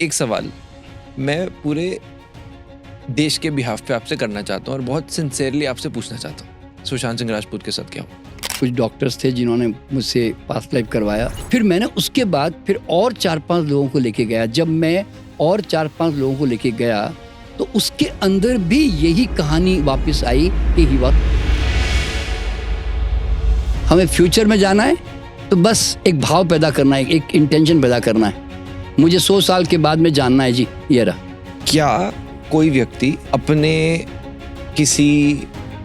एक सवाल मैं पूरे देश के बिहाफ पे आपसे करना चाहता हूँ और बहुत सिंसियरली आपसे पूछना चाहता हूँ। सुशांत सिंह राजपूत के साथ क्या हुआ? कुछ डॉक्टर्स थे जिन्होंने मुझसे पास्ट लाइफ करवाया। फिर मैंने उसके बाद फिर और 4-5 लोगों को लेके गया। जब मैं और 4-5 लोगों को लेके गया तो उसके अंदर भी यही कहानी वापस आई कि ही वक्त हमें फ्यूचर में जाना है तो बस एक भाव पैदा करना है, एक इंटेंशन पैदा करना है। मुझे 100 साल के बाद में जानना है जी, ये रहा। क्या कोई व्यक्ति अपने किसी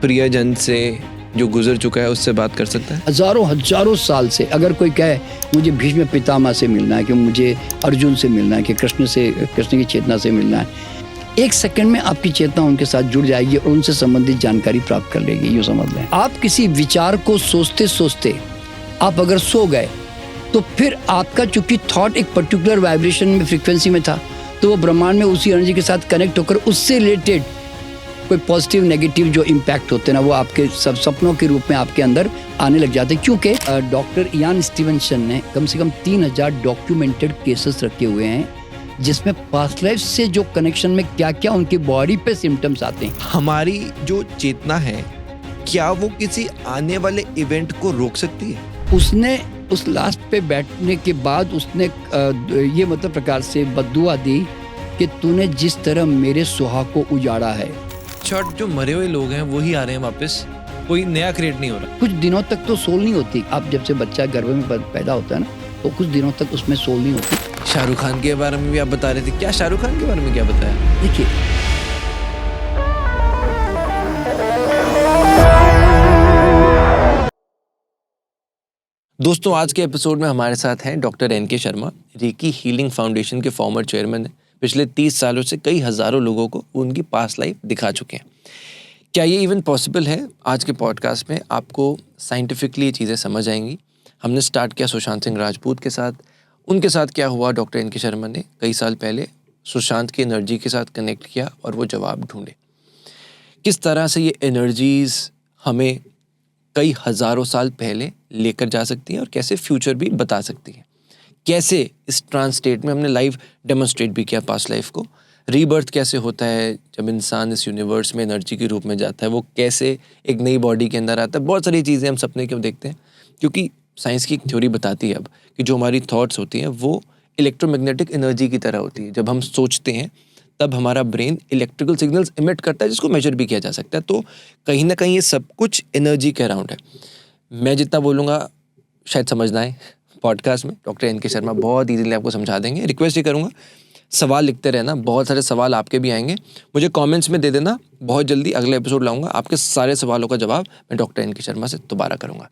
प्रियजन से जो गुजर चुका है उससे बात कर सकता है? हजारों साल से अगर कोई कहे मुझे भीष्म पितामह से मिलना है, कि मुझे अर्जुन से मिलना है, कि कृष्ण की चेतना से मिलना है, 1 सेकंड में आपकी चेतना उनके साथ जुड़ जाएगी और उनसे संबंधित जानकारी प्राप्त कर लेगी। यूँ समझ लें, आप किसी विचार को सोचते सोचते आप अगर सो गए तो फिर आपका चूंकि थॉट एक पर्टिकुलर वाइब्रेशन में, फ्रीक्वेंसी में था, तो वो ब्रह्मांड में उसी एनर्जी के साथ कनेक्ट होकर उससे रिलेटेड कोई पॉजिटिव नेगेटिव जो इम्पैक्ट होते हैं ना, वो आपके सब सपनों के रूप में आपके अंदर आने लग जाते हैं। क्योंकि डॉक्टर इयान स्टीवनसन ने कम से कम 3000 डॉक्यूमेंटेड केसेस रखे हुए हैं जिसमें पास्ट लाइफ से जो कनेक्शन में क्या क्या उनकी बॉडी पे सिम्टम्स आते हैं। हमारी जो चेतना है, क्या वो किसी आने वाले इवेंट को रोक सकती है? उसने उस लास्ट पे बैठने के बाद उसने ये मतलब प्रकार से बद्दुआ दी कि तूने जिस तरह मेरे सुहाग को उजाड़ा है। शॉर्ट, जो मरे हुए लोग हैं वही आ रहे हैं वापस, कोई नया क्रिएट नहीं हो रहा। कुछ दिनों तक तो सोल नहीं होती। आप जब से बच्चा गर्भ में पैदा होता है ना, तो कुछ दिनों तक उसमें सोल नहीं होती। शाहरुख खान के बारे में भी आप बता रहे थे, क्या शाहरुख खान के बारे में क्या बताया? देखिए, दोस्तों, आज के एपिसोड में हमारे साथ हैं doctor NK. Sharma. Recce healing foundation के फॉर्मर चेयरमैन हैं। पिछले 30 सालों से कई हजारों लोगों को उनकी पास्ट लाइफ दिखा चुके हैं। क्या ये इवन पॉसिबल है? आज के पॉडकास्ट में आपको साइंटिफिकली ये चीज़ें समझ आएंगी। हमने स्टार्ट किया सुशांत सिंह राजपूत के साथ। उनके साथ क्या हुआ, डॉक्टर एन.के. शर्मा ने कई साल पहले सुशांत की एनर्जी के साथ कनेक्ट किया और वो जवाब ढूंढे। किस तरह से ये एनर्जीज हमें कई हजारों साल पहले लेकर जा सकती हैं और कैसे फ्यूचर भी बता सकती हैं। कैसे इस ट्रांस स्टेट में हमने लाइव डेमोन्स्ट्रेट भी किया पास्ट लाइफ को। रीबर्थ कैसे होता है जब इंसान इस यूनिवर्स में एनर्जी के रूप में जाता है, वो कैसे एक नई बॉडी के अंदर आता है। बहुत सारी चीज़ें हम सपने क्यों देखते हैं, क्योंकि साइंस की एक थ्योरी बताती है अब कि जो हमारी थॉट्स होती हैं वो इलेक्ट्रोमैग्नेटिक एनर्जी की तरह होती है। जब हम सोचते हैं तब हमारा ब्रेन इलेक्ट्रिकल सिग्नल्स इमिट करता है, जिसको मेजर भी किया जा सकता है। तो कहीं ना कहीं ये सब कुछ एनर्जी के अराउंड है। मैं जितना बोलूँगा शायद समझना है पॉडकास्ट में, डॉक्टर एन.के. शर्मा बहुत ईजीली आपको समझा देंगे। रिक्वेस्ट ही करूँगा, सवाल लिखते रहना, बहुत सारे सवाल आपके भी आएंगे, मुझे कमेंट्स में दे देना। बहुत जल्दी अगला एपिसोड लाऊंगा, आपके सारे सवालों का जवाब मैं डॉक्टर एन.के. शर्मा से दोबारा करूँगा।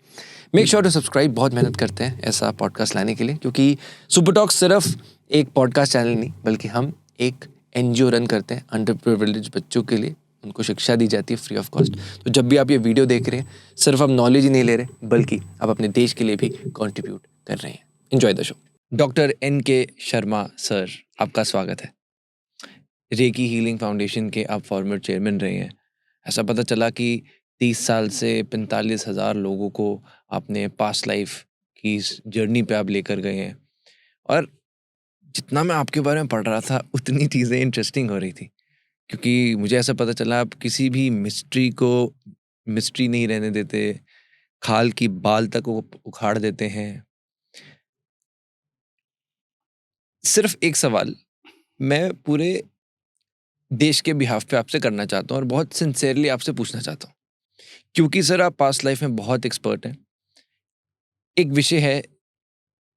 Make sure to subscribe. बहुत मेहनत करते हैं ऐसा पॉडकास्ट लाने के लिए, क्योंकि सुपर टॉक सिर्फ एक पॉडकास्ट चैनल नहीं, बल्कि हम एक NGO रन करते हैं अंडर प्रिविलेज बच्चों के लिए। उनको शिक्षा दी जाती है फ्री ऑफ कॉस्ट। तो जब भी आप ये वीडियो देख रहे हैं, सिर्फ आप नॉलेज ही नहीं ले रहे, बल्कि आप अपने देश के लिए भी कंट्रीब्यूट कर रहे हैं। Enjoy the show. Doctor NK. Sharma sir, आपका स्वागत है। रेकी हीलिंग फाउंडेशन के आप फॉर्मर चेयरमैन रहे हैं। ऐसा पता चला कि 30 साल से 45,000 लोगों को आपने पास्ट लाइफ की इस जर्नी पे आप लेकर गए हैं। और जितना मैं आपके बारे में पढ़ रहा था उतनी चीज़ें इंटरेस्टिंग हो रही थी, क्योंकि मुझे ऐसा पता चला आप किसी भी मिस्ट्री को मिस्ट्री नहीं रहने देते, खाल की बाल तक वो उखाड़ देते हैं। सिर्फ एक सवाल मैं पूरे देश के बिहाफ पे आपसे करना चाहता हूँ और बहुत सिंसियरली आपसे पूछना चाहता हूँ, क्योंकि सर आप पास्ट लाइफ में बहुत एक्सपर्ट हैं। एक विषय है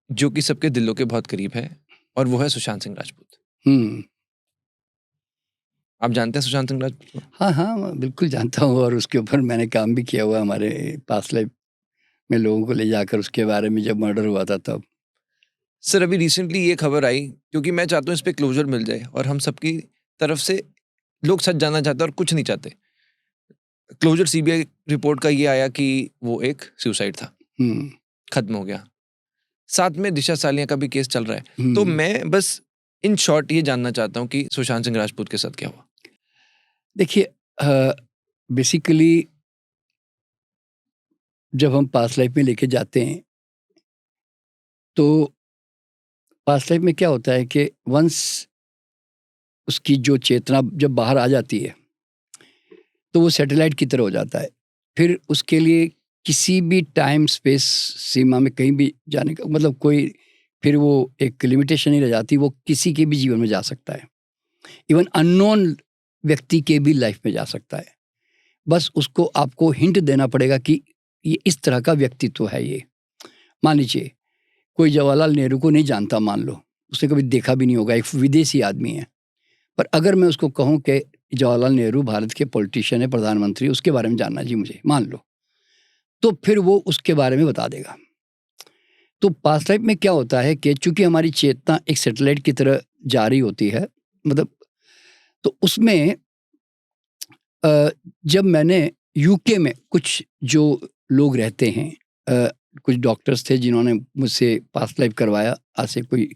जो कि सबके दिलों के बहुत करीब है, और वो है सुशांत सिंह राजपूत। आप जानते हैं सुशांत सिंह राजपूत को? हाँ, मैं बिल्कुल जानता हूँ और उसके ऊपर मैंने काम भी किया हुआ। हमारे पास्ट लाइफ में लोगों को ले जाकर उसके बारे में जब मर्डर हुआ था तब। सर अभी रिसेंटली ये खबर आई, क्योंकि मैं चाहता हूँ इस पे क्लोजर मिल जाए, और हम सबकी तरफ से लोग सच जानना चाहते हैं और कुछ नहीं चाहते। क्लोजर CBI रिपोर्ट का ये आया कि वो एक सुसाइड था, खत्म हो गया। साथ में दिशा सालिया का भी केस चल रहा है। तो मैं बस इन शॉर्ट ये जानना चाहता हूँ कि सुशांत सिंह राजपूत के साथ क्या हुआ। देखिए, बेसिकली जब हम पास्ट लाइफ में लेके जाते हैं तो पास्ट लाइफ में क्या होता है कि वंस उसकी जो चेतना जब बाहर आ जाती है तो वो सैटेलाइट की तरह हो जाता है। फिर उसके लिए किसी भी टाइम स्पेस सीमा में कहीं भी जाने का मतलब कोई फिर वो एक लिमिटेशन नहीं रह जाती, वो किसी के भी जीवन में जा सकता है। इवन अननोन व्यक्ति के भी लाइफ में जा सकता है। बस उसको आपको हिंट देना पड़ेगा कि ये इस तरह का व्यक्तित्व है ये। मान लीजिए कोई जवाहरलाल नेहरू को नहीं जानता, मान लो उसने कभी देखा भी नहीं होगा, एक विदेशी आदमी है, पर अगर मैं उसको कहूँ कि जवाहरलाल नेहरू भारत के पॉलिटिशियन है, प्रधानमंत्री, उसके बारे में जानना जी मुझे, मान लो, तो फिर वो उसके बारे में बता देगा। तो पास्ट लाइफ में क्या होता है कि चूंकि हमारी चेतना एक सैटेलाइट की तरह जारी होती है, मतलब तो उसमें जब मैंने यूके में कुछ जो लोग रहते हैं, कुछ डॉक्टर्स थे जिन्होंने मुझसे पास्ट लाइफ करवाया, आज से कोई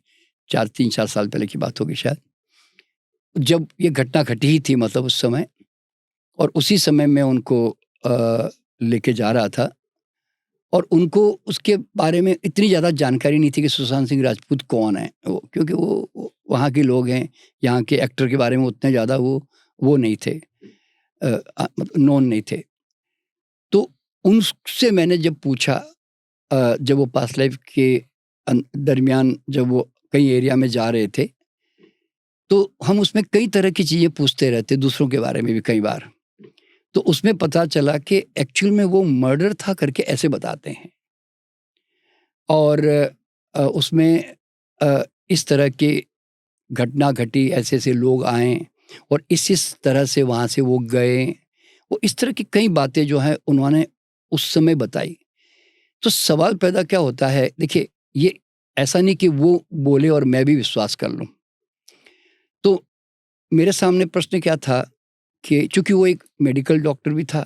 3-4 साल पहले की बात होगी शायद, जब ये घटना घटी ही थी मतलब उस समय, और उसी समय मैं उनको लेके जा रहा था और उनको उसके बारे में इतनी ज़्यादा जानकारी नहीं थी कि सुशांत सिंह राजपूत कौन है वो, क्योंकि वो वहाँ के लोग हैं, यहाँ के एक्टर के बारे में उतने ज़्यादा वो नहीं थे, मतलब नोन नहीं थे। तो उनसे मैंने जब पूछा, जब वो पास्ट लाइफ के दरमियान जब वो कई एरिया में जा रहे थे, तो हम उसमें कई तरह की चीज़ें पूछते रहते, दूसरों के बारे में भी कई बार। तो उसमें पता चला कि एक्चुअल में वो मर्डर था करके ऐसे बताते हैं, और उसमें इस तरह की घटना घटी, ऐसे लोग आए और इस तरह से वहाँ से वो गए, वो इस तरह की कई बातें जो हैं उन्होंने उस समय बताई। तो सवाल पैदा क्या होता है, देखिए ये ऐसा नहीं कि वो बोले और मैं भी विश्वास कर लूँ। तो मेरे सामने प्रश्न क्या था कि चूंकि वो एक मेडिकल डॉक्टर भी था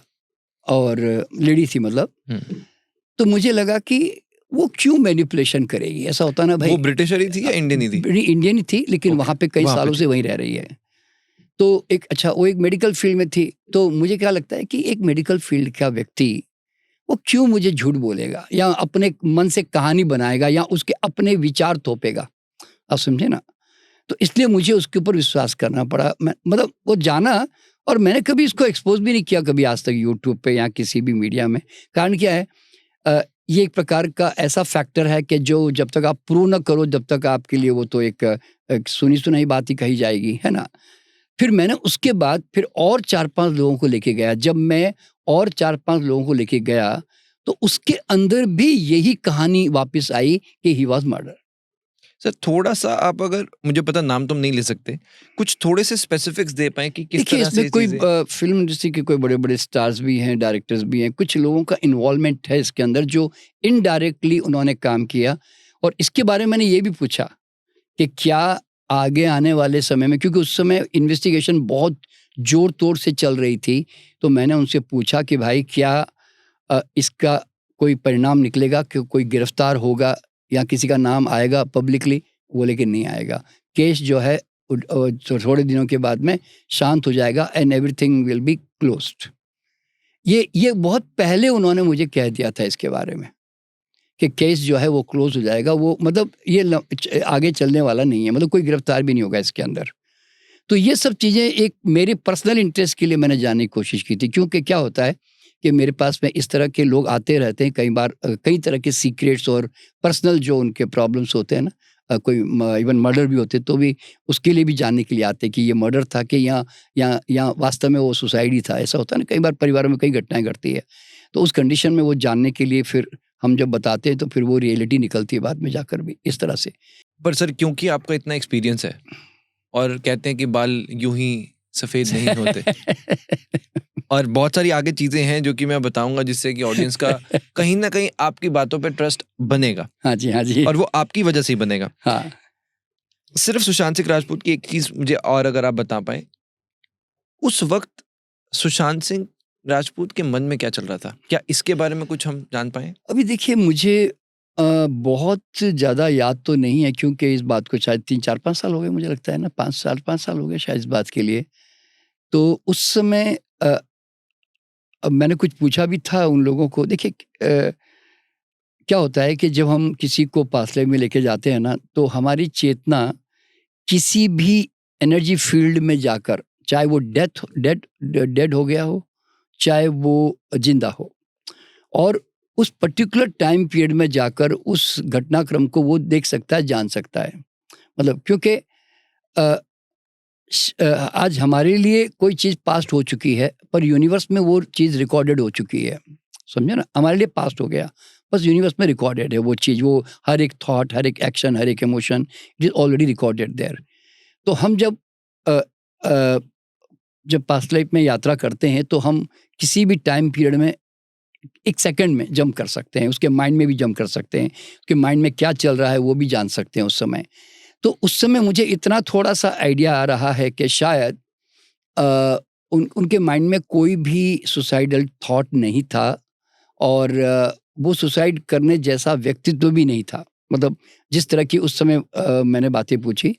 और लेडी थी मतलब, तो मुझे लगा कि वो क्यों मैनिपुलेशन करेगी, ऐसा होता ना भाई। वो ब्रिटिशर ही थी या इंडियन ही थी? इंडियन ही थी, लेकिन वहाँ पे कई सालों से वहीं रह रही है। तो एक अच्छा वो एक मेडिकल फील्ड में थी, तो मुझे क्या लगता है कि एक मेडिकल फील्ड का व्यक्ति वो क्यों मुझे झूठ बोलेगा या अपने मन से कहानी बनाएगा या उसके अपने विचार थोपेगा, आप समझे ना। तो इसलिए मुझे उसके ऊपर विश्वास करना पड़ा। मैं मतलब वो जाना, और मैंने कभी इसको एक्सपोज भी नहीं किया कभी आज तक यूट्यूब पे या किसी भी मीडिया में। कारण क्या है, ये एक प्रकार का ऐसा फैक्टर है कि जो जब तक आप प्रूव न करो जब तक आपके लिए वो तो एक सुनी सुनाई बात ही कही जाएगी, है ना। फिर मैंने उसके बाद फिर और 4-5 लोगों को लेके गया। जब मैं और 4-5 लोगों को लेके गया तो उसके अंदर भी यही कहानी वापस आई कि ही वाज मर्डर। सर थोड़ा सा आप, अगर मुझे पता नाम तो हम नहीं ले सकते, कुछ थोड़े से स्पेसिफिक्स दे पाए कि किस देखिए तरह से इसमें कोई फिल्म इंडस्ट्री के कोई बड़े बड़े स्टार्स भी हैं, डायरेक्टर्स भी हैं, कुछ लोगों का इन्वॉल्वमेंट है इसके अंदर जो इनडायरेक्टली उन्होंने काम किया। और इसके बारे में मैंने ये भी पूछा कि क्या आगे आने वाले समय में, क्योंकि उस समय इन्वेस्टिगेशन बहुत जोर तोड़ से चल रही थी, तो मैंने उनसे पूछा कि भाई क्या इसका कोई परिणाम निकलेगा, कि कोई गिरफ्तार होगा या किसी का नाम आएगा पब्लिकली। वो लेकिन नहीं आएगा, केस जो है थोड़े दिनों के बाद में शांत हो जाएगा and everything will be closed. ये बहुत पहले उन्होंने मुझे कह दिया था इसके बारे में कि केस जो है वो क्लोज हो जाएगा, वो मतलब ये आगे चलने वाला नहीं है, मतलब कोई गिरफ्तार भी नहीं होगा इसके अंदर। तो ये सब चीज़ें एक मेरे पर्सनल इंटरेस्ट के लिए मैंने जानने की कोशिश की थी, क्योंकि क्या होता है कि मेरे पास में इस तरह के लोग आते रहते हैं कई बार, कई तरह के सीक्रेट्स और पर्सनल जो उनके प्रॉब्लम्स होते हैं ना, कोई इवन मर्डर भी होते तो भी उसके लिए भी जानने के लिए आते कि ये मर्डर था कि या वास्तव में वो सुसाइड ही था। ऐसा होता है ना, कई बार परिवारों में कई घटनाएं घटती है, तो उस कंडीशन में वो जानने के लिए फिर हम जब बताते हैं तो फिर वो रियलिटी निकलती है बाद में जाकर भी इस तरह से। पर सर क्योंकि आपका इतना एक्सपीरियंस है और कहते हैं कि बाल यूं ही सफेद नहीं होते और बहुत सारी आगे चीजें हैं जो कि मैं बताऊंगा जिससे कि ऑडियंस का कहीं ना कहीं आपकी बातों पे ट्रस्ट बनेगा। हाँ जी, हाँ जी। और वो आपकी वजह से ही बनेगा। हाँ। सिर्फ सुशांत सिंह राजपूत की एक चीज मुझे और अगर आप बता पाए, उस वक्त सुशांत सिंह राजपूत के मन में क्या चल रहा था, क्या इसके बारे में कुछ हम जान पाए? अभी देखिए मुझे बहुत ज़्यादा याद तो नहीं है, क्योंकि इस बात को शायद 3-4-5 साल हो गए, मुझे लगता है ना, 5 साल हो गए शायद इस बात के लिए। तो उस समय अब मैंने कुछ पूछा भी था उन लोगों को। देखिए क्या होता है कि जब हम किसी को पास्ट लाइफ में लेके जाते हैं ना, तो हमारी चेतना किसी भी एनर्जी फील्ड में जाकर, चाहे वो डेड हो गया हो, चाहे वो जिंदा हो, और उस पर्टिकुलर टाइम पीरियड में जाकर उस घटनाक्रम को वो देख सकता है, जान सकता है। मतलब क्योंकि आज हमारे लिए कोई चीज़ पास्ट हो चुकी है, पर यूनिवर्स में वो चीज़ रिकॉर्डेड हो चुकी है, समझे ना? हमारे लिए पास्ट हो गया, बस यूनिवर्स में रिकॉर्डेड है वो चीज़, वो हर एक थॉट, हर एक एक्शन, हर एक emotion, it is already recorded there. तो हम जब पास्ट लाइफ में यात्रा करते हैं, तो हम किसी भी टाइम पीरियड में 1 सेकंड में जंप कर सकते हैं, उसके माइंड में भी जंप कर सकते हैं, उसके माइंड में क्या चल रहा है वो भी जान सकते हैं उस समय। तो उस समय मुझे इतना थोड़ा-सा आइडिया आ रहा है कि शायद उनके माइंड में कोई भी सुसाइडल थॉट नहीं था, और वो सुसाइड करने जैसा व्यक्तित्व भी नहीं था। मतलब जिस तरह की उस समय मैंने बातें पूछी,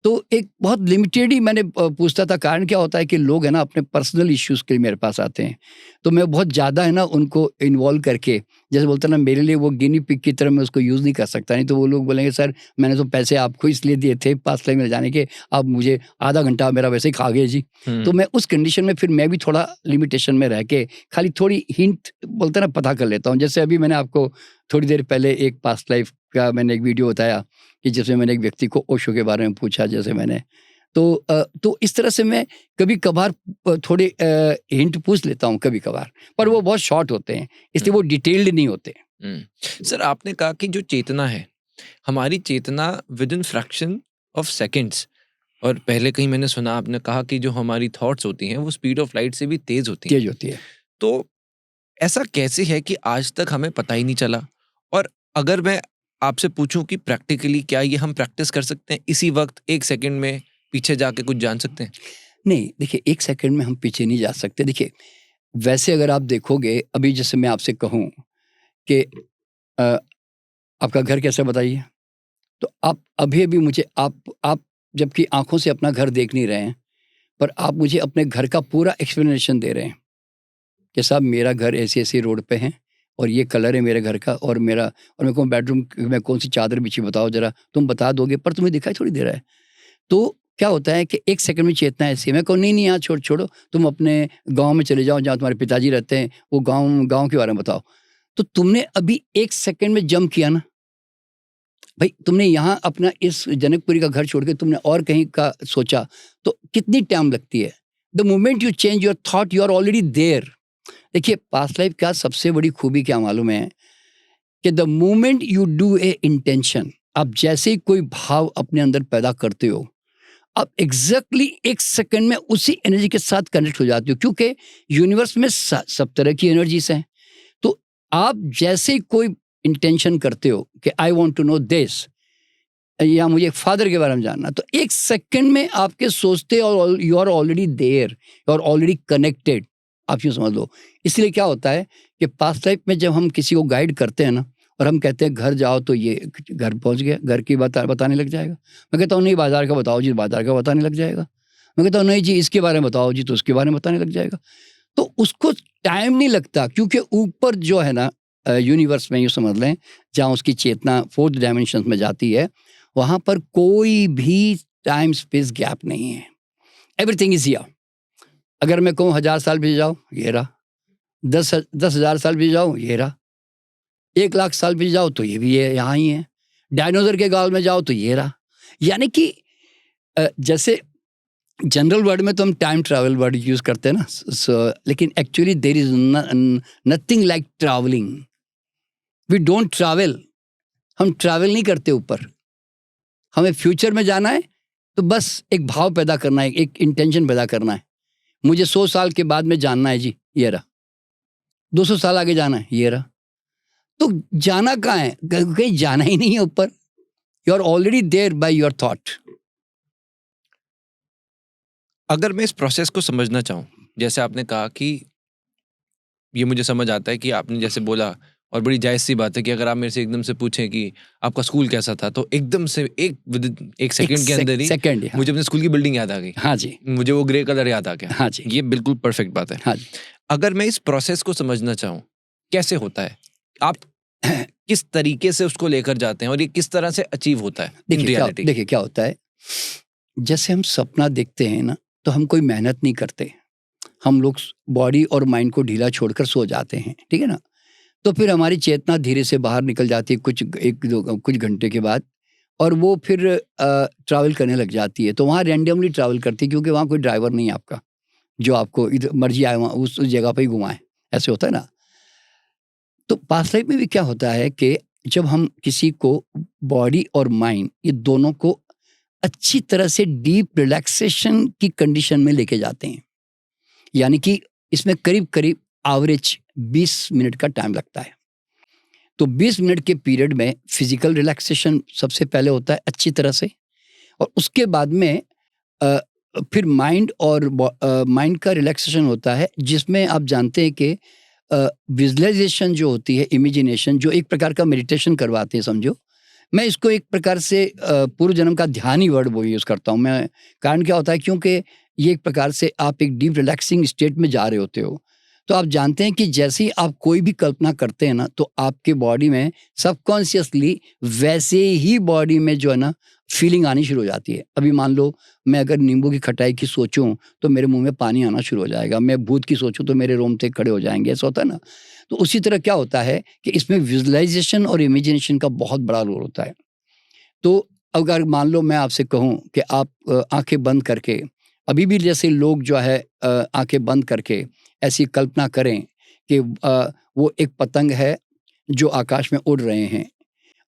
तो एक बहुत लिमिटेड ही मैंने पूछता था। कारण क्या होता है कि लोग है ना अपने पर्सनल इश्यूज़ के लिए मेरे पास आते हैं, तो मैं बहुत ज़्यादा है ना उनको इन्वॉल्व करके, जैसे बोलते हैं ना, मेरे लिए वो गिनी पिग की तरह मैं उसको यूज़ नहीं कर सकता। नहीं तो वो लोग बोलेंगे, सर मैंने तो पैसे आपको इसलिए दिए थे पास्ट लाइफ में जाने के, आप मुझे आधा घंटा मेरा वैसे ही खा गए जी। तो मैं उस कंडीशन में फिर मैं भी थोड़ा लिमिटेशन में रह के खाली थोड़ी हिंट बोलते हैं ना पता कर लेता हूँ। जैसे अभी मैंने आपको थोड़ी देर पहले एक पास्ट लाइफ का मैंने एक वीडियो बताया कि जिसमें मैंने एक व्यक्ति को ओशो के बारे में पूछा, जैसे मैंने तो इस तरह से मैं कभी कभार थोड़े हिंट पूछ लेता हूँ कभी कभार, पर वो बहुत शॉर्ट होते हैं, इसलिए वो डिटेल्ड नहीं होते। सर, आपने कहा कि जो चेतना है, हमारी चेतना within fraction of seconds, और पहले कहीं मैंने सुना आपने कहा कि जो हमारी थॉट्स होती हैं वो स्पीड ऑफ लाइट से भी तेज होती हैं। तो ऐसा कैसे है कि आज तक हमें पता ही नहीं चला? और अगर मैं आपसे पूछूं कि प्रैक्टिकली क्या ये हम प्रैक्टिस कर सकते हैं, इसी वक्त 1 सेकंड में पीछे जाके कुछ जान सकते हैं? नहीं, देखिए 1 सेकंड में हम पीछे नहीं जा सकते। देखिए वैसे अगर आप देखोगे, अभी जैसे मैं आपसे कहूँ कि आपका घर कैसा बताइए, तो आप अभी मुझे आप जबकि आंखों से अपना घर देख नहीं रहे हैं, पर आप मुझे अपने घर का पूरा एक्सप्लेनेशन दे रहे हैं कि साहब मेरा घर ऐसी-ऐसी रोड पे है, और ये कलर है मेरे घर का, और मेरे को बेडरूम में कौन सी चादर बिछी बताओ ज़रा, तुम बता दोगे, पर तुम्हें दिखाई थोड़ी दे रहा है। तो क्या होता है कि 1 सेकंड में चेतना ऐसी है, मैं कहूँ नहीं यहाँ छोड़ो, तुम अपने गाँव में चले जाओ जहाँ तुम्हारे पिताजी रहते हैं, वो गाँव के बारे में बताओ। तो तुमने अभी 1 सेकंड में जंप किया ना, भाई तुमने यहाँ अपना इस जनकपुरी का घर छोड़ के तुमने और कहीं का सोचा, तो कितनी टाइम लगती है। The moment you change your thought, you are already there. देखिए पास्ट लाइफ का सबसे बड़ी खूबी क्या मालूम है कि the moment you do a intention, आप जैसे ही कोई भाव अपने अंदर पैदा करते हो, आप एग्जैक्टली 1 सेकंड में उसी एनर्जी के साथ कनेक्ट हो जाते हो, क्योंकि यूनिवर्स में सब तरह की एनर्जीज हैं। तो आप जैसे ही कोई इंटेंशन करते हो कि I want to know this, या मुझे फादर के बारे में जानना, तो 1 सेकंड में आपके सोचते और you are already there, you are already connected, आप यूँ समझ लो। इसलिए क्या होता है कि पास्ट लाइफ में जब हम किसी को गाइड करते हैं ना, और हम कहते हैं घर जाओ, तो ये घर पहुंच गया, घर की बात बताने लग जाएगा। मैं कहता हूँ नहीं बाजार का बताओ जी, बाजार का बताने लग जाएगा। मैं कहता हूँ नहीं जी इसके बारे में बताओ जी, तो उसके बारे में बताने लग जाएगा। तो उसको टाइम नहीं लगता, क्योंकि ऊपर जो है ना यूनिवर्स में, यूँ समझ लें, जहाँ उसकी चेतना 4th डायमेंशन में जाती है, वहाँ पर कोई भी टाइम स्पेस गैप नहीं है। Everything is here. अगर मैं कहूँ 1000 साल भी जाओ, ये रहा। 10,000 साल भी जाओ, ये रहा। 1 लाख साल भी जाओ, तो ये भी है, यहाँ ही है। डायनासोर के गाल में जाओ, तो ये रहा। यानी कि जैसे जनरल वर्ड में तो हम टाइम ट्रैवल वर्ड यूज़ करते हैं ना, लेकिन actually there is nothing like travelling. We don't travel, हम ट्रैवल नहीं करते ऊपर। हमें फ्यूचर में जाना है, तो बस एक भाव पैदा करना है, एक इंटेंशन पैदा करना है। मुझे 100 साल के बाद में जानना है जी, ये रहा। 200 साल आगे जाना है, ये रहा। तो जाना कहाँ है? कहीं जाना ही नहीं है ऊपर। You are already there by your thought. अगर मैं इस प्रोसेस को समझना चाहूँ, जैसे आपने कहा कि ये मुझे समझ आता है कि आपने जैसे बोला, और बड़ी जायज़ सी बात है कि अगर आप मेरे से एकदम से पूछें कि आपका स्कूल कैसा था, तो एकदम से एक सेकंड के अंदर ही हाँ। मुझे अपने स्कूल की बिल्डिंग याद आ गई। हाँ जी, मुझे वो ग्रे कलर याद आ गया। हाँ जी, ये बिल्कुल परफेक्ट बात है। हाँ जी। अगर मैं इस प्रोसेस को समझना चाहूँ, कैसे होता है, आप किस तरीके से उसको लेकर जाते हैं, और ये किस तरह से अचीव होता है इन रियलिटी? देखिए क्या होता है, जैसे हम सपना देखते हैं ना, तो हम कोई मेहनत नहीं करते, हम लोग बॉडी और माइंड को ढीला छोड़कर सो जाते हैं, ठीक है ना। तो फिर हमारी चेतना धीरे से बाहर निकल जाती है कुछ घंटे के बाद, और वो फिर ट्रैवल करने लग जाती है। तो वहाँ रैंडमली ट्रैवल करती है, क्योंकि वहाँ कोई ड्राइवर नहीं है आपका जो आपको इधर मर्जी आए वहाँ उस जगह पे ही घुमाए, ऐसे होता है ना। तो पास्ट लाइफ में भी क्या होता है कि जब हम किसी को बॉडी और माइंड ये दोनों को अच्छी तरह से डीप रिलैक्सेशन की कंडीशन में लेके जाते हैं, यानी कि इसमें करीब करीब एवरेज 20 मिनट का टाइम लगता है। तो 20 मिनट के पीरियड में फिजिकल रिलैक्सेशन सबसे पहले होता है अच्छी तरह से, और उसके बाद में फिर माइंड और माइंड का रिलैक्सेशन होता है, जिसमें आप जानते हैं कि विजुअलाइजेशन जो होती है, इमेजिनेशन, जो एक प्रकार का मेडिटेशन करवाते हैं समझो। मैं इसको एक प्रकार से पूर्व जन्म का ध्यान ही वर्ड वो यूज़ करता हूँ मैं। कारण क्या होता है, क्योंकि ये एक प्रकार से आप एक डीप रिलैक्सिंग स्टेट में जा रहे होते हो। तो आप जानते हैं कि जैसे ही आप कोई भी कल्पना करते हैं ना, तो आपके बॉडी में सबकॉन्शियसली वैसे ही बॉडी में जो है ना फीलिंग आनी शुरू हो जाती है। अभी मान लो मैं अगर नींबू की खटाई की सोचूं तो मेरे मुंह में पानी आना शुरू हो जाएगा, मैं भूत की सोचूं तो मेरे रोंगटे खड़े हो जाएंगे, ऐसा होता है ना। तो उसी तरह क्या होता है कि इसमें विजुअलाइजेशन और इमेजिनेशन का बहुत बड़ा रोल होता है। तो अगर मान लो मैं आपसे कहूं कि आप आंखें बंद करके, अभी भी जैसे लोग जो है आंखें बंद करके ऐसी कल्पना करें कि वो एक पतंग है जो आकाश में उड़ रहे हैं,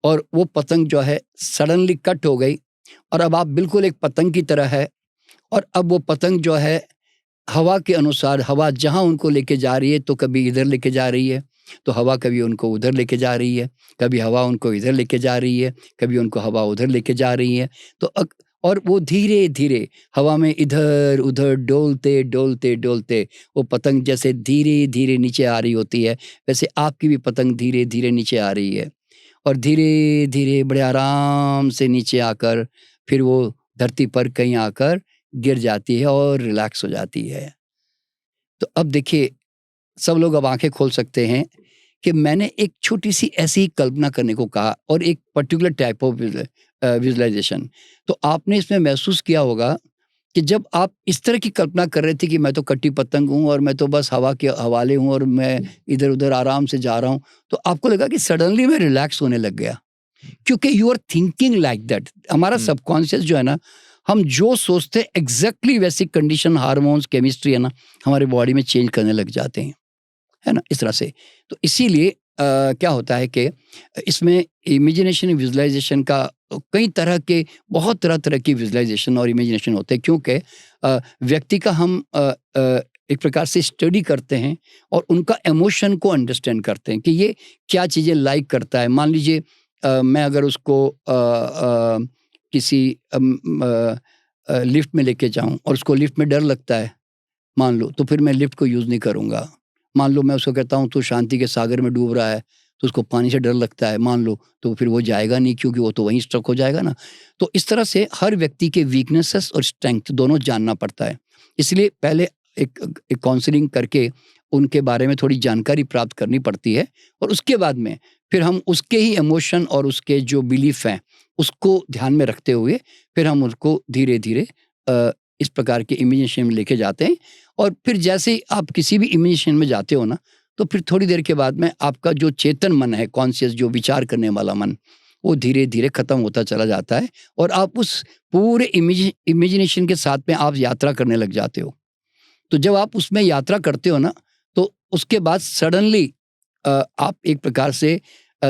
और वो पतंग जो है सडनली कट हो गई, और अब आप बिल्कुल एक पतंग की तरह है, और अब वो पतंग जो है हवा के अनुसार, हवा जहाँ उनको लेके जा रही है, तो कभी इधर लेके जा रही है, तो हवा कभी उनको उधर लेके जा रही है, कभी हवा उनको इधर लेके जा रही है, कभी उनको हवा उधर लेके जा रही है। तो और वो धीरे धीरे हवा में इधर उधर डोलते डोलते डोलते वो पतंग जैसे धीरे धीरे नीचे आ रही होती है, वैसे आपकी भी पतंग धीरे धीरे नीचे आ रही है, और धीरे धीरे बड़े आराम से नीचे आकर फिर वो धरती पर कहीं आकर गिर जाती है और रिलैक्स हो जाती है। तो अब देखिए, सब लोग अब आंखें खोल सकते हैं कि मैंने एक छोटी सी ऐसी ही कल्पना करने को कहा, और एक पर्टिकुलर टाइप ऑफ विजुअलाइजेशन। तो आपने इसमें महसूस किया होगा कि जब आप इस तरह की कल्पना कर रहे थे कि मैं तो कटी पतंग हूँ और मैं तो बस हवा के हवाले हूँ और मैं इधर उधर आराम से जा रहा हूँ, तो आपको लगा कि सडनली मैं रिलैक्स होने लग गया, क्योंकि you are thinking like that. हमारा सबकॉन्शियस जो है ना, हम जो सोचते हैं एग्जैक्टली वैसी कंडीशन, हार्मोन्स, केमिस्ट्री है ना, हमारे बॉडी में चेंज करने लग जाते हैं, है ना, इस तरह से। तो इसीलिए क्या होता है कि इसमें इमेजिनेशन, विजुअलाइजेशन का कई तरह के, बहुत तरह की विजुअलाइजेशन और इमेजिनेशन होते हैं, क्योंकि व्यक्ति का हम एक प्रकार से स्टडी करते हैं और उनका इमोशन को अंडरस्टैंड करते हैं कि ये क्या चीज़ें लाइक करता है। मान लीजिए मैं अगर उसको किसी लिफ्ट में लेके जाऊं और उसको लिफ्ट में डर लगता है, मान लो, तो फिर मैं लिफ्ट को यूज़ नहीं करूँगा। मान लो मैं उसको कहता हूँ तो शांति के सागर में डूब रहा है, तो उसको पानी से डर लगता है, मान लो, तो फिर वो जाएगा नहीं, क्योंकि वो तो वहीं स्ट्रक हो जाएगा ना। तो इस तरह से हर व्यक्ति के वीकनेसेस और स्ट्रेंथ दोनों जानना पड़ता है। इसलिए पहले एक काउंसलिंग करके उनके बारे में थोड़ी जानकारी प्राप्त करनी पड़ती है, और उसके बाद में फिर हम उसके ही इमोशन और उसके जो बिलीफ हैं उसको ध्यान में रखते हुए फिर हम उसको धीरे धीरे इस प्रकार के इमेजिनेशन में लेके जाते हैं। और फिर जैसे ही आप किसी भी इमेजिनेशन में जाते हो ना, तो फिर थोड़ी देर के बाद में आपका जो चेतन मन है, कॉन्शियस, जो विचार करने वाला मन, वो धीरे धीरे खत्म होता चला जाता है, और आप उस पूरे इमेजिनेशन के साथ में आप यात्रा करने लग जाते हो। तो जब आप उसमें यात्रा करते हो ना, तो उसके बाद सडनली आप एक प्रकार से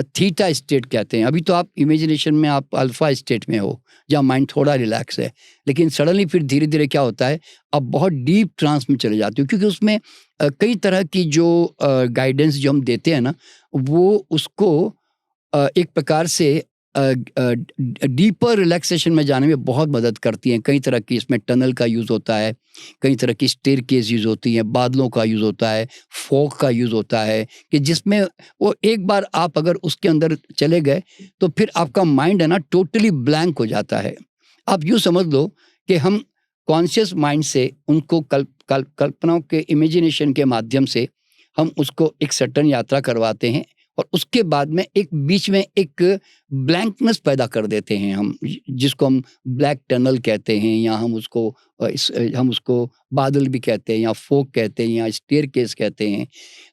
थीटा स्टेट कहते हैं। अभी तो आप इमेजिनेशन में आप अल्फा स्टेट में हो, जहाँ माइंड थोड़ा रिलैक्स है, लेकिन सडनली फिर धीरे धीरे क्या होता है, आप बहुत डीप ट्रांस में चले जाते हो, क्योंकि उसमें कई तरह की जो गाइडेंस जो हम देते हैं ना, वो उसको एक प्रकार से डीपर रिलैक्सेशन में जाने में बहुत मदद करती हैं। कई तरह की इसमें टनल का यूज़ होता है, कई तरह की स्टेयरकेस यूज़ होती हैं, बादलों का यूज़ होता है, फॉग का यूज़ होता है, कि जिसमें वो एक बार आप अगर उसके अंदर चले गए तो फिर आपका माइंड है ना टोटली ब्लैंक हो जाता है। आप यूँ समझ लो कि हम कॉन्शियस माइंड से उनको कल्पनाओं के इमेजिनेशन के माध्यम से हम उसको एक सर्टेन यात्रा करवाते हैं, और उसके बाद में एक बीच में एक ब्लैंकनेस पैदा कर देते हैं हम, जिसको हम ब्लैक टनल कहते हैं, या हम उसको बादल भी कहते हैं, या फोक कहते हैं, या स्टेयरकेस कहते हैं।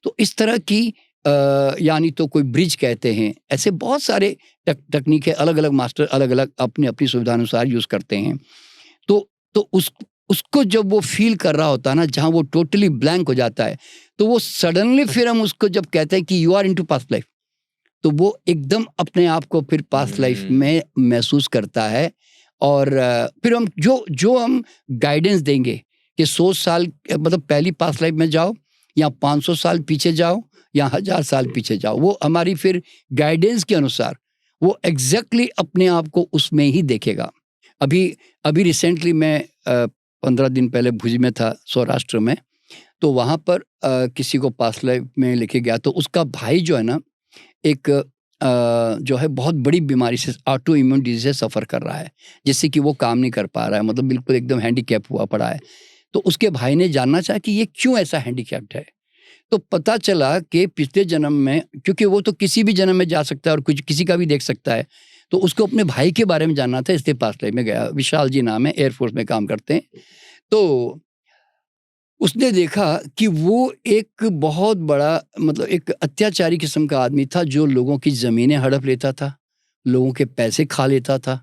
तो इस तरह की यानी तो कोई ब्रिज कहते हैं। ऐसे बहुत सारे तकनीक है, अलग अलग मास्टर अलग अलग अपनी अपनी सुविधानुसार यूज़ करते हैं। तो उसको जब वो फील कर रहा होता है ना, जहाँ वो टोटली ब्लैंक हो जाता है, तो वो सडनली फिर हम उसको जब कहते हैं कि you are into past life, तो वो एकदम अपने आप को फिर पास्ट लाइफ में महसूस करता है। और फिर हम जो हम गाइडेंस देंगे कि 100 साल मतलब पहली पास्ट लाइफ में जाओ, या 500 साल पीछे जाओ, या 1000 साल पीछे जाओ, वो हमारी फिर गाइडेंस के अनुसार वो एग्जैक्टली अपने आप को उसमें ही देखेगा। अभी रिसेंटली मैं 15 दिन पहले भुज में था, सौराष्ट्र में। तो वहाँ पर किसी को पास्ट लाइफ में लेके गया, तो उसका भाई जो है ना, एक जो है बहुत बड़ी बीमारी से, ऑटो इम्यून डिजीज से सफ़र कर रहा है, जिससे कि वो काम नहीं कर पा रहा है, मतलब बिल्कुल एकदम हैंडीकैप हुआ पड़ा है। तो उसके भाई ने जानना चाहा कि ये क्यों ऐसा हैंडीकैप्ड है। तो पता चला कि पिछले जन्म में, क्योंकि वो तो किसी भी जन्म में जा सकता है और कुछ किसी का भी देख सकता है, तो उसको अपने भाई के बारे में जानना था, इसलिए पास्ट लाइफ में गया। विशाल जी नाम है, एयरफोर्स में काम करते हैं। तो उसने देखा कि वो एक बहुत बड़ा मतलब एक अत्याचारी किस्म का आदमी था, जो लोगों की ज़मीनें हड़प लेता था, लोगों के पैसे खा लेता था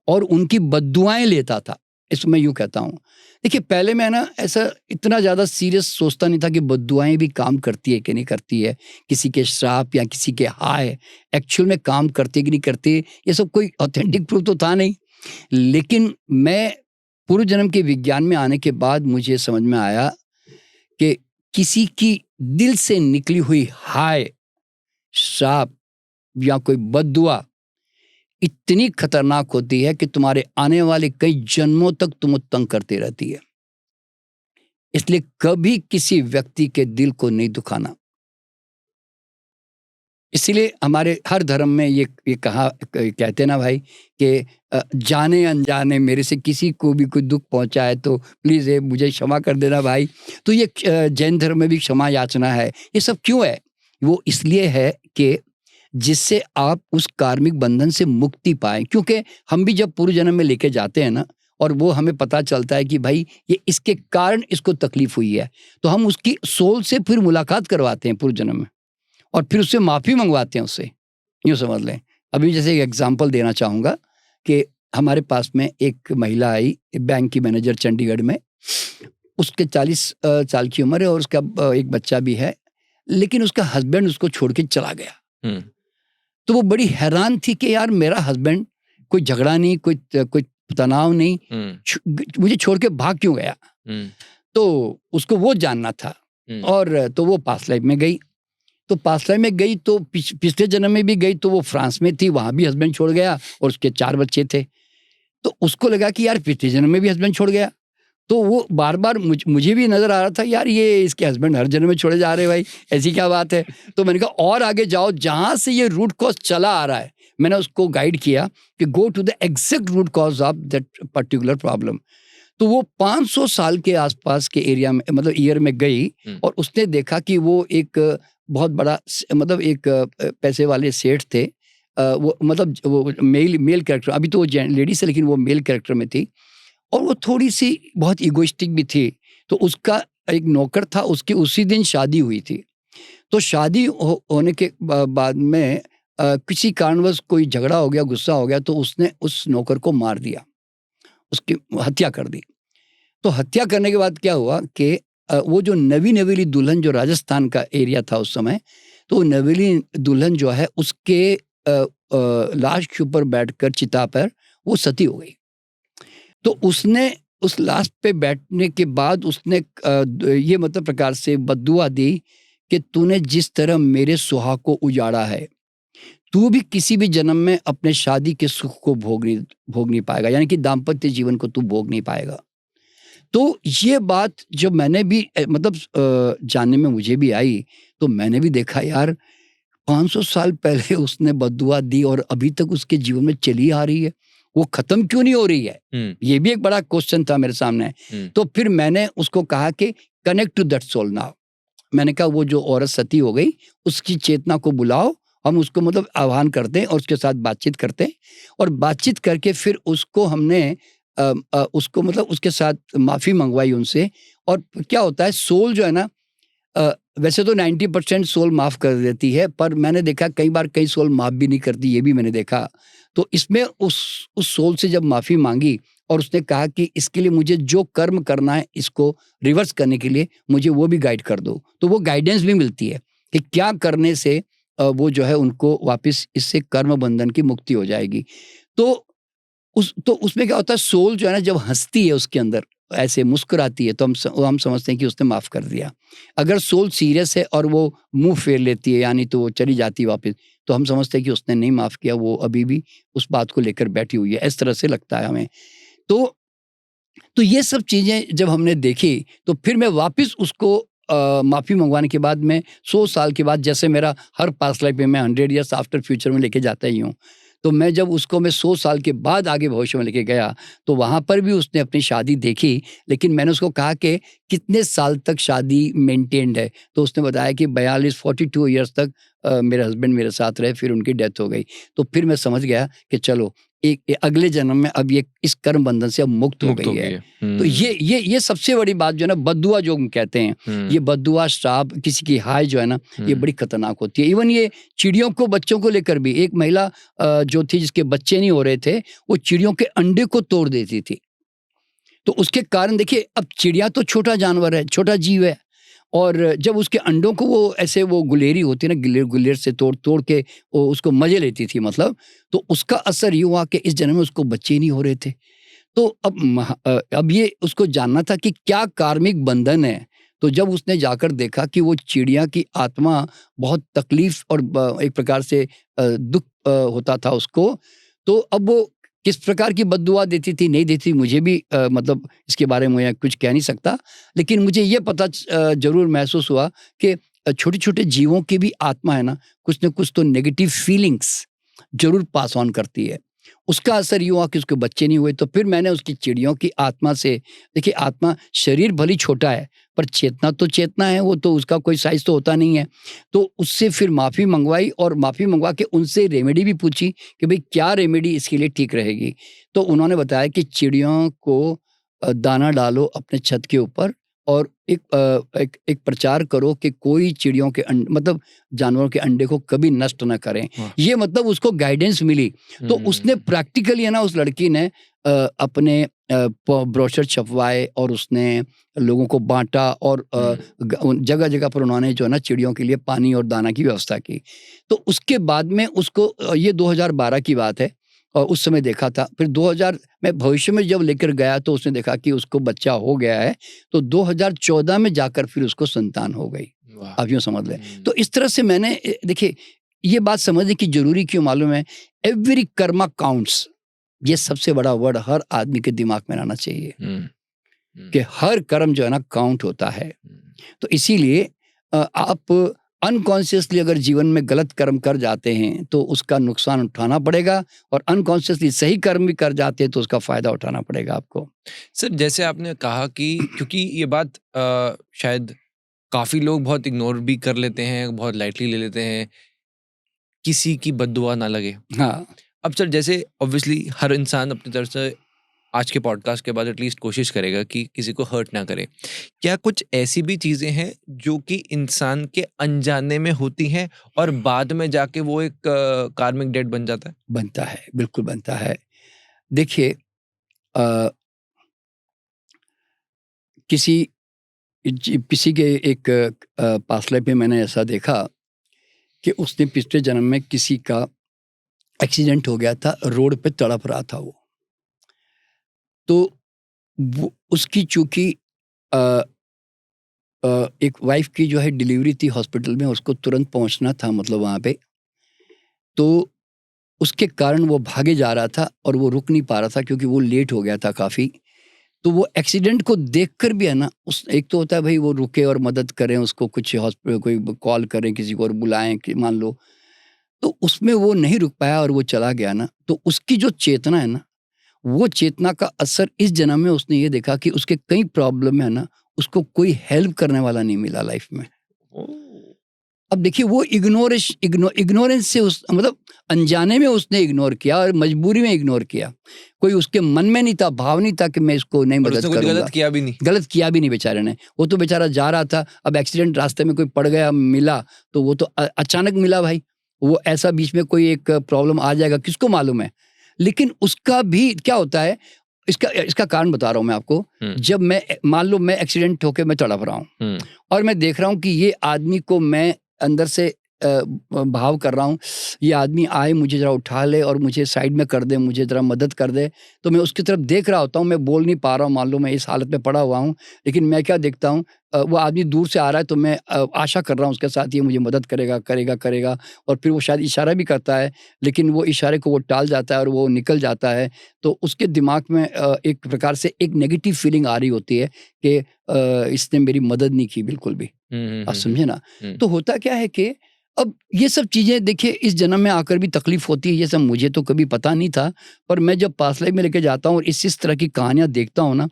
और उनकी बद्दुआएं लेता था। इसको मैं यूँ कहता हूँ। देखिए, पहले मैं ना ऐसा इतना ज़्यादा सीरियस सोचता नहीं था कि बद्दुआएं भी काम करती है कि नहीं करती है, किसी के श्राप या किसी के हाय एक्चुअल में काम करती है कि नहीं करती, ये सब कोई ऑथेंटिक प्रूफ तो था नहीं। लेकिन मैं पूर्व जन्म के विज्ञान में आने के बाद मुझे समझ में आया कि किसी की दिल से निकली हुई हाय, श्राप या कोई बद्दुआ इतनी खतरनाक होती है कि तुम्हारे आने वाले कई जन्मों तक तुम तंग करती रहती है। इसलिए कभी किसी व्यक्ति के दिल को नहीं दुखाना। इसीलिए हमारे हर धर्म में ये कहते ना भाई कि जाने अनजाने मेरे से किसी को भी कोई दुख पहुंचा है तो प्लीज़ मुझे क्षमा कर देना भाई। तो ये जैन धर्म में भी क्षमा याचना है। ये सब क्यों है? वो इसलिए है कि जिससे आप उस कार्मिक बंधन से मुक्ति पाएं। क्योंकि हम भी जब पूर्व जन्म में लेके जाते हैं ना, और वो हमें पता चलता है कि भाई ये इसके कारण इसको तकलीफ हुई है, तो हम उसकी सोल से फिर मुलाकात करवाते हैं पूर्व जन्म में, और फिर उससे माफ़ी मंगवाते हैं उससे। यूँ समझ लें। अभी जैसे एक एग्जांपल देना चाहूँगा कि हमारे पास में एक महिला आई, बैंक की मैनेजर चंडीगढ़ में। उसके 40 साल की उम्र है और उसका एक बच्चा भी है, लेकिन उसका हस्बैंड उसको छोड़ के चला गया। तो वो बड़ी हैरान थी कि यार मेरा हस्बैंड, कोई झगड़ा नहीं, कोई तनाव नहीं, मुझे छोड़ के भाग क्यों गया? तो उसको वो जानना था। और तो वो पास्ट लाइफ में गई। तो पास्ट लाइफ में गई तो पिछले जन्म में भी गई, तो वो फ्रांस में थी, वहाँ भी हस्बैंड छोड़ गया और उसके 4 बच्चे थे। तो उसको लगा कि यार पिछले जन्म में भी हस्बैंड छोड़ गया। तो वो बार बार मुझे भी नज़र आ रहा था, यार ये इसके हस्बैंड हर जन्म में छोड़े जा रहे भाई, ऐसी क्या बात है? तो मैंने कहा और आगे जाओ, जहाँ से ये रूट कॉज चला आ रहा है। मैंने उसको गाइड किया कि go to the exact root cause of that particular problem. तो वो 500 साल के आसपास के एरिया में, मतलब ईयर में गई, और उसने देखा कि वो एक बहुत बड़ा मतलब एक पैसे वाले सेठ थे। वो मतलब वो मेल कैरेक्टर, अभी तो वो लेडीज है लेकिन वो मेल कैरेक्टर में थी, और वो थोड़ी सी बहुत इगोइस्टिक भी थी। तो उसका एक नौकर था, उसकी उसी दिन शादी हुई थी। तो शादी होने के बाद में किसी कारणवश कोई झगड़ा हो गया, गुस्सा हो गया, तो उसने उस नौकर को मार दिया, उसकी हत्या कर दी। तो हत्या करने के बाद क्या हुआ कि वो जो नवीली दुल्हन, जो राजस्थान का एरिया था उस समय, तो नवीली दुल्हन जो है उसके लाश के ऊपर बैठकर चिता पर वो सती हो गई। तो उसने उस लाश पे बैठने के बाद उसने ये मतलब प्रकार से बद्दुआ दी कि तूने जिस तरह मेरे सुहाग को उजाड़ा है, तू भी किसी भी जन्म में अपने शादी के सुख को भोग नहीं पाएगा, यानी कि दाम्पत्य जीवन को तू भोग नहीं पाएगा। तो ये बात जब मैंने भी मतलब जानने में मुझे भी आई, तो मैंने भी देखा यार 500 साल पहले उसने बद्दुआ दी और अभी तक उसके जीवन में चली आ रही है, वो खत्म क्यों नहीं हो रही है? ये भी एक बड़ा क्वेश्चन था मेरे सामने। तो फिर मैंने उसको कहा कि connect to that soul now, मैंने कहा वो जो औरत सती हो गई उसकी चेतना को बुलाओ, हम उसको मतलब आह्वान करते हैं और उसके साथ बातचीत करते हैं, और बातचीत करके फिर उसको हमने उसको मतलब उसके साथ माफ़ी मंगवाई उनसे। और क्या होता है, सोल जो है ना, वैसे तो 90% सोल माफ़ कर देती है, पर मैंने देखा कई बार कई सोल माफ़ भी नहीं करती, ये भी मैंने देखा। तो इसमें उस सोल से जब माफ़ी मांगी और उसने कहा कि इसके लिए मुझे जो कर्म करना है इसको रिवर्स करने के लिए मुझे वो भी गाइड कर दो, तो वो गाइडेंस भी मिलती है कि क्या करने से वो जो है उनको वापस इससे कर्म बंधन की मुक्ति हो जाएगी। तो उसमें क्या होता है, सोल जो है ना जब हँसती है उसके अंदर, ऐसे मुस्कुराती है, तो हम समझते हैं कि उसने माफ़ कर दिया। अगर सोल सीरियस है और वो मुँह फेर लेती है, यानी तो वो चली जाती है वापस, तो हम समझते हैं कि उसने नहीं माफ़ किया, वो अभी भी उस बात को लेकर बैठी हुई है, इस तरह से लगता है हमें। तो ये सब चीज़ें जब हमने देखी, तो फिर मैं वापस उसको माफ़ी मंगवाने के बाद मैं 100 साल के बाद, जैसे मेरा हर पास्ट लाइफ में मैं 100 ईयर्स आफ्टर फ्यूचर में लेके जाता ही हूँ। तो मैं जब उसको मैं 100 साल के बाद आगे भविष्य में लेके गया, तो वहाँ पर भी उसने अपनी शादी देखी, लेकिन मैंने उसको कहा कि कितने साल तक शादी मेंटेन्ड है? तो उसने बताया कि 42 ईयर्स तक मेरे हस्बैंड मेरे साथ रहे, फिर उनकी डेथ हो गई। तो फिर मैं समझ गया कि चलो अगले जन्म में अब ये इस कर्म बंधन से अब मुक्त हो गई है। तो ये सबसे बड़ी बात जो है ना, बद्दुआ जो हम कहते हैं, ये बद्दुआ, श्राप, किसी की हाय जो है ना, ये बड़ी खतरनाक होती है। इवन ये चिड़ियों को, बच्चों को लेकर भी, एक महिला जो थी जिसके बच्चे नहीं हो रहे थे, वो चिड़ियों के अंडे को तोड़ देती थी। तो उसके कारण देखिए, अब चिड़िया तो छोटा जानवर है, छोटा जीव है, और जब उसके अंडों को वो ऐसे, वो गुलेरी होती है ना, गुलेर से तोड़ के वो उसको मजे लेती थी मतलब, तो उसका असर ये हुआ कि इस जन्म में उसको बच्चे ही नहीं हो रहे थे। तो अब ये उसको जानना था कि क्या कार्मिक बंधन है। तो जब उसने जाकर देखा कि वो चिड़िया की आत्मा बहुत तकलीफ और एक प्रकार से दुख होता था उसको, तो अब वो किस प्रकार की बद्दुआ देती थी, नहीं देती, मुझे भी मतलब इसके बारे में मैं कुछ कह नहीं सकता, लेकिन मुझे ये पता जरूर महसूस हुआ कि छोटे-छोटे जीवों की भी आत्मा है ना, कुछ न कुछ तो नेगेटिव फीलिंग्स जरूर पास ऑन करती है। उसका असर ये हुआ कि उसके बच्चे नहीं हुए, तो फिर मैंने उसकी चिड़ियों की आत्मा से, देखिए आत्मा, शरीर भली छोटा है पर चेतना तो चेतना है, वो तो उसका कोई साइज़ तो होता नहीं है। तो उससे फिर माफ़ी मंगवाई, और माफ़ी मंगवा के उनसे रेमेडी भी पूछी कि भई क्या रेमेडी इसके लिए ठीक रहेगी? तो उन्होंने बताया कि चिड़ियों को दाना डालो अपने छत के ऊपर, और एक प्रचार करो कि कोई चिड़ियों के मतलब जानवरों के अंडे को कभी नष्ट ना करें। ये मतलब उसको गाइडेंस मिली। तो उसने प्रैक्टिकली है ना, उस लड़की ने अपने ब्रोशर छपवाए और उसने लोगों को बाँटा, और जगह-जगह पर उन्होंने जो है ना चिड़ियों के लिए पानी और दाना की व्यवस्था की। तो उसके बाद में उसको ये 2012 की बात है, और उस समय देखा था। फिर 2000 में भविष्य में जब लेकर गया, तो उसने देखा कि उसको बच्चा हो गया है, तो 2014 में जाकर फिर उसको संतान हो गई। आप यूँ समझ लें। तो इस तरह से मैंने देखिए, ये बात समझने की ज़रूरी क्यों मालूम है, एवरी कर्मा काउंट्स, ये सबसे बड़ा वर्ड हर आदमी के दिमाग में आना चाहिए कि हर कर्म जो है ना काउंट होता है। तो इसीलिए आप अनकॉन्शियसली अगर जीवन में गलत कर्म कर जाते हैं तो उसका नुकसान उठाना पड़ेगा, और अनकॉन्शियसली सही कर्म भी कर जाते हैं तो उसका फ़ायदा उठाना पड़ेगा आपको। सर, जैसे आपने कहा कि क्योंकि ये बात शायद काफ़ी लोग बहुत इग्नोर भी कर लेते हैं, बहुत लाइटली ले लेते हैं, किसी की बद्दुआ ना लगे। हाँ। अब सर, जैसे ऑब्वियसली हर इंसान अपनी तरफ से आज के पॉडकास्ट के बाद एटलीस्ट कोशिश करेगा कि किसी को हर्ट ना करे। क्या कुछ ऐसी भी चीज़ें हैं जो कि इंसान के अनजाने में होती हैं और बाद में जाके वो एक कार्मिक डेट बन जाता है? बनता है, बिल्कुल बनता है। देखिए किसी के एक पास्ट लाइफ में मैंने ऐसा देखा कि उसने पिछले जन्म में किसी का एक्सीडेंट हो गया था, रोड पे तड़प रहा था वो। तो वो उसकी चूँकि अ एक वाइफ़ की जो है डिलीवरी थी हॉस्पिटल में, उसको तुरंत पहुँचना था मतलब वहाँ पे। तो उसके कारण वो भागे जा रहा था और वो रुक नहीं पा रहा था क्योंकि वो लेट हो गया था काफ़ी। तो वो एक्सीडेंट को देखकर भी है ना, उस एक तो होता है भई वो रुके और मदद करें उसको, कुछ कोई कॉल करें किसी को और बुलाएँ कि मान लो, तो उसमें वो नहीं रुक पाया और वो चला गया ना, तो उसकी जो चेतना है ना, वो चेतना का असर इस जन्म में उसने ये देखा कि उसके कई प्रॉब्लम है ना, उसको कोई हेल्प करने वाला नहीं मिला लाइफ में। अब देखिए वो इग्नोरेंस से उस मतलब अनजाने में उसने इग्नोर किया और मजबूरी में इग्नोर किया। कोई उसके मन में नहीं था, भाव नहीं था कि मैं इसको नहीं और मदद उसने कुछ करूंगा। गलत किया भी नहीं। गलत किया भी नहीं बेचारे ने। वो तो बेचारा जा रहा था, अब एक्सीडेंट रास्ते में कोई पड़ गया मिला तो वो तो अचानक मिला भाई। वो ऐसा बीच में कोई एक प्रॉब्लम आ जाएगा किसको मालूम है। लेकिन उसका भी क्या होता है, इसका कारण बता रहा हूँ मैं आपको। जब मैं मान लो मैं एक्सीडेंट होके मैं तड़प रहा हूँ और मैं देख रहा हूँ कि ये आदमी को मैं अंदर से भाव कर रहा हूँ, ये आदमी आए मुझे ज़रा उठा ले और मुझे साइड में कर दे, मुझे ज़रा मदद कर दे, तो मैं उसकी तरफ देख रहा होता हूँ। मैं बोल नहीं पा रहा हूँ, मान लो मैं इस हालत में पड़ा हुआ हूँ, लेकिन मैं क्या देखता हूँ, वो आदमी दूर से आ रहा है तो मैं आशा कर रहा हूँ उसके साथ ये मुझे मदद करेगा और फिर वो शायद इशारा भी करता है, लेकिन वो इशारे को वो टाल जाता है और वो निकल जाता है। तो उसके दिमाग में एक प्रकार से एक नेगेटिव फीलिंग आ रही होती है कि इसने मेरी मदद नहीं की बिल्कुल भी। आप समझे ना। तो होता क्या है कि अब ये सब चीज़ें देखिए इस जन्म में आकर भी तकलीफ होती है, ये सब मुझे तो कभी पता नहीं था, पर मैं जब पास्ट लाइफ में लेके जाता हूँ और इस तरह की कहानियाँ देखता हूँ ना,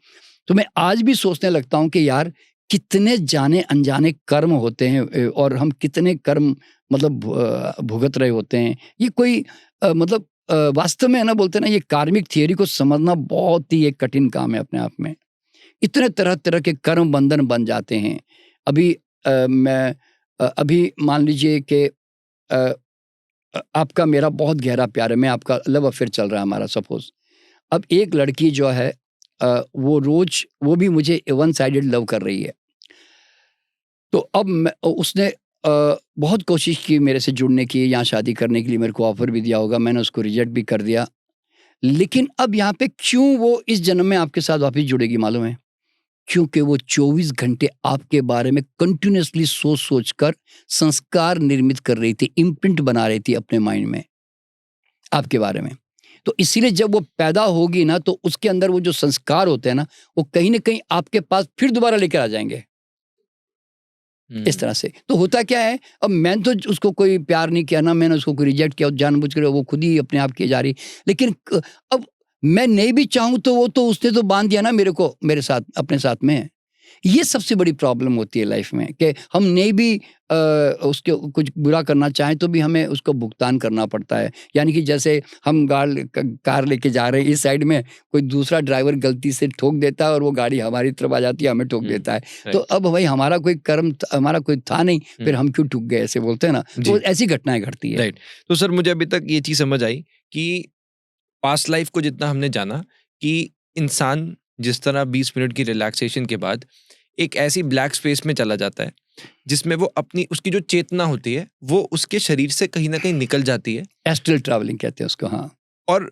तो मैं आज भी सोचने लगता हूँ कि यार कितने जाने अनजाने कर्म होते हैं और हम कितने कर्म मतलब भुगत रहे होते हैं। ये कोई मतलब वास्तव में है ना, बोलते हैं ना, ये कार्मिक थियरी को समझना बहुत ही एक कठिन काम है अपने आप में। इतने तरह तरह के कर्म बंधन बन जाते हैं। अभी मैं अभी मान लीजिए कि आपका मेरा बहुत गहरा प्यार है, मैं आपका लव अफेयर चल रहा है हमारा सपोज। अब एक लड़की जो है वो भी मुझे वन साइडेड लव कर रही है। तो अब उसने बहुत कोशिश की मेरे से जुड़ने की, यहाँ शादी करने के लिए मेरे को ऑफर भी दिया होगा, मैंने उसको रिजेक्ट भी कर दिया। लेकिन अब यहाँ पे क्यों वो इस जन्म में आपके साथ वापस जुड़ेगी मालूम है? क्योंकि वो 24 घंटे आपके बारे में कंटिन्यूअसली सोच कर संस्कार निर्मित कर रही थी, इम्प्रिंट बना रही थी अपने माइंड में आपके बारे में। तो इसीलिए जब वो पैदा होगी ना, तो उसके अंदर वो जो संस्कार होते हैं ना, वो कहीं ना कहीं आपके पास फिर दोबारा लेकर आ जाएंगे इस तरह से। तो होता क्या है, अब मैंने तो उसको कोई प्यार नहीं किया ना, मैंने उसको कोई रिजेक्ट किया, जानबूझ कर वो खुद ही अपने आप किए जा रही। लेकिन अब मैं नहीं भी चाहूं तो वो तो उसने तो बांध दिया ना मेरे को, मेरे साथ, अपने साथ में। ये सबसे बड़ी प्रॉब्लम होती है लाइफ में कि हम नहीं भी उसके कुछ बुरा करना चाहें तो भी हमें उसको भुगतान करना पड़ता है। यानी कि जैसे हम कार लेके जा रहे हैं, इस साइड में कोई दूसरा ड्राइवर गलती से ठोक देता है और वो गाड़ी हमारी तरफ आ जाती है, हमें ठोक देता है। तो अब भाई हमारा कोई कर्म, हमारा कोई था नहीं, फिर हम क्यों ठुक गए, ऐसे बोलते हैं ना। तो ऐसी घटनाएं घटती है। राइट। तो सर मुझे अभी तक ये चीज़ समझ आई कि पास्ट लाइफ को जितना हमने जाना कि इंसान जिस तरह 20 मिनट की रिलैक्सेशन के बाद एक ऐसी ब्लैक स्पेस में चला जाता है जिसमें वो अपनी उसकी जो चेतना होती है वो उसके शरीर से कहीं ना कहीं निकल जाती है। एस्ट्रल ट्रैवलिंग कहते हैं उसको। हाँ। और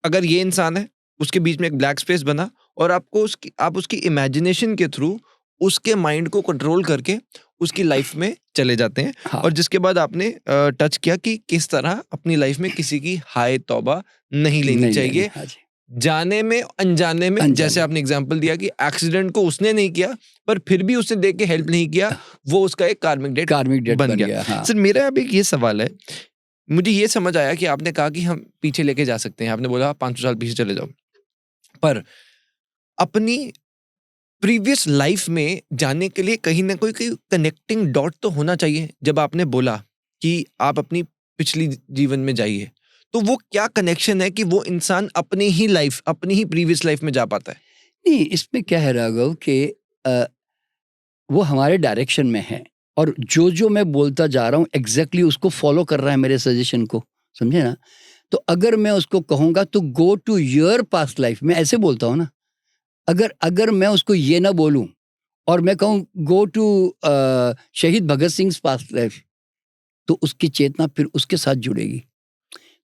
अगर ये इंसान है, उसके बीच में एक ब्लैक स्पेस बना और आप उसकी इमेजिनेशन के थ्रू उसके माइंड को कंट्रोल करके उसकी लाइफ में चले जाते हैं। हाँ। और जिसके बाद आपने टच किया कि किस तरह अपनी लाइफ में किसी की हाय तौबा नहीं लेनी चाहिए। हाँ जाने में अनजाने में, जैसे आपने एग्जांपल दिया कि एक्सीडेंट को उसने नहीं किया पर फिर भी उसने देख के हेल्प नहीं किया, वो उसका एक कार्मिक डेट बन गया। हाँ। सर मेरा अब एक ये सवाल है, मुझे ये समझ आया कि आपने कहा कि हम पीछे लेके जा सकते हैं, आपने बोला 500 साल पीछे चले जाओ, पर अपनी प्रीवियस लाइफ में जाने के लिए कहीं ना कोई कनेक्टिंग डॉट तो होना चाहिए। जब आपने बोला कि आप अपनी पिछली जीवन में जाइए, तो वो क्या कनेक्शन है कि वो इंसान अपनी ही लाइफ, अपनी ही प्रीवियस लाइफ में जा पाता है? नहीं, इसमें क्या है राघव कि वो हमारे डायरेक्शन में है और जो मैं बोलता जा रहा हूँ एग्जैक्टली उसको फॉलो कर रहा है मेरे सजेशन को, समझे ना। तो अगर मैं उसको कहूँगा तो go to your past life, मैं ऐसे बोलता हूँ ना। अगर मैं उसको ये ना बोलूँ और मैं कहूँ गो टू शहीद भगत सिंह पास्ट लाइफ, तो उसकी चेतना फिर उसके साथ जुड़ेगी।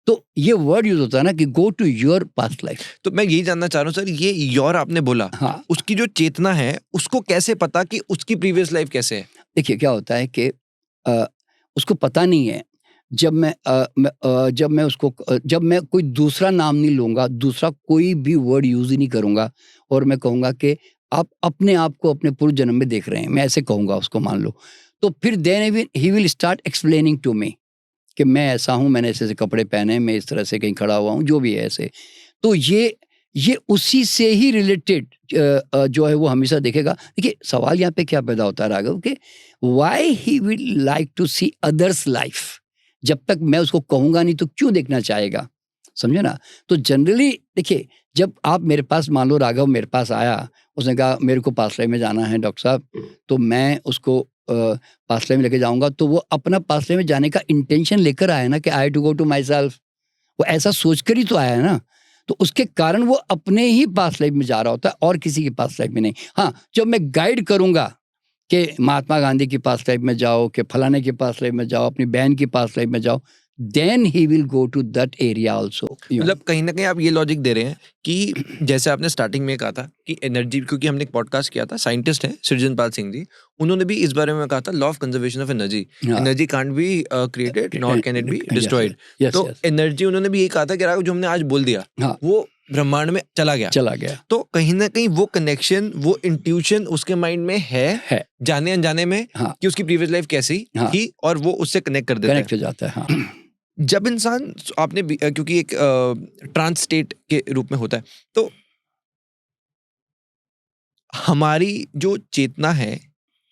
तो ये वर्ड यूज होता है ना कि go to your past life. तो मैं यही जानना चाह रहा हूँ सर, ये योर आपने बोला, हाँ। उसकी जो चेतना है उसको कैसे पता कि उसकी प्रीवियस लाइफ कैसे है? देखिए क्या होता है कि उसको पता नहीं है। जब मैं कोई दूसरा नाम नहीं लूंगा, दूसरा कोई भी वर्ड यूज ही नहीं करूंगा और मैं कहूंगा कि आप अपने आप को अपने पूर्व जन्म में देख रहे हैं, मैं ऐसे कहूंगा उसको, मान लो, तो फिर then he will start explaining to me कि मैं ऐसा हूँ, मैंने ऐसे कपड़े पहने, मैं इस तरह से कहीं खड़ा हुआ हूँ, जो भी है ऐसे। तो ये ये उसी से ही रिलेटेड जो है वो हमेशा देखेगा। देखिए सवाल यहाँ पे क्या पैदा होता है राघव कि why he will like to see others life. जब तक मैं उसको कहूँगा नहीं तो क्यों देखना चाहेगा, समझे ना। तो जनरली देखिए जब आप मेरे पास, मान लो राघव मेरे पास आया, उसने कहा मेरे को पास लाइफ में जाना है डॉक्टर साहब, तो मैं उसको पास लाइफ में लेके जाऊँगा, तो वो अपना पास लाइफ में जाने का इंटेंशन लेकर आया ना कि I to go to myself. वो ऐसा सोच कर ही तो आया है ना, तो उसके कारण वो अपने ही पास लाइफ में जा रहा होता है और किसी की पास लाइफ में नहीं। हाँ, जब मैं गाइड करूँगा कि महात्मा गांधी की पास लाइफ में जाओ, कि फलाने की पास लाइफ में जाओ, अपनी बहन की पास लाइफ में जाओ, then he will go to that area also. मतलब कहीं ना कहीं आप ये लॉजिक दे रहे हैं कि जैसे आपने स्टार्टिंग में कहा था कि एनर्जी, क्योंकि हमने एक पॉडकास्ट किया था, साइंटिस्ट हैं सृजनपाल सिंह जी, उन्होंने भी इस बारे में कहा था law of conservation of energy. Energy can't be created nor can it be destroyed. तो एनर्जी उन्होंने भी यही कहा था कि जो हमने आज बोल दिया वो ब्रह्मांड में चला गया। तो कहीं ना कहीं वो कनेक्शन, वो इंट्यूशन उसके माइंड में है जाने अनजाने में, कि उसकी प्रीवियस लाइफ कैसी थी और वो उससे कनेक्ट कर देता है, कनेक्ट हो जाता है। हाँ। जब इंसान, आपने क्योंकि एक ट्रांस स्टेट के रूप में होता है, तो हमारी जो चेतना है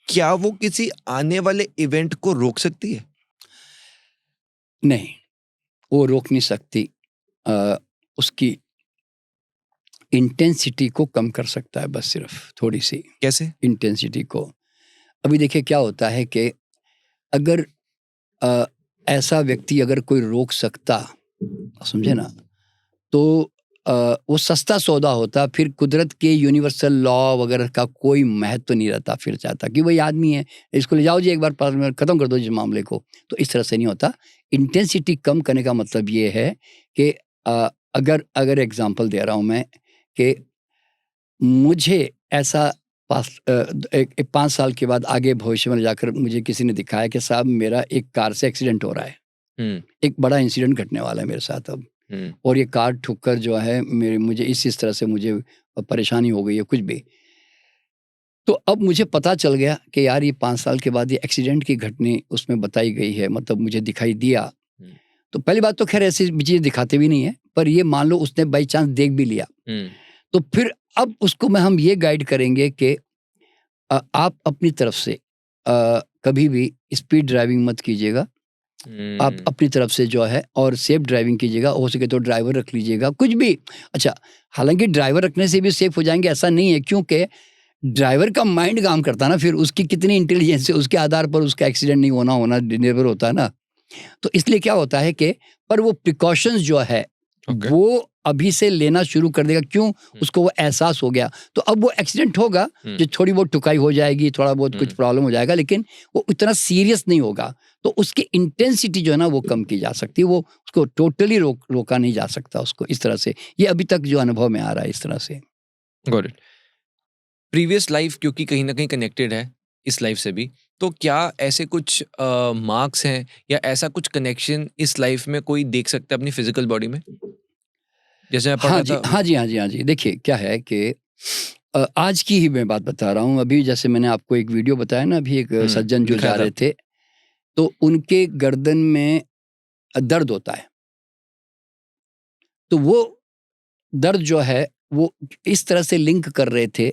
क्या वो किसी आने वाले इवेंट को रोक सकती है? नहीं, वो रोक नहीं सकती। उसकी इंटेंसिटी को कम कर सकता है, बस सिर्फ थोड़ी सी। कैसे? इंटेंसिटी को, अभी देखिए क्या होता है कि अगर ऐसा व्यक्ति अगर कोई रोक सकता, समझे ना, तो वो सस्ता सौदा होता, फिर कुदरत के यूनिवर्सल लॉ वगैरह का कोई महत्व नहीं रहता। फिर चाहता कि वही आदमी है, इसको ले जाओ जी एक बार पास में, ख़त्म कर दो इस मामले को। तो इस तरह से नहीं होता। इंटेंसिटी कम करने का मतलब ये है कि अगर एग्जांपल दे रहा हूँ मैं कि मुझे ऐसा 5 साल के बाद आगे भविष्य में जाकर मुझे किसी ने दिखाया कि साहब मेरा एक कार से एक्सीडेंट हो रहा है, एक बड़ा इंसिडेंट घटने वाला है मेरे साथ अब, और ये कार ठुककर जो है मुझे इस तरह से मुझे परेशानी हो गई है कुछ भी। तो अब मुझे पता चल गया कि यार ये 5 साल के बाद ये एक्सीडेंट की घटना उसमें बताई गई है, मतलब मुझे दिखाई दिया। तो पहली बात तो खैर ऐसी चीज़ें दिखाते भी नहीं है, पर ये मान लो उसने बाई चांस देख भी लिया, तो फिर अब उसको हम ये गाइड करेंगे कि आप अपनी तरफ से कभी भी स्पीड ड्राइविंग मत कीजिएगा। आप अपनी तरफ से जो है और सेफ ड्राइविंग कीजिएगा, हो सके तो ड्राइवर रख लीजिएगा, कुछ भी। अच्छा, हालांकि ड्राइवर रखने से भी सेफ हो जाएंगे ऐसा नहीं है, क्योंकि ड्राइवर का माइंड काम करता है ना, फिर उसकी कितनी इंटेलिजेंस है उसके आधार पर उसका एक्सीडेंट नहीं होना निर्भर होता है ना। तो इसलिए क्या होता है कि पर वो प्रिकॉशंस जो है वो अभी से लेना शुरू कर देगा। क्यों? उसको वो एहसास हो गया, तो अब वो एक्सीडेंट होगा, जो थोड़ी बहुत ठुकाई हो जाएगी, थोड़ा बहुत कुछ प्रॉब्लम हो जाएगा, लेकिन वो इतना सीरियस नहीं होगा। तो उसकी इंटेंसिटी जो है ना वो कम की जा सकती है, वो उसको टोटली रोका नहीं जा सकता उसको इस तरह से। ये अभी तक जो अनुभव में आ रहा है इस तरह से। Got it. प्रीवियस लाइफ क्योंकि कहीं ना कहीं कनेक्टेड है इस लाइफ से भी, तो क्या ऐसे कुछ मार्क्स हैं या ऐसा कुछ कनेक्शन इस लाइफ में कोई देख सकता है अपनी फिजिकल बॉडी में? जैसे मैं पढ़ा था। हाँ जी। देखिए क्या है कि आज की ही मैं बात बता रहा हूँ। अभी जैसे मैंने आपको एक वीडियो बताया ना, अभी एक सज्जन जो जा रहे थे, तो उनके गर्दन में दर्द होता है। तो वो दर्द जो है वो इस तरह से लिंक कर रहे थे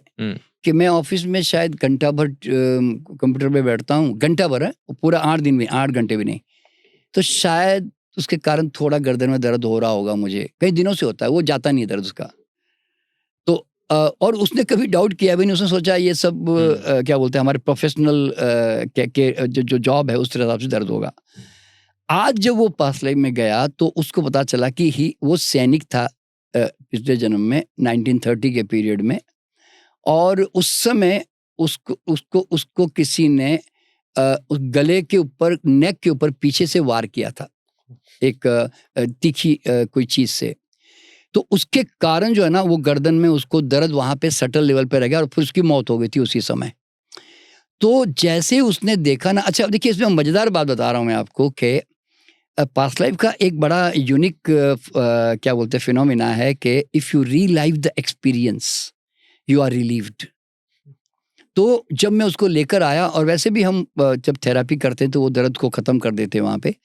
कि मैं ऑफिस में शायद घंटा भर कंप्यूटर पे बैठता हूँ, घंटा भर है, पूरा 8 दिन में 8 घंटे भी नहीं, तो शायद उसके कारण थोड़ा गर्दन में दर्द हो रहा होगा। मुझे कई दिनों से होता है, वो जाता नहीं दर्द उसका। तो और उसने कभी डाउट किया भी नहीं, उसने सोचा ये सब क्या बोलते हैं हमारे प्रोफेशनल के जो जॉब है उस हिसाब से दर्द होगा। आज जब वो पास लाइफ में गया तो उसको पता चला कि वो सैनिक था पिछले जन्म में 1930 के पीरियड में, और उस समय उसको किसी ने उस गले के ऊपर, नेक के ऊपर पीछे से वार किया था एक तीखी कोई चीज से। तो उसके कारण जो है ना वो गर्दन में उसको दर्द वहां पे सटल लेवल पे रह गया और फिर उसकी मौत हो गई थी उसी समय। तो जैसे उसने देखा ना, अच्छा देखिए इसमें मजेदार बात बता रहा हूँ मैं आपको कि पास्ट लाइफ का एक बड़ा यूनिक क्या बोलते हैं फिनोमिना है कि if you relive the experience you are relieved. तो जब मैं उसको लेकर आया, और वैसे भी हम जब थेरेपी करते हैं तो वो दर्द को ख़त्म कर देते हैं वहाँ पे,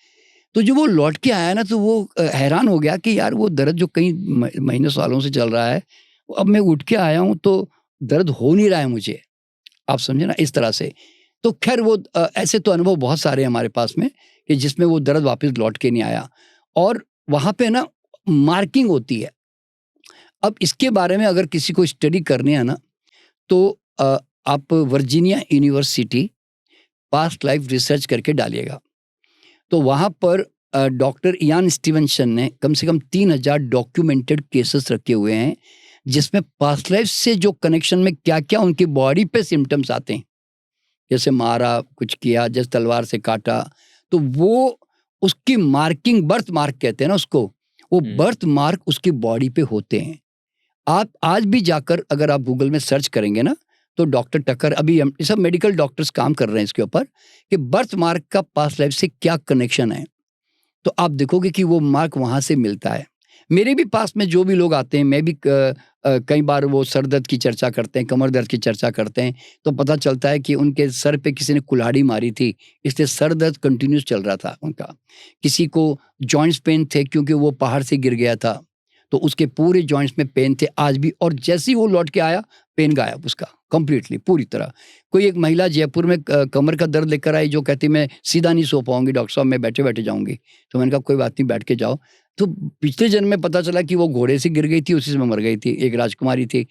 तो जो वो लौट के आया ना, तो वो हैरान हो गया कि यार वो दर्द जो कई महीने सालों से चल रहा है, अब मैं उठ के आया हूँ तो दर्द हो नहीं रहा है मुझे, आप समझे ना, इस तरह से। तो खैर वो ऐसे तो अनुभव बहुत सारे हैं हमारे पास में कि जिसमें वो दर्द वापस लौट के नहीं आया, और वहाँ पे ना मार्किंग होती है। अब इसके बारे में अगर किसी को स्टडी करनी है ना, तो आप Virginia university past life research करके डालिएगा, तो वहाँ पर डॉक्टर इयान स्टीवनसन ने कम से कम 3000 डॉक्यूमेंटेड केसेस रखे हुए हैं, जिसमें पास्ट लाइफ से जो कनेक्शन में क्या क्या उनकी बॉडी पे सिम्टम्स आते हैं, जैसे मारा, कुछ किया, जैसे तलवार से काटा, तो वो उसकी मार्किंग, बर्थ मार्क कहते हैं ना उसको, वो बर्थ मार्क उसकी बॉडी पे होते हैं। आप आज भी जाकर अगर आप गूगल में सर्च करेंगे ना, तो डॉक्टर टकर, अभी हम सब मेडिकल डॉक्टर्स काम कर रहे हैं इसके ऊपर कि बर्थ मार्क का पास्ट लाइफ से क्या कनेक्शन है, तो आप देखोगे कि वो मार्क वहाँ से मिलता है। मेरे भी पास में जो भी लोग आते हैं, मैं भी कई बार वो सर दर्द की चर्चा करते हैं, कमर दर्द की चर्चा करते हैं, तो पता चलता है कि उनके सर पे किसी ने कुल्हाड़ी मारी थी, इसलिए सर दर्द कंटिन्यूस चल रहा था उनका। किसी को जॉइंट्स पेन थे क्योंकि वो पहाड़ से गिर गया था, तो उसके पूरे जॉइंट्स में पेन थे आज भी, और जैसे ही वो लौट के आया पेन गायब उसका कंप्लीटली, पूरी तरह। कोई एक महिला जयपुर में कमर का दर्द लेकर आई, जो कहती मैं सीधा नहीं सो पाऊंगी डॉक्टर साहब, मैं बैठे बैठे जाऊंगी। तो मैंने कहा कोई बात नहीं, बैठ के जाओ। तो पिछले जन्म में पता चला कि वो घोड़े से गिर गई थी, उसी में मर गई थी, एक राजकुमारी थी।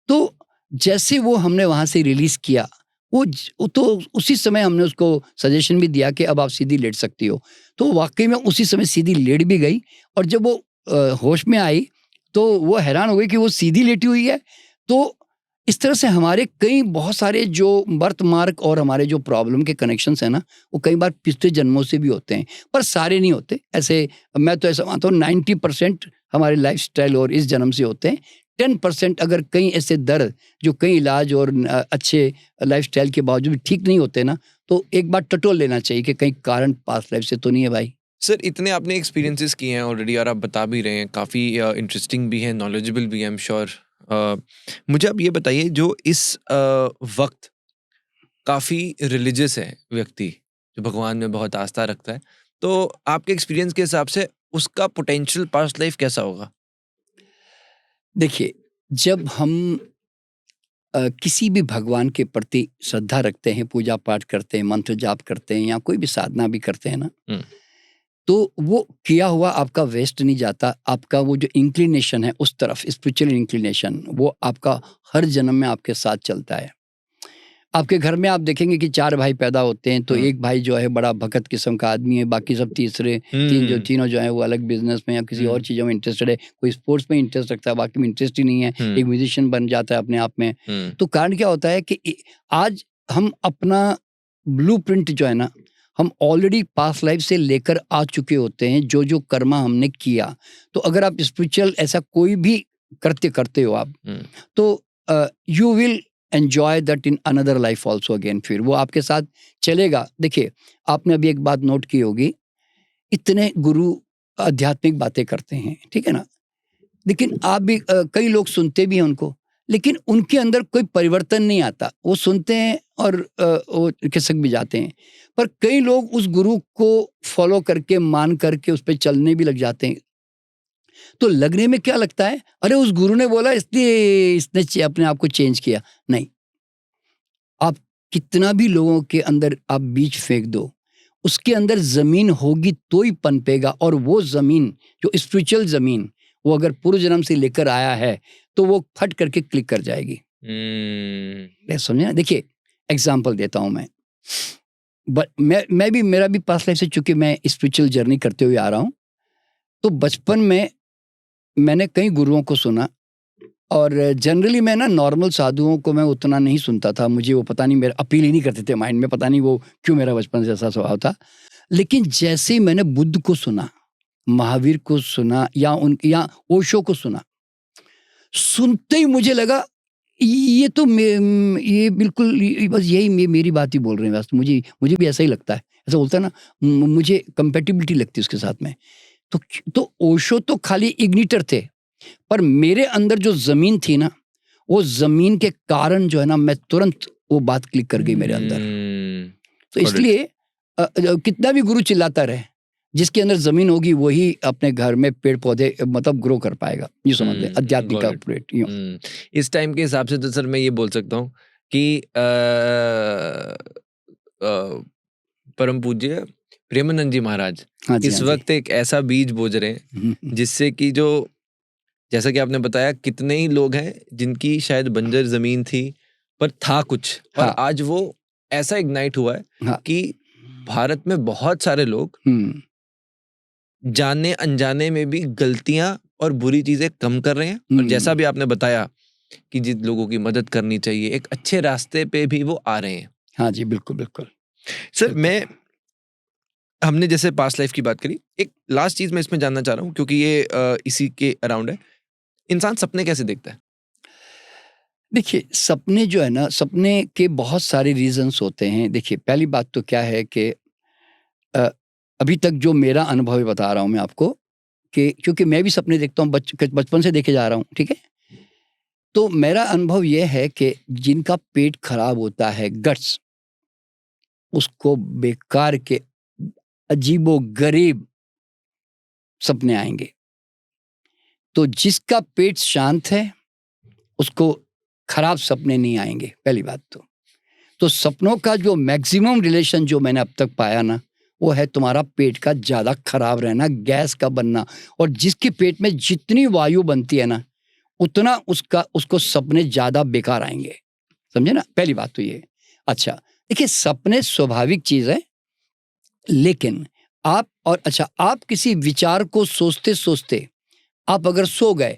तो जैसे वो हमने वहाँ से रिलीज किया, तो उसी समय हमने उसको सजेशन भी दिया कि अब आप सीधी लेट सकती हो। तो वाकई में उसी समय सीधी लेट भी गई, और जब वो होश में आई तो वो हैरान हो गई कि वो सीधी लेटी हुई है। तो इस तरह से हमारे कई बहुत सारे जो बर्थ मार्क और हमारे जो प्रॉब्लम के कनेक्शंस हैं ना, वो कई बार पिछले जन्मों से भी होते हैं, पर सारे नहीं होते। ऐसे मैं तो ऐसा मानता हूँ 90% हमारे लाइफस्टाइल और इस जन्म से होते हैं। 10% अगर कई ऐसे दर्द जो कई इलाज और अच्छे लाइफस्टाइल के बावजूद भी ठीक नहीं होते ना, तो एक बार टटोल लेना चाहिए कि कहीं कारण पास्ट लाइफ से तो नहीं है भाई। सर, इतने आपने एक्सपीरियंसेस किए हैं ऑलरेडी, और आप बता भी रहे हैं, काफ़ी इंटरेस्टिंग भी है, नॉलेजेबल भी है, आई एम श्योर। मुझे आप ये बताइए, जो इस वक्त काफ़ी रिलीजियस है व्यक्ति, जो भगवान में बहुत आस्था रखता है, तो आपके एक्सपीरियंस के हिसाब से उसका पोटेंशियल पास्ट लाइफ कैसा होगा? देखिए, जब हम किसी भी भगवान के प्रति श्रद्धा रखते हैं, पूजा पाठ करते हैं, मंत्र जाप करते हैं, या कोई भी साधना भी करते हैं ना, तो वो किया हुआ आपका वेस्ट नहीं जाता। आपका वो जो इंक्लिनेशन है उस तरफ, स्पिरिचुअल इंक्लिनेशन, वो आपका हर जन्म में आपके साथ चलता है। आपके घर में आप देखेंगे कि 4 भाई पैदा होते हैं, तो एक भाई जो है बड़ा भगत किस्म का आदमी है, बाकी सब तीनों जो है वो अलग बिजनेस में या किसी और चीज़ों में इंटरेस्टेड है। कोई स्पोर्ट्स में इंटरेस्ट रखता है, बाकी में इंटरेस्ट ही नहीं है, एक म्यूजिशियन बन जाता है अपने आप में। तो कारण क्या होता है कि आज हम अपना ब्लूप्रिंट जो है ना, हम ऑलरेडी पास्ट लाइफ से लेकर आ चुके होते हैं, जो जो कर्मा हमने किया। तो अगर आप स्पिरिचुअल ऐसा कोई भी कृत्य करते हो आप, तो you will enjoy that in another life also again, फिर वो आपके साथ चलेगा। देखिए, आपने अभी एक बात नोट की होगी, इतने गुरु आध्यात्मिक बातें करते हैं, ठीक है ना, लेकिन आप भी कई लोग सुनते भी हैं उनको, लेकिन उनके अंदर कोई परिवर्तन नहीं आता। वो सुनते हैं और वो खिसक भी जाते हैं। पर कई लोग उस गुरु को फॉलो करके, मान करके उस पर चलने भी लग जाते हैं। तो लगने में क्या लगता है, अरे उस गुरु ने बोला इसलिए इसने अपने आप को चेंज किया। नहीं, आप कितना भी लोगों के अंदर आप बीज फेंक दो, उसके अंदर जमीन होगी तो ही पनपेगा, और वो जमीन जो स्पिरिचुअल जमीन, वो अगर पूर्व जन्म से लेकर आया है तो वो फट करके क्लिक कर जाएगी। समझे ना? देखिए, एग्जाम्पल देता हूं मैं भी, मेरा भी पास्ट लाइफ से, चूंकि मैं स्पिरिचुअल जर्नी करते हुए आ रहा हूं, तो बचपन में मैंने कई गुरुओं को सुना, और जनरली मैं ना नॉर्मल साधुओं को मैं उतना नहीं सुनता था। मुझे वो पता नहीं, मेरा अपील ही नहीं करते थे माइंड में, पता नहीं वो क्यों, मेरा बचपन से ऐसा स्वभाव था। लेकिन जैसे ही मैंने बुद्ध को सुना, महावीर को सुना, या ओशो को सुना, सुनते ही मुझे लगा ये तो ये बिल्कुल बस यही मेरी बात ही बोल रहे हैं। बस मुझे भी ऐसा ही लगता है, ऐसा बोलता है ना, मुझे कंपेटिबिलिटी लगती है उसके साथ में। तो ओशो तो खाली इग्निटर थे, पर मेरे अंदर जो जमीन थी ना, वो जमीन के कारण जो है ना, मैं तुरंत वो बात क्लिक कर गई मेरे अंदर। तो इसलिए कितना भी गुरु चिल्लाता रहे, जिसके अंदर जमीन होगी वही अपने घर में पेड़ पौधे मतलब ग्रो कर पाएगा, ये समझ लें, आध्यात्मिक got it. अपडेट यूं। इस टाइम के हिसाब से तो सर मैं ये बोल सकता हूँ कि परम पूज्य प्रेमानंद जी महाराज हाँ जी, इस हाँ जी। वक्त एक ऐसा बीज बोझ रहे हैं जिससे कि जो, जैसा कि आपने बताया, कितने ही लोग हैं जिनकी शायद बंजर जमीन थी पर था कुछ, और हाँ। आज वो ऐसा इग्नाइट हुआ है हाँ। कि भारत में बहुत सारे लोग जाने अनजाने में भी गलतियां और बुरी चीजें कम कर रहे हैं, और जैसा भी आपने बताया कि जिन लोगों की मदद करनी चाहिए, एक अच्छे रास्ते पे भी वो आ रहे हैं। हाँ जी, बिल्कुल बिल्कुल। सर हमने जैसे पास्ट लाइफ की बात करी, एक लास्ट चीज मैं इसमें जानना चाह रहा हूँ क्योंकि ये इसी के अराउंड है, इंसान सपने कैसे देखता है? देखिए, सपने जो है ना, सपने के बहुत सारे रीजंस होते हैं। देखिए, पहली बात तो क्या है कि अभी तक जो मेरा अनुभव है बता रहा हूँ मैं आपको, कि क्योंकि मैं भी सपने देखता हूँ, बचपन से देखे जा रहा हूँ, ठीक है? तो मेरा अनुभव ये है कि जिनका पेट खराब होता है, गट्स, उसको बेकार के अजीबो-गरीब सपने आएँगे। तो जिसका पेट शांत है, उसको खराब सपने नहीं आएँगे, पहली बात तो। तो सपनों का जो मैक्सिमम रिलेशन जो मैंने अब तक पाया ना, वो है तुम्हारा पेट का ज़्यादा खराब रहना, गैस का बनना, और जिसके पेट में जितनी वायु बनती है ना, उतना उसको सपने ज़्यादा बेकार आएँगे। समझे ना? पहली बात तो ये। अच्छा, देखिए, सपने स्वाभाविक चीज़ है, लेकिन आप किसी विचार को सोचते-सोचते आप अगर सो गए,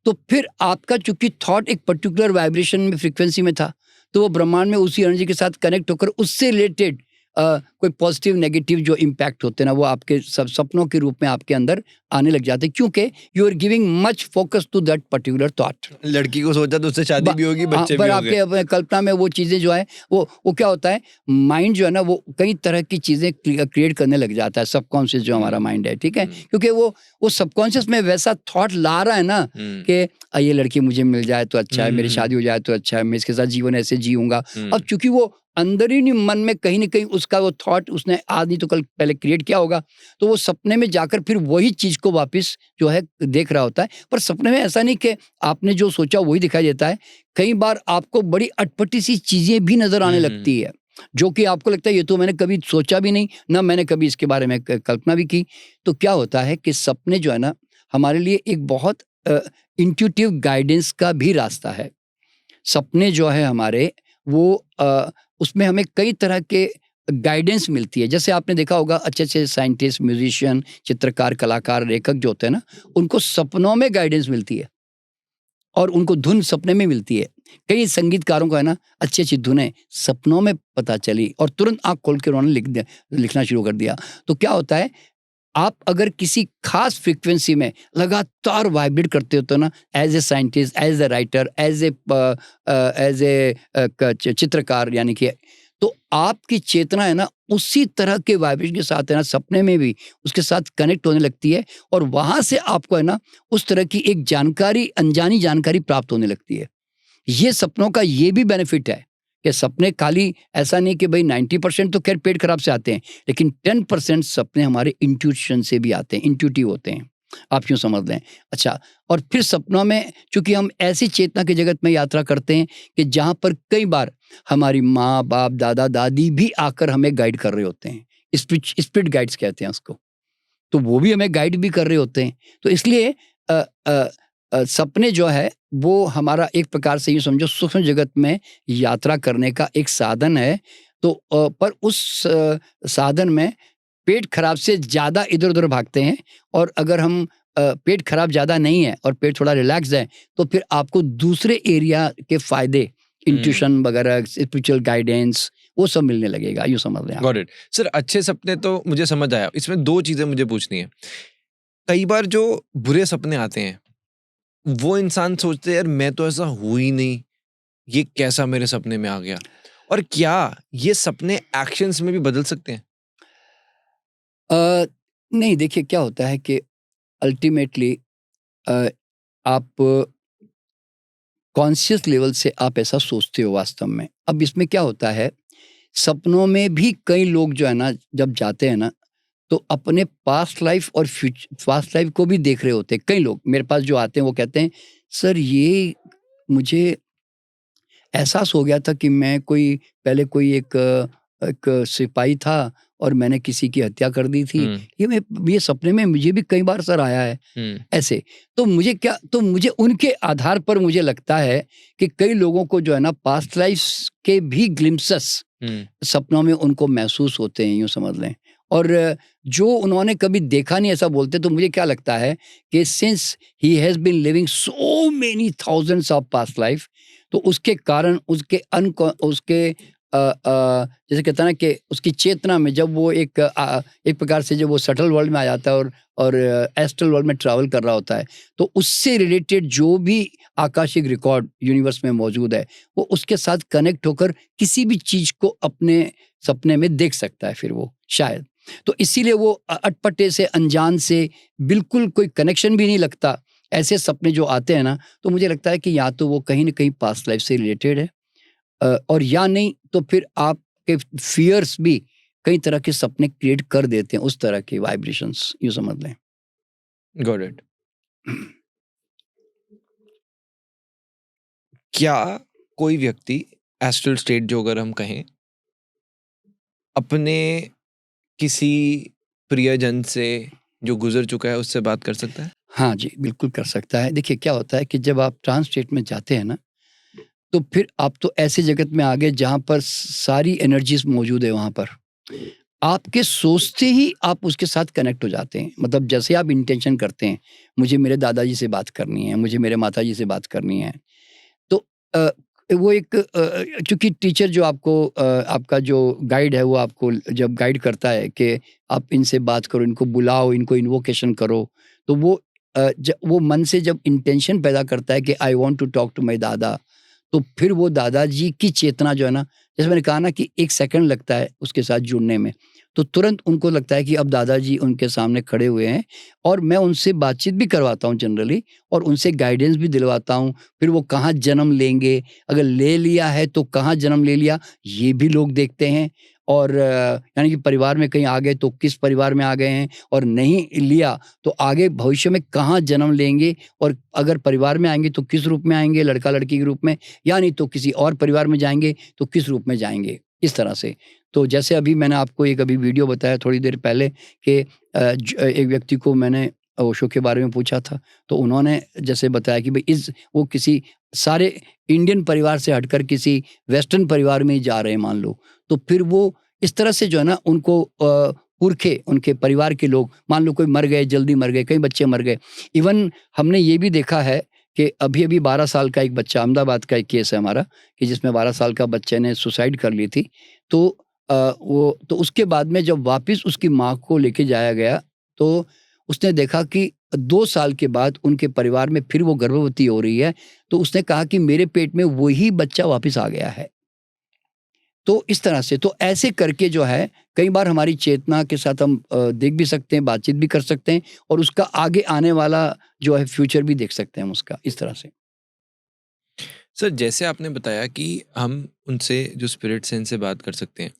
तो फिर आपका चूँकि थॉट एक पर्टिकुलर वाइब्रेशन में, फ्रीक्वेंसी में था, तो वो ब्रह्मांड में उसी एनर्जी के साथ कनेक्ट होकर उससे रिलेटेड कोई पॉजिटिव नेगेटिव जो इम्पैक्ट होते हैं ना, वो आपके सपनों के रूप में आपके अंदर आने लग जाते हैं, क्योंकि you are giving much focus to that particular thought. लड़की को सोचा तो उससे शादी भी होगी, बच्चे भी पर होंगे। आपके कल्पना में वो चीज़ें जो है, वो क्या होता है, माइंड जो है ना, वो कई तरह की चीज़ें क्रिएट करने लग जाता है, सबकॉन्शियस जो हमारा माइंड है, ठीक है? क्योंकि वो सबकॉन्शियस में वैसा थॉट ला रहा है ना कि ये लड़की मुझे मिल जाए तो अच्छा है, मेरी शादी हो जाए तो अच्छा है, मैं इसके साथ जीवन ऐसे जीऊँगा। अब चूँकि वो अंदर ही नहीं, मन में कहीं न कहीं उसका वो थॉट उसने आज नहीं तो कल पहले क्रिएट किया होगा, तो वो सपने में जाकर फिर वही चीज़ को वापस जो है देख रहा होता है। पर सपने में ऐसा नहीं कि आपने जो सोचा वही दिखाई देता है। कई बार आपको बड़ी अटपटी सी चीज़ें भी नज़र आने लगती है, जो कि आपको लगता है ये तो मैंने कभी सोचा भी नहीं, ना मैंने कभी इसके बारे में कल्पना भी की। तो क्या होता है कि सपने जो है ना, हमारे लिए एक बहुत इंट्यूटिव गाइडेंस का भी रास्ता है। सपने जो है हमारे, वो उसमें हमें कई तरह के गाइडेंस मिलती है। जैसे आपने देखा होगा, अच्छे-अच्छे साइंटिस्ट, म्यूजिशियन, चित्रकार, कलाकार, लेखक जो होते हैं ना, उनको सपनों में गाइडेंस मिलती है और उनको धुन सपने में मिलती है। कई संगीतकारों को है ना, अच्छी-अच्छी धुनें सपनों में पता चली और तुरंत आँख खोल के उन्होंने लिखना शुरू कर दिया। तो क्या होता है, आप अगर किसी खास फ्रीक्वेंसी में लगातार वाइब्रेट करते हो तो ना, as a scientist, as a writer, as a चित्रकार, यानी कि तो आपकी चेतना है ना, उसी तरह के वाइब्रेशन के साथ है ना, सपने में भी उसके साथ कनेक्ट होने लगती है, और वहाँ से आपको है ना, उस तरह की एक जानकारी, अनजानी जानकारी प्राप्त होने लगती है। ये सपनों का ये भी बेनिफिट है कि सपने खाली ऐसा नहीं कि भाई 90% तो खैर पेट खराब से आते हैं, लेकिन 10% सपने हमारे इंट्यूशन से भी आते हैं, इंट्यूटिव होते हैं, आप यूँ समझ लें। अच्छा, और फिर सपनों में चूँकि हम ऐसी चेतना की जगत में यात्रा करते हैं कि जहाँ पर कई बार हमारी माँ बाप, दादा दादी भी आकर हमें गाइड कर रहे होते हैं, स्पिरिट गाइड्स कहते हैं उसको, तो वो भी हमें गाइड भी कर रहे होते हैं। तो इसलिए सपने जो है वो हमारा एक प्रकार से यूँ समझो सूक्ष्म जगत में यात्रा करने का एक साधन है। तो पर उस साधन में पेट खराब से ज़्यादा इधर-उधर भागते हैं, और अगर हम पेट खराब ज़्यादा नहीं है और पेट थोड़ा रिलैक्स है, तो फिर आपको दूसरे एरिया के फ़ायदे, इंट्यूशन वगैरह, स्पिरिचुअल गाइडेंस, वो सब मिलने लगेगा, यूँ समझ लें आप। Got it. सर, अच्छे सपने तो मुझे समझ आया, इसमें 2 चीज़ें मुझे पूछनी है। कई बार जो बुरे सपने आते हैं, वो इंसान सोचते हैं यार मैं तो ऐसा हूँ ही नहीं, ये कैसा मेरे सपने में आ गया? और क्या ये सपने एक्शंस में भी बदल सकते हैं? नहीं, देखिए क्या होता है कि अल्टीमेटली आप कॉन्शियस लेवल से आप ऐसा सोचते हो वास्तव में। अब इसमें क्या होता है, सपनों में भी कई लोग जो है ना, जब जाते हैं ना, तो अपने पास्ट लाइफ और पास्ट लाइफ को भी देख रहे होते हैं। कई लोग मेरे पास जो आते हैं वो कहते हैं, सर ये मुझे एहसास हो गया था कि मैं पहले कोई एक सिपाही था और मैंने किसी की हत्या कर दी थी। ये सपने में मुझे भी कई बार सर आया है ऐसे। तो मुझे उनके आधार पर मुझे लगता है कि कई लोगों को जो है ना पास्ट लाइफ के भी ग्लिम्पसेस सपनों में उनको महसूस होते हैं, यूँ समझ लें। और जो उन्होंने कभी देखा नहीं ऐसा बोलते। तो मुझे क्या लगता है कि since he has been living so many thousands of past life, तो उसके कारण उसके जैसे कहते हैं ना कि उसकी चेतना में जब वो एक प्रकार से जब वो सटल वर्ल्ड में आ जाता है और एस्ट्रल वर्ल्ड में ट्रैवल कर रहा होता है, तो उससे रिलेटेड जो भी आकाशिक रिकॉर्ड यूनिवर्स में मौजूद है वो उसके साथ कनेक्ट होकर किसी भी चीज को अपने सपने में देख सकता है फिर वो शायद। तो इसीलिए वो अटपटे से अनजान से बिल्कुल कोई कनेक्शन भी नहीं लगता ऐसे सपने जो आते हैं ना, तो मुझे लगता है कि या तो वो कहीं ना कहीं पास्ट लाइफ से रिलेटेड है और या नहीं तो फिर आपके फियर्स भी कई तरह के सपने क्रिएट कर देते हैं, उस तरह के वाइब्रेशंस, यूँ समझ लें। Got it. क्या कोई व्यक्ति एस्ट्रल स्टेट जो अगर हम कहें अपने किसी प्रियजन से जो गुजर चुका है उससे बात कर सकता है? हाँ जी, बिल्कुल कर सकता है। देखिए क्या होता है कि जब आप ट्रांस स्टेट में जाते हैं ना, तो फिर आप तो ऐसे जगत में आ गए जहाँ पर सारी एनर्जीज मौजूद है वहाँ पर। आपके सोचते ही आप उसके साथ कनेक्ट हो जाते हैं। मतलब जैसे आप इंटेंशन करते हैं, मुझे मेरे दादाजी से बात करनी है, मुझे मेरे माताजी से बात करनी है। तो वो एक चूँकि टीचर जो आपको आपका जो गाइड है वो आपको जब गाइड करता है कि आप इनसे बात करो, इनको बुलाओ, इनको इन्वोकेशन करो, तो वो मन से जब इंटेंशन पैदा करता है कि I want to talk to my दादा, तो फिर वो दादाजी की चेतना जो है ना, जैसे मैंने कहा ना कि 1 सेकंड लगता है उसके साथ जुड़ने में, तो तुरंत उनको लगता है कि अब दादाजी उनके सामने खड़े हुए हैं और मैं उनसे बातचीत भी करवाता हूँ जनरली और उनसे गाइडेंस भी दिलवाता हूँ। फिर वो कहाँ जन्म लेंगे, अगर ले लिया है तो कहाँ जन्म ले लिया, ये भी लोग देखते हैं। और यानी कि परिवार में कहीं आ गए तो किस परिवार में आ गए हैं, और नहीं लिया तो आगे भविष्य में कहाँ जन्म लेंगे, और अगर परिवार में आएँगे तो किस रूप में आएँगे, लड़का-लड़की के रूप में, या नहीं तो किसी और परिवार में जाएँगे तो किस रूप में जाएँगे, इस तरह से। तो जैसे अभी मैंने आपको एक अभी वीडियो बताया थोड़ी देर पहले कि एक व्यक्ति को मैंने ओशो के बारे में पूछा था, तो उन्होंने जैसे बताया कि भई वो किसी सारे इंडियन परिवार से हटकर किसी वेस्टर्न परिवार में ही जा रहे हैं मान लो, तो फिर वो इस तरह से जो है ना उनको पुरखे उनके परिवार के लोग मान लो कोई मर गए, जल्दी मर गए, कई बच्चे मर गए। इवन हमने ये भी देखा है कि अभी-अभी 12 साल का एक बच्चा, अहमदाबाद का एक केस है हमारा, कि जिसमें 12 साल का बच्चे ने सुसाइड कर ली थी। तो उसके बाद में जब वापस उसकी माँ को लेके जाया गया, तो उसने देखा कि 2 साल के बाद उनके परिवार में फिर वो गर्भवती हो रही है, तो उसने कहा कि मेरे पेट में वही बच्चा वापस आ गया है। तो इस तरह से, तो ऐसे करके जो है कई बार हमारी चेतना के साथ हम देख भी सकते हैं, बातचीत भी कर सकते हैं, और उसका आगे आने वाला जो है फ्यूचर भी देख सकते हैं हम उसका, इस तरह से। सर जैसे आपने बताया कि हम उनसे जो स्पिरिट्स हैं इनसे बात कर सकते हैं,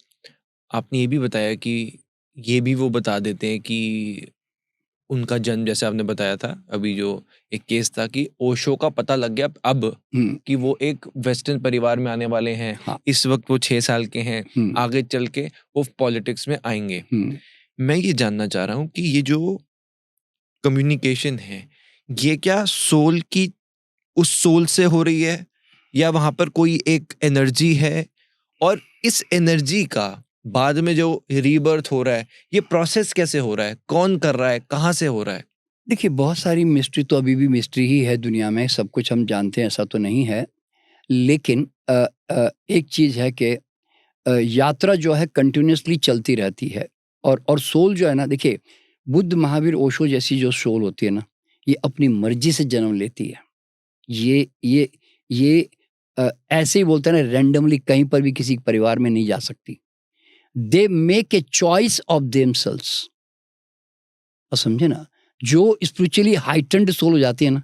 आपने ये भी बताया कि ये भी वो बता देते हैं कि उनका जन्म, जैसे आपने बताया था अभी जो एक केस था कि ओशो का पता लग गया अब कि वो एक वेस्टर्न परिवार में आने वाले हैं। हाँ। इस वक्त वो 6 साल के हैं, आगे चल के वो पॉलिटिक्स में आएंगे। मैं ये जानना चाह रहा हूँ कि ये जो कम्युनिकेशन है ये क्या सोल की उस सोल से हो रही है, या वहां पर कोई एक एनर्जी है, और इस एनर्जी का बाद में जो रीबर्थ हो रहा है ये प्रोसेस कैसे हो रहा है, कौन कर रहा है, कहाँ से हो रहा है? देखिए बहुत सारी मिस्ट्री तो अभी भी मिस्ट्री ही है दुनिया में, सब कुछ हम जानते हैं ऐसा तो नहीं है। लेकिन एक चीज़ है कि यात्रा जो है कंटिन्यूअसली चलती रहती है, और सोल जो है ना, देखिए बुद्ध, महावीर, ओशो जैसी जो सोल होती है ना, ये अपनी मर्जी से जन्म लेती है। ये ऐसे ही बोलते हैं ना, रैंडमली कहीं पर भी किसी परिवार में नहीं जा सकती। They make a choice of themselves. और समझे ना, जो स्पिरिचुअली हाइटेंड सोल हो जाती है ना,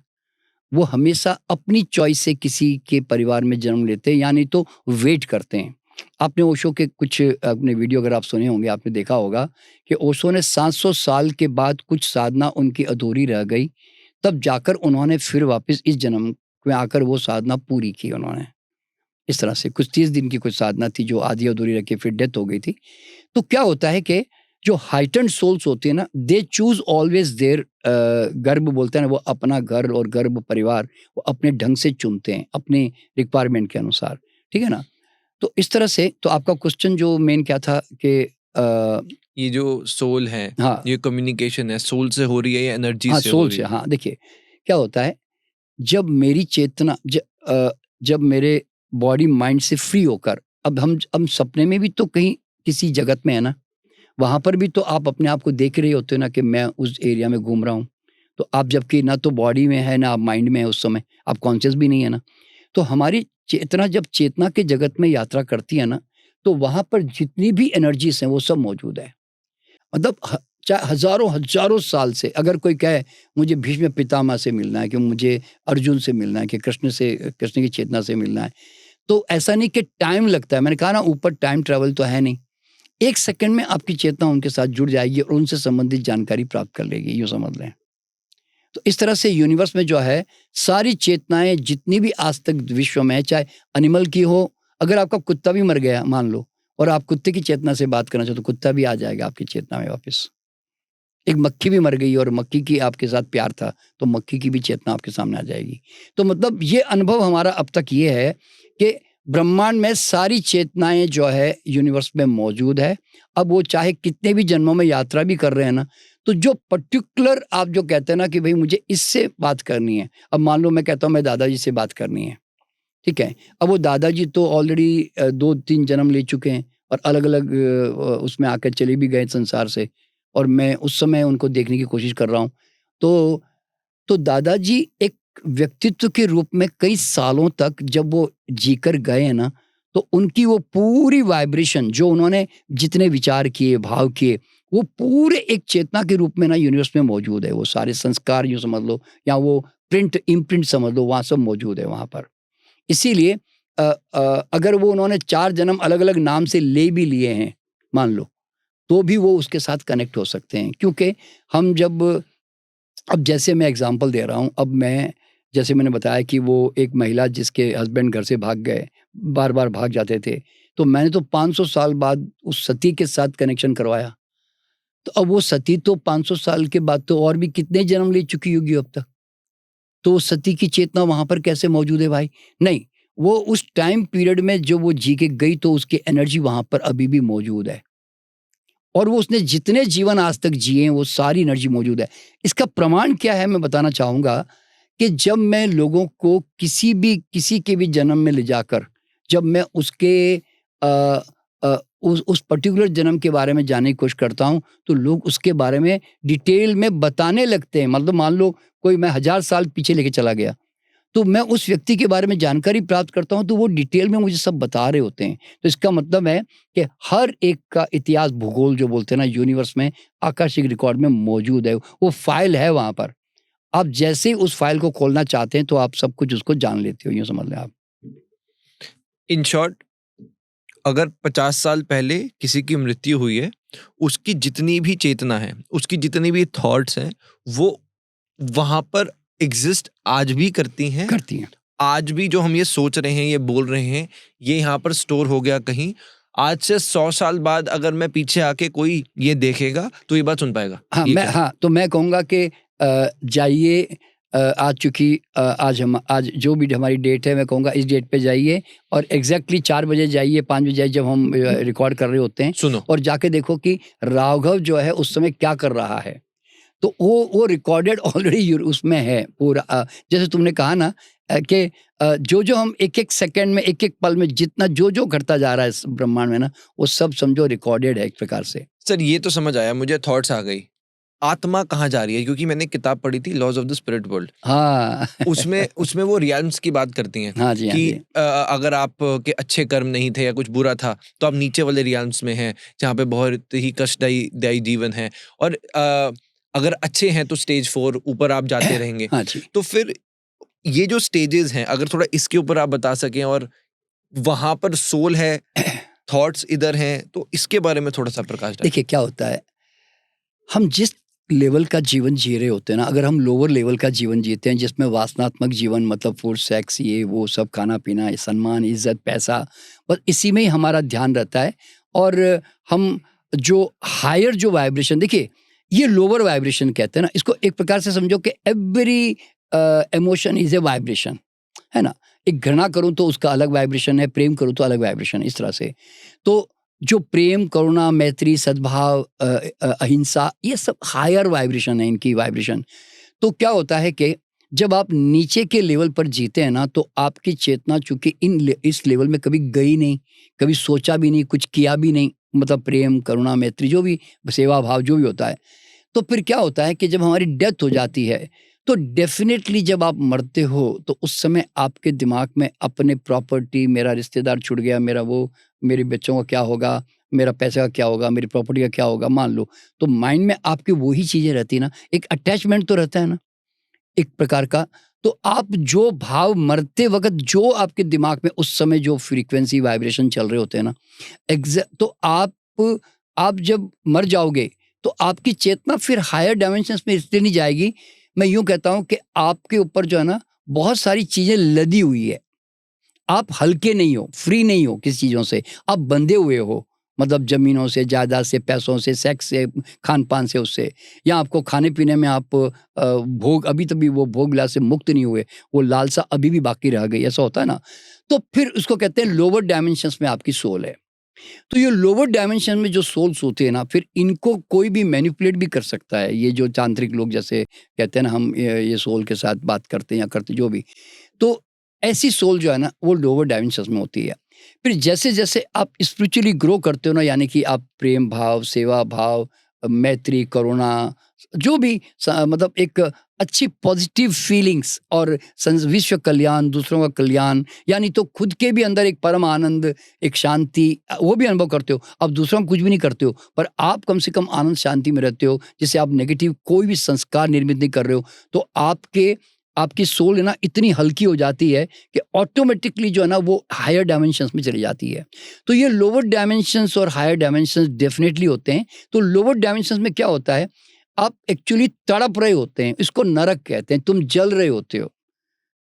वो हमेशा अपनी चॉइस से किसी के परिवार में जन्म लेते हैं, यानी तो वेट करते हैं। आपने ओशो के कुछ अपने वीडियो अगर आप सुने होंगे, आपने देखा होगा कि ओशो ने 700 साल के बाद कुछ साधना उनकी अधूरी रह गई, तब जाकर उन्होंने फिर वापस इस जन्म में आकर वो साधना पूरी की उन्होंने। इस तरह से कुछ 30 दिन की कुछ साधना थी जो आधी अधूरी रह के फिर डेथ हो गई थी। तो क्या होता है कि जो हाइटेंड सोल्स होते हैं ना, दे चूज ऑलवेज देयर, गर्भ बोलते हैं ना, वो अपना घर और गर्भ परिवार वो अपने ढंग से चुनते हैं अपने रिक्वायरमेंट के अनुसार, ठीक है ना। तो इस तरह से, तो आपका क्वेश्चन जो मेन क्या था कि ये जो सोल है, हाँ ये कम्युनिकेशन है, सोल से हो रही है या एनर्जी हाँ से हो सोल रही से, है? हाँ देखिए क्या होता है, जब मेरी चेतना जब मेरे बॉडी माइंड से फ्री होकर, अब हम सपने में भी तो कहीं किसी जगत में है ना, वहाँ पर भी तो आप अपने आप को देख रहे होते हो ना कि मैं उस एरिया में घूम रहा हूँ। तो आप जबकि ना तो बॉडी में है ना आप माइंड में है, उस समय आप कॉन्शियस भी नहीं है ना। तो हमारी चेतना जब चेतना के जगत में यात्रा करती है ना, तो वहाँ पर जितनी भी एनर्जीज हैं वो सब मौजूद है। मतलब चाहे हजारों हजारों साल से अगर कोई कहे मुझे भीष्म पितामह से मिलना है, कि मुझे अर्जुन से मिलना है, कि कृष्ण की चेतना से मिलना है, तो ऐसा नहीं कि टाइम लगता है। मैंने कहा ना ऊपर टाइम ट्रेवल तो है नहीं, 1 सेकंड में आपकी चेतना उनके साथ जुड़ जाएगी और उनसे संबंधित जानकारी प्राप्त कर लेगी, यूँ समझ लें। तो इस तरह से यूनिवर्स में जो है सारी चेतनाएँ जितनी भी आज तक विश्व में है, चाहे एनिमल की हो, अगर आपका कुत्ता भी मर गया मान लो और आप कुत्ते की चेतना से बात करना चाहो तो कुत्ता भी आ जाएगा आपकी चेतना में वापस। एक मक्खी भी मर गई और मक्खी की आपके साथ प्यार था, तो मक्खी की भी चेतना आपके सामने आ जाएगी। तो मतलब ये अनुभव हमारा अब तक ये है कि ब्रह्मांड में सारी चेतनाएँ जो है यूनिवर्स में मौजूद है। अब वो चाहे कितने भी जन्मों में यात्रा भी कर रहे हैं ना, तो जो पर्टिकुलर आप जो कहते हैं ना कि भई मुझे इससे बात करनी है। अब मान लो मैं कहता हूँ मैं दादाजी से बात करनी है, ठीक है? अब वो दादाजी तो ऑलरेडी 2-3 जन्म ले चुके हैं और अलग-अलग उसमें आकर चले भी गए संसार से, और मैं उस समय उनको देखने की कोशिश कर रहा हूँ। तो दादाजी एक व्यक्तित्व के रूप में कई सालों तक जब वो जीकर गए हैं ना, तो उनकी वो पूरी वाइब्रेशन जो उन्होंने जितने विचार किए, भाव किए, वो पूरे एक चेतना के रूप में ना यूनिवर्स में मौजूद है। वो सारे संस्कार यूँ समझ लो या वो इम्प्रिंट समझ लो, वहाँ सब मौजूद है वहाँ पर। इसीलिए अगर वो उन्होंने 4 जन्म अलग-अलग नाम से ले भी लिए हैं, मान लो, तो भी वो उसके साथ कनेक्ट हो सकते हैं। क्योंकि हम जब अब जैसे मैं एग्ज़ाम्पल दे रहा हूँ, अब मैं जैसे मैंने बताया कि वो एक महिला जिसके हस्बैंड घर से भाग गए, बार-बार भाग जाते थे, तो मैंने तो 500 साल बाद उस सती के साथ कनेक्शन करवाया। तो अब वो सती तो 500 साल के बाद तो और भी कितने जन्म ले चुकी होगी अब तक। तो सती की चेतना वहाँ पर कैसे मौजूद है भाई? नहीं, वो उस टाइम पीरियड में जो वो जी के गई तो उसकी एनर्जी वहाँ पर अभी भी मौजूद है। और वो उसने जितने जीवन आज तक जिए हैं वो सारी एनर्जी मौजूद है। इसका प्रमाण क्या है मैं बताना चाहूँगा कि जब मैं लोगों को किसी के भी जन्म में ले जाकर जब मैं उसके अ उस पर्टिकुलर जन्म के बारे में जानने की कोशिश करता हूँ, तो लोग उसके बारे में डिटेल में बताने लगते हैं। मतलब मान लो कोई मैं 1000 साल पीछे लेके चला गया, तो मैं उस व्यक्ति के बारे में जानकारी प्राप्त करता हूँ, तो वो डिटेल में मुझे सब बता रहे होते हैं। तो इसका मतलब है कि हर एक का इतिहास, भूगोल जो बोलते हैं ना यूनिवर्स में, आकाशिक रिकॉर्ड में मौजूद है। वो फाइल है वहाँ पर। आप जैसे ही उस फाइल को खोलना चाहते हैं, तो आप सब कुछ उसको जान लेते हो, यूँ समझ लें आप। इन शॉर्ट, अगर 50 साल पहले किसी की मृत्यु हुई है, उसकी जितनी भी चेतना है, उसकी जितनी भी थॉट्स हैं, वो वहाँ पर एग्जिस्ट आज भी करती हैं। करती हैं। आज भी जो हम ये सोच रहे हैं, ये बोल रहे हैं, ये यहाँ पर स्टोर हो गया कहीं। आज से 100 साल बाद अगर मैं पीछे आके कोई ये देखेगा, तो ये बात सुन पाएगा। हाँ, ये क्या? हाँ, तो मैं कहूँगा कि जाइए, आज चूँकि आज जो भी हमारी डेट है, मैं कहूँगा इस डेट पे जाइए और एग्ज़ैक्टली 4 बजे जाइए, 5 बजे जाइए, जब हम रिकॉर्ड कर रहे होते हैं, सुनो, और जाके देखो कि राघव जो है उस समय क्या कर रहा है। तो वो रिकॉर्डेड ऑलरेडी उसमें है पूरा। जैसे तुमने कहा ना कि जो हम एक-एक सेकंड में, एक-एक पल में जितना जो घटता जा रहा है इस ब्रह्मांड में ना, वो सब समझो रिकॉर्डेड है एक प्रकार से। सर ये तो समझ आया, मुझे थॉट्स आ गई। आत्मा कहाँ जा रही है? क्योंकि मैंने एक किताब पढ़ी थी, laws of the spirit world. हाँ। उसमें वो रियल्म्स की बात करती हैं हाँ जी, हाँ कि जी। अगर आप के अच्छे कर्म नहीं थे या कुछ बुरा था, तो आप नीचे वाले रियल्म्स में हैं, जहाँ पे बहुत ही कष्टदायी जीवन है। और अगर अच्छे हैं तो स्टेज 4 ऊपर आप जाते रहेंगे। हाँ जी। तो फिर ये जो स्टेजेस हैं, अगर थोड़ा इसके ऊपर आप बता सकें, और वहाँ पर सोल है, थॉट्स इधर हैं, तो इसके बारे में थोड़ा सा प्रकाश डालिए। देखिए क्या होता है, हम जिस लेवल का जीवन जी रहे होते हैं ना, अगर हम लोअर लेवल का जीवन जीते हैं जिसमें वासनात्मक जीवन, मतलब फूड, सेक्स, ये वो सब, खाना पीना, सम्मान, इज्जत, पैसा, बस इसी में ही हमारा ध्यान रहता है। और हम जो हायर जो वाइब्रेशन, देखिए ये लोअर वाइब्रेशन कहते हैं ना, इसको एक प्रकार से समझो कि every emotion is a vibration, है ना। एक घृणा करूं तो उसका अलग वाइब्रेशन है, प्रेम करूं तो अलग वाइब्रेशन है, इस तरह से। तो जो प्रेम, करुणा, मैत्री, सद्भाव, अहिंसा, ये सब हायर वाइब्रेशन है, इनकी वाइब्रेशन। तो क्या होता है कि जब आप नीचे के लेवल पर जीते हैं ना, तो आपकी चेतना चूंकि इस लेवल में कभी गई नहीं, कभी सोचा भी नहीं, कुछ किया भी नहीं, मतलब प्रेम, करुणा, मैत्री, जो भी सेवा भाव जो भी होता है, तो फिर क्या होता है कि जब हमारी डेथ हो जाती है, तो डेफिनेटली जब आप मरते हो तो उस समय आपके दिमाग में अपने प्रॉपर्टी, मेरा रिश्तेदार छूट गया, मेरा वो, मेरे बच्चों का क्या होगा, मेरा पैसे का क्या होगा, मेरी प्रॉपर्टी का क्या होगा, मान लो, तो माइंड में आपकी वही चीजें रहती है ना, एक अटैचमेंट तो रहता है ना, एक प्रकार का। तो आप जो भाव मरते वक्त जो आपके दिमाग में उस समय जो फ्रीक्वेंसी वाइब्रेशन चल रहे होते हैं ना, तो आप जब मर जाओगे तो आपकी चेतना फिर हायर डायमेंशंस में इसलिए नहीं जाएगी। मैं यूं कहता हूं कि आपके ऊपर जो है ना बहुत सारी चीजें लदी हुई है, आप हल्के नहीं हो, फ्री नहीं हो किसी चीजों से, आप बंधे हुए हो, मतलब जमीनों से, जायदाद से, पैसों से, सेक्स से, खान पान से, उससे, या आपको खाने पीने में आप भोग, अभी तभी वो भोग विलास से मुक्त नहीं हुए, वो लालसा अभी भी बाकी रह गई, ऐसा होता है ना। तो फिर उसको कहते हैं लोअर डायमेंशंस में आपकी सोल है। तो ये लोअर डायमेंशन में जो सोल्स होते हैं ना, फिर इनको कोई भी मैनिपुलेट भी कर सकता है। ये जो तांत्रिक लोग जैसे कहते हैं ना, हम ये सोल के साथ बात करते हैं या करते जो भी, तो ऐसी सोल जो है ना वो लोअर डायमेंशंस में होती है। फिर जैसे जैसे आप स्पिरिचुअली ग्रो करते हो ना, यानी कि आप प्रेम भाव, सेवा भाव, मैत्री, करुणा, जो भी मतलब एक अच्छी पॉजिटिव फीलिंग्स और विश्व कल्याण, दूसरों का कल्याण, यानी तो खुद के भी अंदर एक परम आनंद, एक शांति, वो भी अनुभव करते हो। अब दूसरों को कुछ भी नहीं करते हो, पर आप कम से कम आनंद शांति में रहते हो, जिससे आप नेगेटिव कोई भी संस्कार निर्मित नहीं कर रहे हो। तो आपकी सोल है ना इतनी हल्की हो जाती है कि ऑटोमेटिकली जो है ना वो हायर डायमेंशंस में चली जाती है। तो ये लोअर डायमेंशंस और हायर डायमेंशंस डेफिनेटली होते हैं। तो लोअर डायमेंशंस में क्या होता है, आप एक्चुअली तड़प रहे होते हैं, इसको नरक कहते हैं, तुम जल रहे होते हो।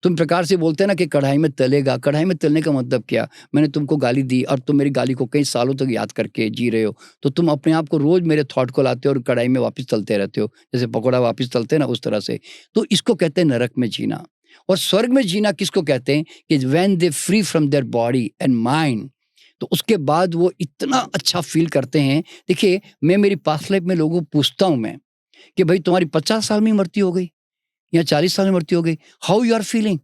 तुम प्रकार से बोलते हैं ना कि कढ़ाई में तलेगा, कढ़ाई में तलने का मतलब क्या, मैंने तुमको गाली दी और तुम मेरी गाली को कई सालों तक याद करके जी रहे हो, तो तुम अपने आप को रोज मेरे थॉट को लाते हो और कढ़ाई में वापस तलते रहते हो, जैसे पकौड़ा वापस तलते हैं ना, उस तरह से। तो इसको कहते हैं नरक में जीना। और स्वर्ग में जीना किसको कहते हैं कि when they free from their body and mind, तो उसके बाद वो इतना अच्छा फील करते हैं। देखिए मैं मेरी पास्ट लाइफ में लोगों को पूछता हूँ मैं कि भाई तुम्हारी 50 साल में मृत्यु हो गई या 40 साल में मृत्यु हो गई, हाउ यू आर फीलिंग,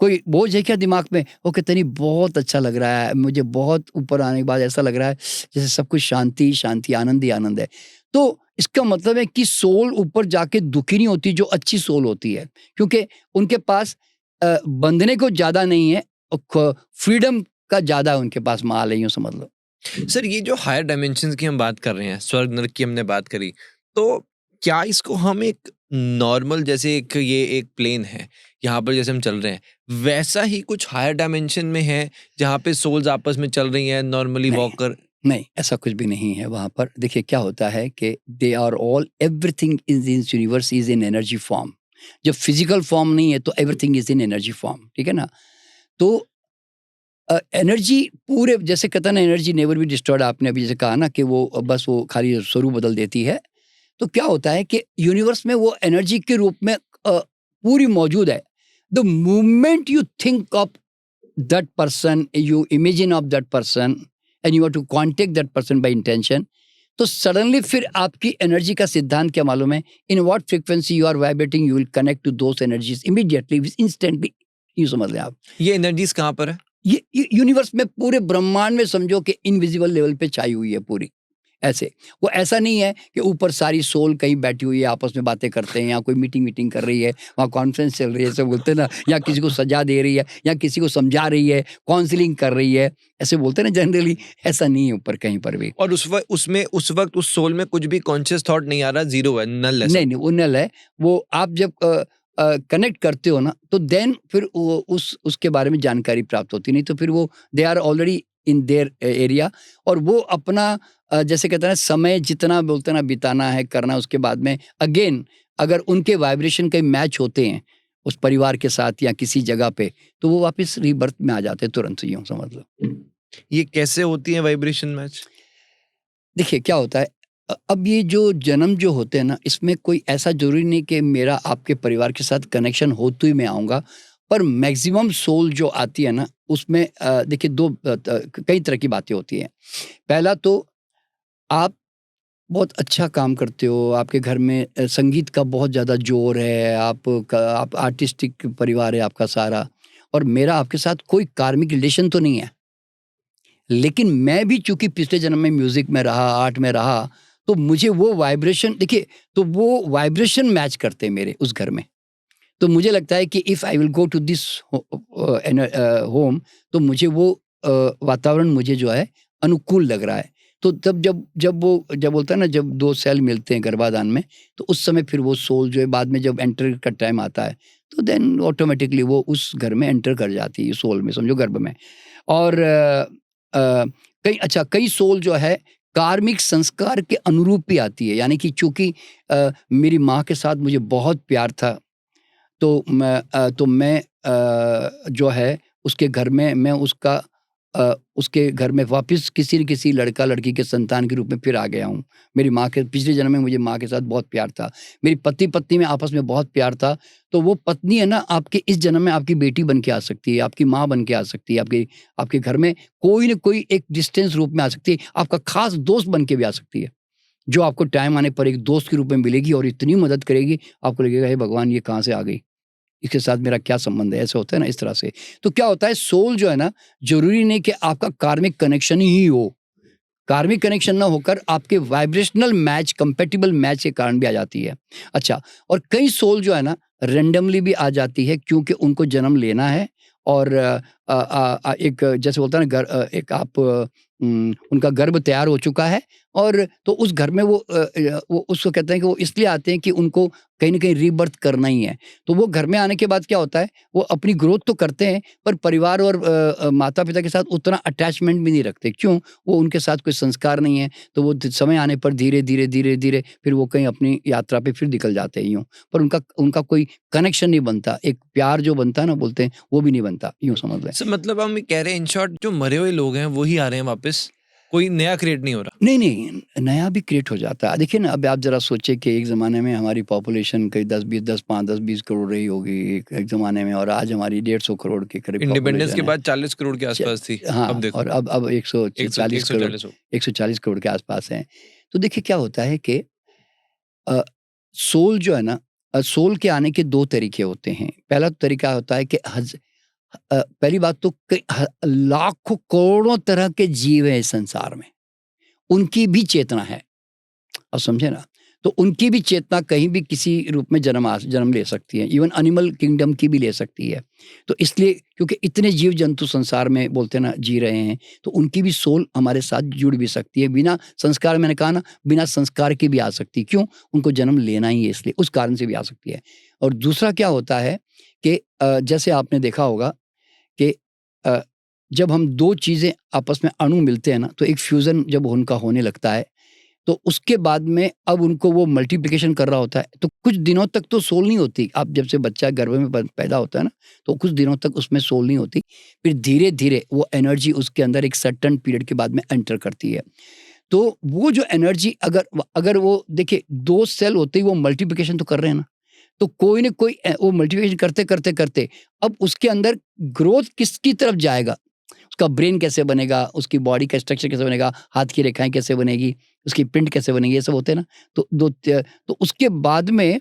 कोई बोझ है क्या दिमाग में? वो कहते नहीं, बहुत अच्छा लग रहा है मुझे, बहुत ऊपर आने के बाद ऐसा लग रहा है जैसे सब कुछ शांति शांति, आनंद ही आनंद है। तो इसका मतलब है कि सोल यूँ जाके दुखी नहीं होती, जो अच्छी सोल होती है, क्योंकि उनके पास बंधने को ज्यादा नहीं है, फ्रीडम का ज्यादा है उनके पास माल है, यूं समझ लो। सर ये जो हायर डायमेंशंस की हम बात कर रहे हैं, स्वर्ग नरक की हमने बात करी, तो क्या इसको हम एक नॉर्मल, जैसे एक प्लेन है यहाँ पर जैसे हम चल रहे हैं, वैसा ही कुछ हायर डायमेंशन में है जहाँ पे सोल्स आपस में चल रही हैं नॉर्मली वॉक कर? नहीं, ऐसा कुछ भी नहीं है वहाँ पर। देखिए क्या होता है कि they are all, everything in this universe is in energy form. जब फिजिकल फॉर्म नहीं है तो everything is in energy form, ठीक है ना। तो एनर्जी पूरे, जैसे कहता है ना, एनर्जी नेवर बी डिस्ट्रॉयड, आपने अभी जैसे कहा ना कि वो बस वो खाली स्वरूप बदल देती है। तो क्या होता है कि यूनिवर्स में वो एनर्जी के रूप में पूरी मौजूद है। The moment you think of that person, you imagine of that person and you are to contact that person by intention, तो सडनली फिर आपकी एनर्जी का सिद्धांत क्या मालूम है, in what frequency you are vibrating you will connect to those energies immediately, instantly. यूं समझ लें आप। ये एनर्जीज कहाँ पर है? ये यूनिवर्स में, पूरे ब्रह्मांड में समझो कि इनविजिबल लेवल पे छाई हुई है पूरी। ऐसे वो ऐसा नहीं है कि ऊपर सारी सोल कहीं बैठी हुई है, आपस में बातें करते हैं, या कोई मीटिंग कर रही है, वहाँ कॉन्फ्रेंस चल रही है, ऐसे बोलते हैं ना, या किसी को सजा दे रही है, या किसी को समझा रही है, काउंसलिंग कर रही है, ऐसे बोलते हैं ना जनरली। ऐसा नहीं है ऊपर कहीं पर भी। और उस वक्त उस सोल में कुछ भी कॉन्शियस थॉट नहीं आ रहा, जीरो है, नल है। नहीं, वो नल है। वो आप जब कनेक्ट करते हो ना, तो देन फिर उसके बारे में जानकारी प्राप्त होती, नहीं तो फिर वो they are already in their area, और वो अपना जैसे कहते हैं ना, समय जितना बोलते हैं ना बिताना है करना, उसके बाद में अगेन अगर उनके वाइब्रेशन कहीं मैच होते हैं उस परिवार के साथ या किसी जगह पे, तो वो वापस रीबर्थ में आ जाते हैं तुरंत, यूँ समझ लो। ये कैसे होती है वाइब्रेशन मैच? देखिए क्या होता है, अब ये जो जन्म जो होते हैं ना, इसमें कोई ऐसा ज़रूरी नहीं कि मेरा आपके परिवार के साथ कनेक्शन हो तो ही मैं आऊँगा, पर मैक्सिमम सोल जो आती है ना उसमें देखिए कई तरह की बातें होती हैं। पहला तो आप बहुत अच्छा काम करते हो, आपके घर में संगीत का बहुत ज़्यादा ज़ोर है, आप आर्टिस्टिक परिवार है आपका सारा, और मेरा आपके साथ कोई कार्मिक रिलेशन तो नहीं है। लेकिन मैं भी चूँकि पिछले जन्म में म्यूज़िक में रहा, आर्ट में रहा, तो मुझे वो वाइब्रेशन देखिए, तो वो वाइब्रेशन मैच करते हैं मेरे उस घर में। तो मुझे लगता है कि if I will go to this home, तो मुझे वो वातावरण मुझे जो है अनुकूल लग रहा है। तो तब जब बोलता है ना, जब 2 सेल मिलते हैं गर्भाधान में, तो उस समय फिर वो सोल जो है बाद में जब एंटर का टाइम आता है, तो देन ऑटोमैटिकली वो उस घर में एंटर कर जाती है, सोल में समझो, गर्भ में। और कई सोल जो है कार्मिक संस्कार के अनुरूप ही आती है, यानी कि चूँकि मेरी माँ के साथ मुझे बहुत प्यार था, तो मैं जो है उसके घर में मैं उसके घर में वापस किसी न किसी लड़का-लड़की के संतान के रूप में फिर आ गया हूँ। मेरी माँ के पिछले जन्म में मुझे माँ के साथ बहुत प्यार था। मेरी पति-पत्नी में आपस में बहुत प्यार था। तो वो पत्नी है ना, आपके इस जन्म में आपकी बेटी बन के आ सकती है, आपकी माँ बन के आ सकती है, आपके घर में कोई न कोई एक डिस्टेंस रूप में आ सकती है, आपका ख़ास दोस्त बन के भी आ सकती है। जो आपको टाइम आने पर एक दोस्त के रूप में मिलेगी और इतनी मदद करेगी, आपको लगेगा हे भगवान, ये कहाँ से आ गई? इसके साथ मेरा क्या संबंध है? ऐसा होता है ना, इस तरह से। तो क्या होता है, सोल जो है ना, ज़रूरी नहीं कि आपका कार्मिक कनेक्शन ही हो। कार्मिक कनेक्शन ना होकर आपके वाइब्रेशनल मैच, कंपैटिबल मैच के कारण भी आ जाती है। अच्छा, और कई सोल जो है ना रैंडमली भी आ जाती है, क्योंकि उनको जन्म लेना है, और एक जैसे बोलते हैं ना, एक आप उनका गर्भ तैयार हो चुका है, और तो उस घर में वो उसको कहते हैं कि वो इसलिए आते हैं कि उनको कहीं न कहीं रीबर्थ करना ही है। तो वो घर में आने के बाद क्या होता है, वो अपनी ग्रोथ तो करते हैं, पर परिवार और माता-पिता के साथ उतना अटैचमेंट भी नहीं रखते। क्यों? वो उनके साथ कोई संस्कार नहीं है, तो वो समय आने पर धीरे-धीरे फिर वो कहीं अपनी यात्रा पे फिर निकल जाते हैं यूँ। पर उनका उनका कोई कनेक्शन नहीं बनता, एक प्यार जो बनता है ना बोलते हैं, वो भी नहीं बनता, यूँ समझ लें। सर मतलब हम ये कह रहे हैं इन शॉर्ट, जो मरे हुए लोग हैं वो ही आ रहे हैं वापस, कोई नया क्रिएट नहीं हो रहा। नहीं, नया भी क्रिएट हो जाता है। देखिए ना, अब आप ज़रा सोचिए कि एक ज़माने में हमारी पॉपुलेशन कहीं 10-20 करोड़ रही होगी एक ज़माने में, और आज हमारी 150 करोड़ के करीब इंडिपेंडेंस पॉपुलेशन के है। बाद 40 करोड़ के आसपास थी। हाँ, अब देखो और अब 140 करोड़ 140 हो। 140 करोड़ के आसपास हैं। तो देखिए क्या होता है कि अ, सोल जो है ना, सोल के आने के 2 तरीके होते हैं। पहला तरीका होता है कि पहली बात तो लाखों करोड़ों तरह के जीव हैं इस संसार में, उनकी भी चेतना है। आप समझे ना? तो उनकी भी चेतना कहीं भी किसी रूप में जन्म ले सकती है। इवन एनिमल किंगडम की भी ले सकती है। तो इसलिए क्योंकि इतने जीव-जंतु संसार में बोलते हैं ना जी रहे हैं, तो उनकी भी सोल हमारे साथ जुड़ भी सकती है। बिना संस्कार, मैंने कहा ना, बिना संस्कार के भी आ सकती है। क्यों? उनको जन्म लेना ही है इसलिए, उस कारण से भी आ सकती है। और दूसरा क्या होता है कि जैसे आपने देखा होगा कि अ, जब हम 2 चीज़ें आपस में अणु मिलते हैं ना, तो एक फ्यूज़न जब उनका होने लगता है, तो उसके बाद में अब उनको वो मल्टीप्लिकेशन कर रहा होता है, तो कुछ दिनों तक तो सोल नहीं होती। आप जब से बच्चा गर्भ में पैदा होता है ना, तो कुछ दिनों तक उसमें सोल नहीं होती। फिर धीरे-धीरे वो एनर्जी उसके अंदर एक सर्टेन पीरियड के बाद में एंटर करती है। तो वो जो एनर्जी अगर वो देखिए 2 सेल होते ही वो मल्टीप्लिकेशन तो कर रहे हैं ना, तो कोई न कोई वो मल्टीप्लिकेशन करते अब उसके अंदर ग्रोथ किसकी तरफ जाएगा? उसका ब्रेन कैसे बनेगा, उसकी बॉडी का स्ट्रक्चर कैसे बनेगा, हाथ की रेखाएँ कैसे बनेगी, उसकी प्रिंट कैसे बनेगी, ये सब होते हैं ना। तो उसके बाद में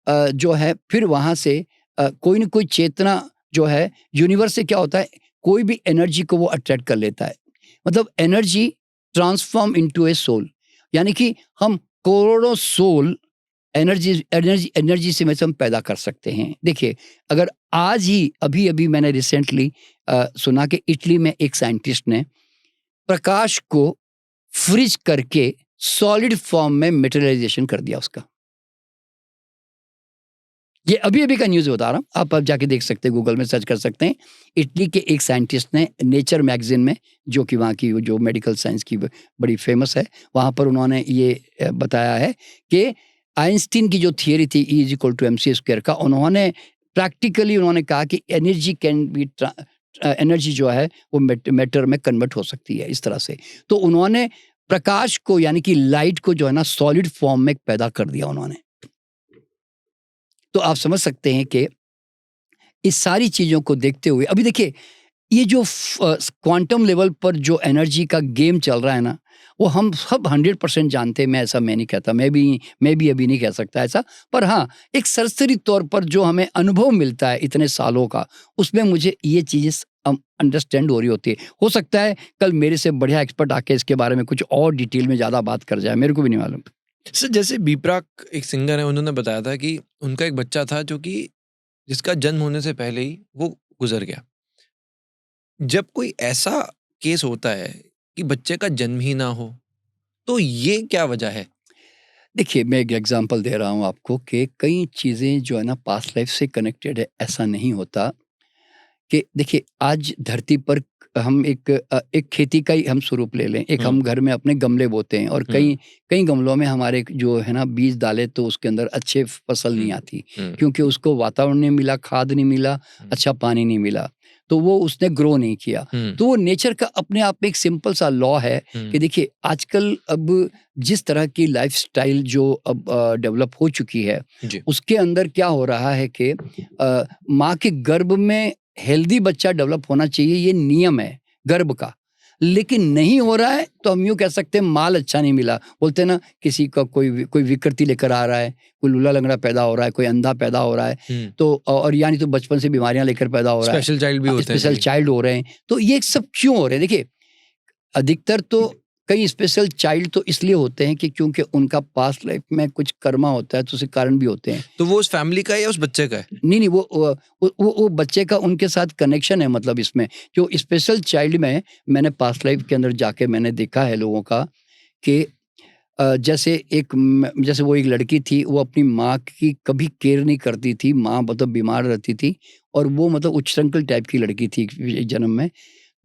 जो है फिर वहाँ से कोई न कोई चेतना जो है यूनिवर्स से क्या होता है, कोई भी एनर्जी को वो अट्रैक्ट कर लेता है। मतलब energy transform into a soul, यानी कि हम करोड़ों सोल एनर्जी से में से हम पैदा कर सकते हैं। देखिए, अगर आज ही अभी-अभी मैंने रिसेंटली सुना कि इटली में एक साइंटिस्ट ने प्रकाश को फ्रीज करके सॉलिड फॉर्म में मटेरियलाइजेशन कर दिया उसका। ये अभी अभी का न्यूज़ बता रहा हूँ, आप अब जाके देख सकते हैं, गूगल में सर्च कर सकते हैं। इटली के एक साइंटिस्ट ने नेचर मैगजीन में, जो कि वहाँ की जो मेडिकल साइंस की बड़ी फेमस है, वहाँ पर उन्होंने ये बताया है कि आइंस्टीन की जो थियरी थी E=mc² का, उन्होंने प्रैक्टिकली उन्होंने कहा कि एनर्जी जो है वो मैटर में कन्वर्ट हो सकती है इस तरह से। तो उन्होंने प्रकाश को, यानी कि लाइट को जो है ना, सॉलिड फॉर्म में पैदा कर दिया उन्होंने। तो आप समझ सकते हैं कि इस सारी चीज़ों को देखते हुए अभी देखिए, ये जो क्वांटम लेवल पर जो एनर्जी का गेम चल रहा है ना, वो हम सब 100% जानते हैं। मैं नहीं कहता, मैं भी अभी नहीं कह सकता ऐसा, पर हाँ, एक सरसरी तौर पर जो हमें अनुभव मिलता है इतने सालों का, उसमें मुझे ये चीज़ें अंडरस्टैंड हो रही होती है। हो सकता है कल मेरे से बढ़िया एक्सपर्ट आके इसके बारे में कुछ और डिटेल में ज़्यादा बात कर जाए, मेरे को भी नहीं मालूम। सर, जैसे बी प्राक एक सिंगर है, उन्होंने बताया था कि उनका एक बच्चा था जिसका जन्म होने से पहले ही वो गुजर गया। जब कोई ऐसा केस होता है कि बच्चे का जन्म ही ना हो, तो ये क्या वजह है? देखिए, मैं एक एग्जांपल दे रहा हूँ आपको कि कई चीज़ें जो है ना पास्ट लाइफ से कनेक्टेड है। ऐसा नहीं होता कि देखिए, आज धरती पर हम एक खेती का ही हम स्वरूप ले लें। एक हम घर में अपने गमले बोते हैं और कई गमलों में हमारे जो है ना बीज डाले तो उसके अंदर अच्छे फसल नहीं आती, क्योंकि उसको वातावरण नहीं मिला, खाद नहीं मिला, अच्छा पानी नहीं मिला, तो वो उसने ग्रो नहीं किया। तो वो नेचर का अपने आप में एक सिंपल सा लॉ है कि देखिए, आजकल अब जिस तरह की लाइफस्टाइल जो अब डेवलप हो चुकी है, उसके अंदर क्या हो रहा है कि माँ के गर्भ में हेल्दी बच्चा डेवलप होना चाहिए, ये नियम है गर्भ का, लेकिन नहीं हो रहा है। तो हम यूँ कह सकते हैं माल अच्छा नहीं मिला। बोलते हैं ना, किसी का कोई विकृति लेकर आ रहा है, कोई लूला लंगड़ा पैदा हो रहा है, कोई अंधा पैदा हो रहा है, तो और यानी तो बचपन से बीमारियां लेकर पैदा हो रहा है, स्पेशल चाइल्ड भी होते हैं, स्पेशल चाइल्ड हो रहे हैं। तो ये सब क्यों हो रहे हैं? देखिए, अधिकतर तो कई स्पेशल चाइल्ड तो इसलिए होते हैं कि क्योंकि उनका पास्ट लाइफ में कुछ कर्मा होता है, तो उसके कारण भी होते हैं। तो वो उस फैमिली का है या उस बच्चे का है? नहीं, वो बच्चे का उनके साथ कनेक्शन है। मतलब इसमें जो स्पेशल चाइल्ड में मैंने पास्ट लाइफ के अंदर जाके मैंने देखा है लोगों का कि जैसे वो एक लड़की थी, वो अपनी माँ की कभी केयर नहीं करती थी। माँ मतलब बीमार रहती थी और वो मतलब उच्चश्रृंखल टाइप की लड़की थी जन्म में।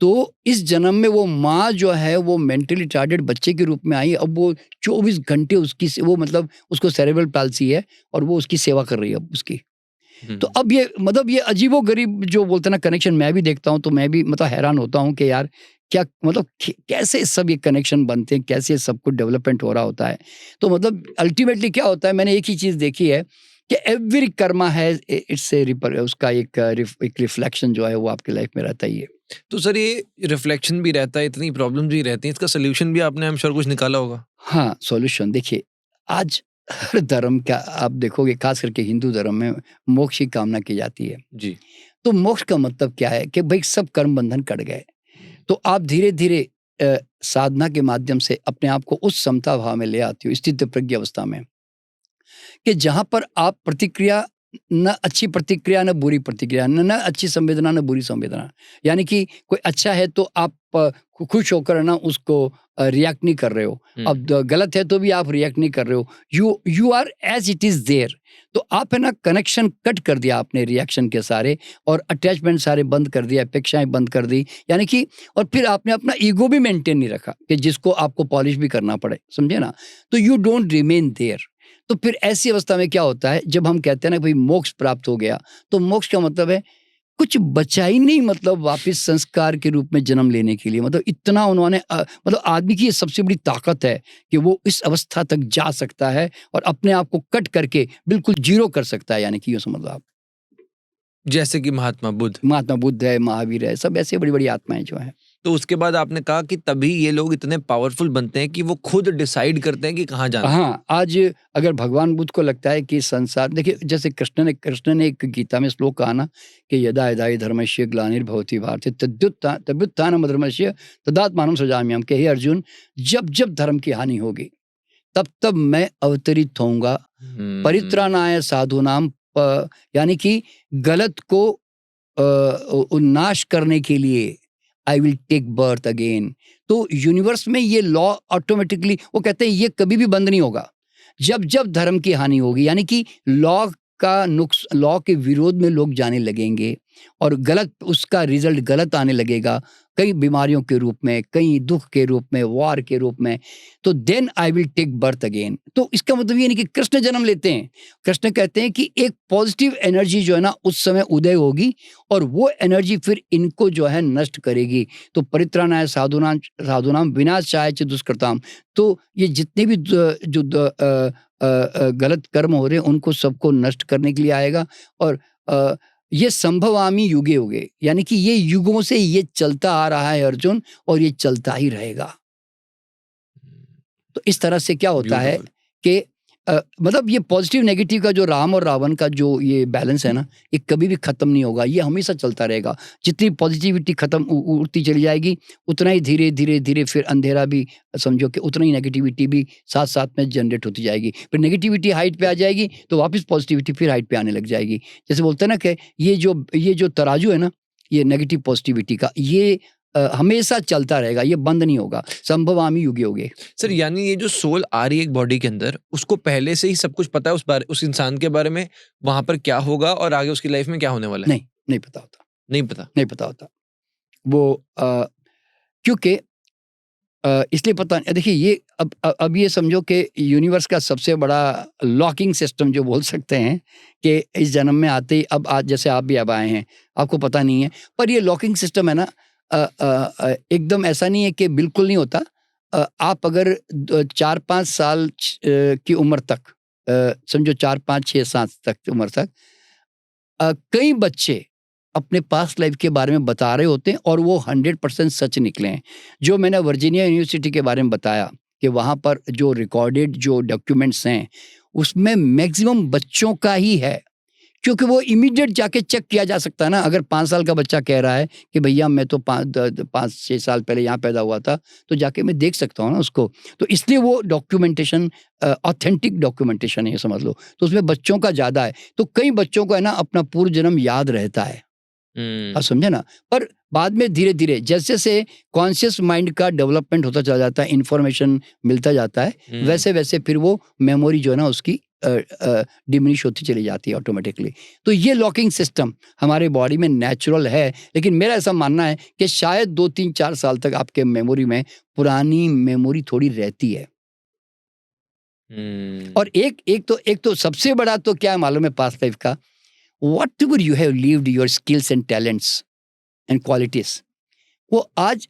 तो इस जन्म में वो माँ जो है वो मेंटली रिटार्डेड बच्चे के रूप में आई। अब वो 24 घंटे वो मतलब उसको सेरेब्रल पाल्सी है और वो उसकी सेवा कर रही है अब उसकी। तो अब ये मतलब ये अजीबोगरीब जो बोलते हैं ना कनेक्शन मैं भी देखता हूँ, तो मैं भी मतलब हैरान होता हूँ कि यार क्या मतलब कैसे सब ये कनेक्शन बनते हैं, कैसे सब कुछ डेवलपमेंट हो रहा होता है। तो मतलब अल्टीमेटली क्या होता है, मैंने एक ही चीज़ देखी है कि एवरी कर्मा है उसका एक रिफ्लेक्शन जो है वो आपकी लाइफ में रहता ही है। तो सर, ये रिफ्लेक्शन भी रहता है, इतनी प्रॉब्लम भी रहती है, इसका सोल्यूशन भी आपने हम श्योर कुछ निकाला होगा? हाँ, सॉल्यूशन देखिए, आज हर धर्म का आप देखोगे, खास करके हिंदू धर्म में मोक्ष की कामना की जाती है जी। तो मोक्ष का मतलब क्या है कि भाई सब कर्म बंधन कट गए, तो आप धीरे धीरे साधना के माध्यम से अपने आप को उस समता भाव में ले आती हो, स्थित प्रज्ञ अवस्था में, कि जहां पर आप प्रतिक्रिया, न अच्छी प्रतिक्रिया न बुरी प्रतिक्रिया, न अच्छी संवेदना न बुरी संवेदना, यानी कि कोई अच्छा है तो आप खुश होकर ना उसको रिएक्ट नहीं कर रहे हो, अब गलत है तो भी आप रिएक्ट नहीं कर रहे हो, you are as it is there. तो आप है ना कनेक्शन कट कर दिया आपने रिएक्शन के सारे, और अटैचमेंट सारे बंद कर दिया, अपेक्षाएं बंद कर दी, यानी कि और फिर आपने अपना ईगो भी मेंटेन नहीं रखा कि जिसको आपको पॉलिश भी करना पड़े, समझे ना। तो यू डोंट रिमेन देयर। तो फिर ऐसी अवस्था में क्या होता है, जब हम कहते हैं ना भाई मोक्ष प्राप्त हो गया, तो मोक्ष का मतलब है कुछ बचा ही नहीं, मतलब वापस संस्कार के रूप में जन्म लेने के लिए। मतलब इतना उन्होंने मतलब आदमी की ये सबसे बड़ी ताकत है कि वो इस अवस्था तक जा सकता है और अपने आप को कट करके बिल्कुल जीरो कर सकता है, यानी कि ये समझ लो आप। जैसे कि महात्मा बुद्ध है, महावीर है, सब ऐसे बड़ी बड़ी आत्माएं जो हैं। तो उसके बाद आपने कहा कि तभी ये लोग इतने पावरफुल बनते हैं कि वो खुद डिसाइड करते हैं कि कहाँ जाना है। हाँ, आज अगर भगवान बुद्ध को लगता है कि संसार, देखिए जैसे कृष्ण ने एक गीता में श्लोक कहा ना कि यदा यदा हि धर्मस्य ग्लानिर्भवति भारते तद्युत्थानम् अधर्मस्य तदात्मानं सृजाम्यहम्, कि हे अर्जुन, जब जब धर्म की हानि होगी तब तब मैं अवतरित होऊंगा परित्राणाय साधूनाम, यानी कि गलत को नाश करने के लिए I will take birth again. तो यूनिवर्स में ये लॉ ऑटोमेटिकली, वो कहते हैं ये कभी भी बंद नहीं होगा। जब जब धर्म की हानि होगी, यानी कि लॉ का नुक्स लॉ के विरोध में लोग जाने लगेंगे और गलत उसका रिजल्ट गलत आने लगेगा, कई बीमारियों के रूप में, कई दुख के रूप में, वॉर के रूप में, तो then I will take birth again. तो इसका मतलब ये नहीं कि कृष्ण जन्म लेते हैं। कृष्ण कहते हैं कि एक पॉजिटिव एनर्जी जो है ना उस समय उदय होगी और वो एनर्जी फिर इनको जो है नष्ट करेगी। तो परित्राणाय साधूनाम विनाशाय च दुष्कृताम। तो ये जितने भी गलत कर्म हो रहे हैं उनको सबको नष्ट करने के लिए आएगा। और ये संभवामी युगे युगे, यानी कि ये युगों से ये चलता आ रहा है अर्जुन, और ये चलता ही रहेगा। तो इस तरह से क्या होता है कि मतलब ये पॉजिटिव नेगेटिव का जो राम और रावण का जो ये बैलेंस है ना, ये कभी भी खत्म नहीं होगा, ये हमेशा चलता रहेगा। जितनी पॉजिटिविटी खत्म उड़ती चली जाएगी, उतना ही धीरे धीरे धीरे फिर अंधेरा भी समझो कि उतना ही नेगेटिविटी भी साथ साथ में जनरेट होती जाएगी। फिर नेगेटिविटी हाइट पे आ जाएगी तो वापस पॉजिटिविटी फिर हाइट पे आने लग जाएगी। जैसे बोलते हैं ना कि ये जो तराजू है ना, ये नेगेटिव पॉजिटिविटी का, ये हमेशा चलता रहेगा, ये बंद नहीं होगा। संभवामी युगे युगे। सर यानी ये जो सोल आ रही है एक बॉडी के अंदर, उसको पहले से ही सब कुछ पता है उस इंसान के बारे में, वहां पर क्या होगा और आगे उसकी लाइफ में क्या होने वाला है? नहीं पता होता। नहीं पता होता वो क्योंकि इसलिए पता नहीं। देखिए ये अब ये समझो कि यूनिवर्स का सबसे बड़ा लॉकिंग सिस्टम जो बोल सकते हैं कि इस जन्म में आते ही, अब आज जैसे आप भी अब आए हैं, आपको पता नहीं है, पर ये लॉकिंग सिस्टम है ना, एकदम ऐसा नहीं है कि बिल्कुल नहीं होता। आप अगर 4-5 साल की उम्र तक, समझो 4-5-6-7 तक की उम्र तक, कई बच्चे अपने पास्ट लाइफ के बारे में बता रहे होते हैं और वो 100% सच निकले हैं। जो मैंने वर्जीनिया यूनिवर्सिटी के बारे में बताया कि वहाँ पर जो रिकॉर्डेड जो डॉक्यूमेंट्स हैं उसमें मैक्सिमम बच्चों का ही है, क्योंकि वो इमीडिएट जाके चेक किया जा सकता है ना। अगर 5 साल का बच्चा कह रहा है कि भैया मैं तो 5-6 साल पहले यहाँ पैदा हुआ था, तो जाके मैं देख सकता हूँ ना उसको। तो इसलिए वो डॉक्यूमेंटेशन ऑथेंटिक डॉक्यूमेंटेशन है, ये समझ लो। तो उसमें बच्चों का ज़्यादा है, तो कई बच्चों को है ना अपना पूर्व जन्म याद रहता है। आप समझे ना। पर बाद में धीरे धीरे जैसे से कॉन्शियस माइंड का डेवलपमेंट होता चला जाता है, इंफॉर्मेशन मिलता जाता है, वैसे वैसे फिर वो मेमोरी जो है ना उसकी डिमिनिश होती चली जाती है ऑटोमेटिकली। तो ये लॉकिंग सिस्टम हमारे बॉडी में नेचुरल है, लेकिन मेरा ऐसा मानना है कि शायद 2-3-4 साल तक आपके मेमोरी में पुरानी मेमोरी थोड़ी रहती है। और एक तो सबसे बड़ा तो क्या मालूम है पास्ट लाइफ का, whatever you have lived, your skills and talents and qualities, वो आज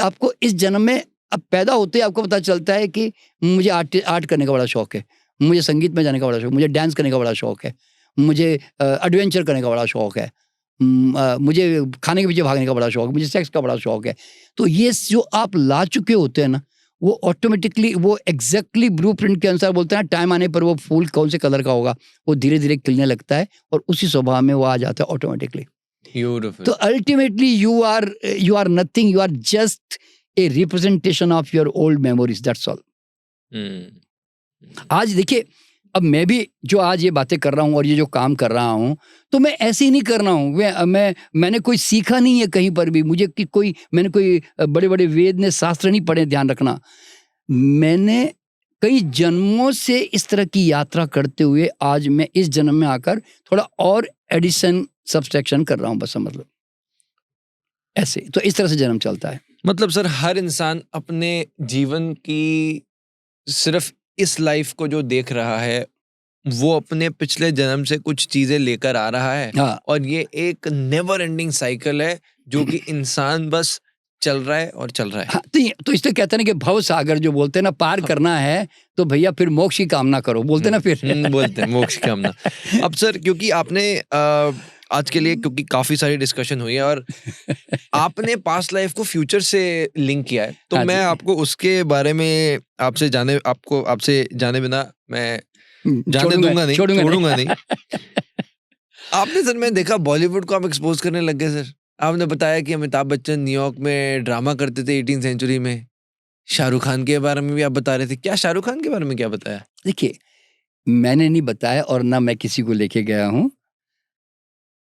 आपको इस जन्म में, अब पैदा होते ही आपको पता चलता है कि मुझे आर्ट करने का बड़ा शौक है, मुझे संगीत में जाने का बड़ा शौक, मुझे डांस करने का बड़ा शौक है, मुझे एडवेंचर करने का बड़ा शौक है, मुझे खाने के पीछे भागने का बड़ा शौक है, मुझे सेक्स का बड़ा शौक है। तो ये जो आप ला चुके होते हैं ना, वो ऑटोमेटिकली वो एग्जैक्टली ब्लूप्रिंट के अनुसार बोलते हैं, टाइम आने पर वो फूल कौन से कलर का होगा वो धीरे धीरे खिलने लगता है और उसी स्वभाव में वो आ जाता है ऑटोमेटिकली। तो ultimately you are nothing, you are just a representation of your old memories, that's all. आज देखिए, अब मैं भी जो आज ये बातें कर रहा हूँ और ये जो काम कर रहा हूँ, तो मैं ऐसे ही नहीं कर रहा हूँ। मैंने कोई सीखा नहीं है कहीं पर भी, मैंने कोई बड़े बड़े वेद ने शास्त्र नहीं पढ़े, ध्यान रखना। मैंने कई जन्मों से इस तरह की यात्रा करते हुए आज मैं इस जन्म में आकर थोड़ा और एडिशन सब्सट्रैक्शन कर रहा हूँ, बस समझ लो ऐसे। तो इस तरह से जन्म चलता है। मतलब सर हर इंसान अपने जीवन की सिर्फ इस लाइफ को जो देख रहा है वो अपने पिछले जन्म से कुछ चीजें लेकर आ रहा है। हाँ। और ये एक नेवर एंडिंग साइकिल है जो कि इंसान बस चल रहा है और चल रहा है। हाँ, तो इसलिए कहते हैं ना कि भव सागर जो बोलते हैं ना, पार करना है तो भैया फिर मोक्ष की कामना करो, बोलते ना फिर बोलते हैं मोक्ष की कामना। अब सर क्योंकि आपने आज के लिए क्योंकि काफी सारी डिस्कशन हुई है और आपने पास्ट लाइफ को फ्यूचर से लिंक किया है, तो मैं आपको उसके बारे में आपसे जाने बिना मैं जाने दूंगा नहीं, छोड़ूंगा नहीं। आपने सर मैं देखा बॉलीवुड को आप एक्सपोज करने लग गए सर। आपने बताया कि अमिताभ बच्चन न्यूयॉर्क में ड्रामा करते थे 18th सेंचुरी में। शाहरुख खान के बारे में भी आप बता रहे थे, क्या शाहरुख खान के बारे में क्या बताया? देखिए, मैंने नहीं बताया और ना मैं किसी को लेके गया हूँ।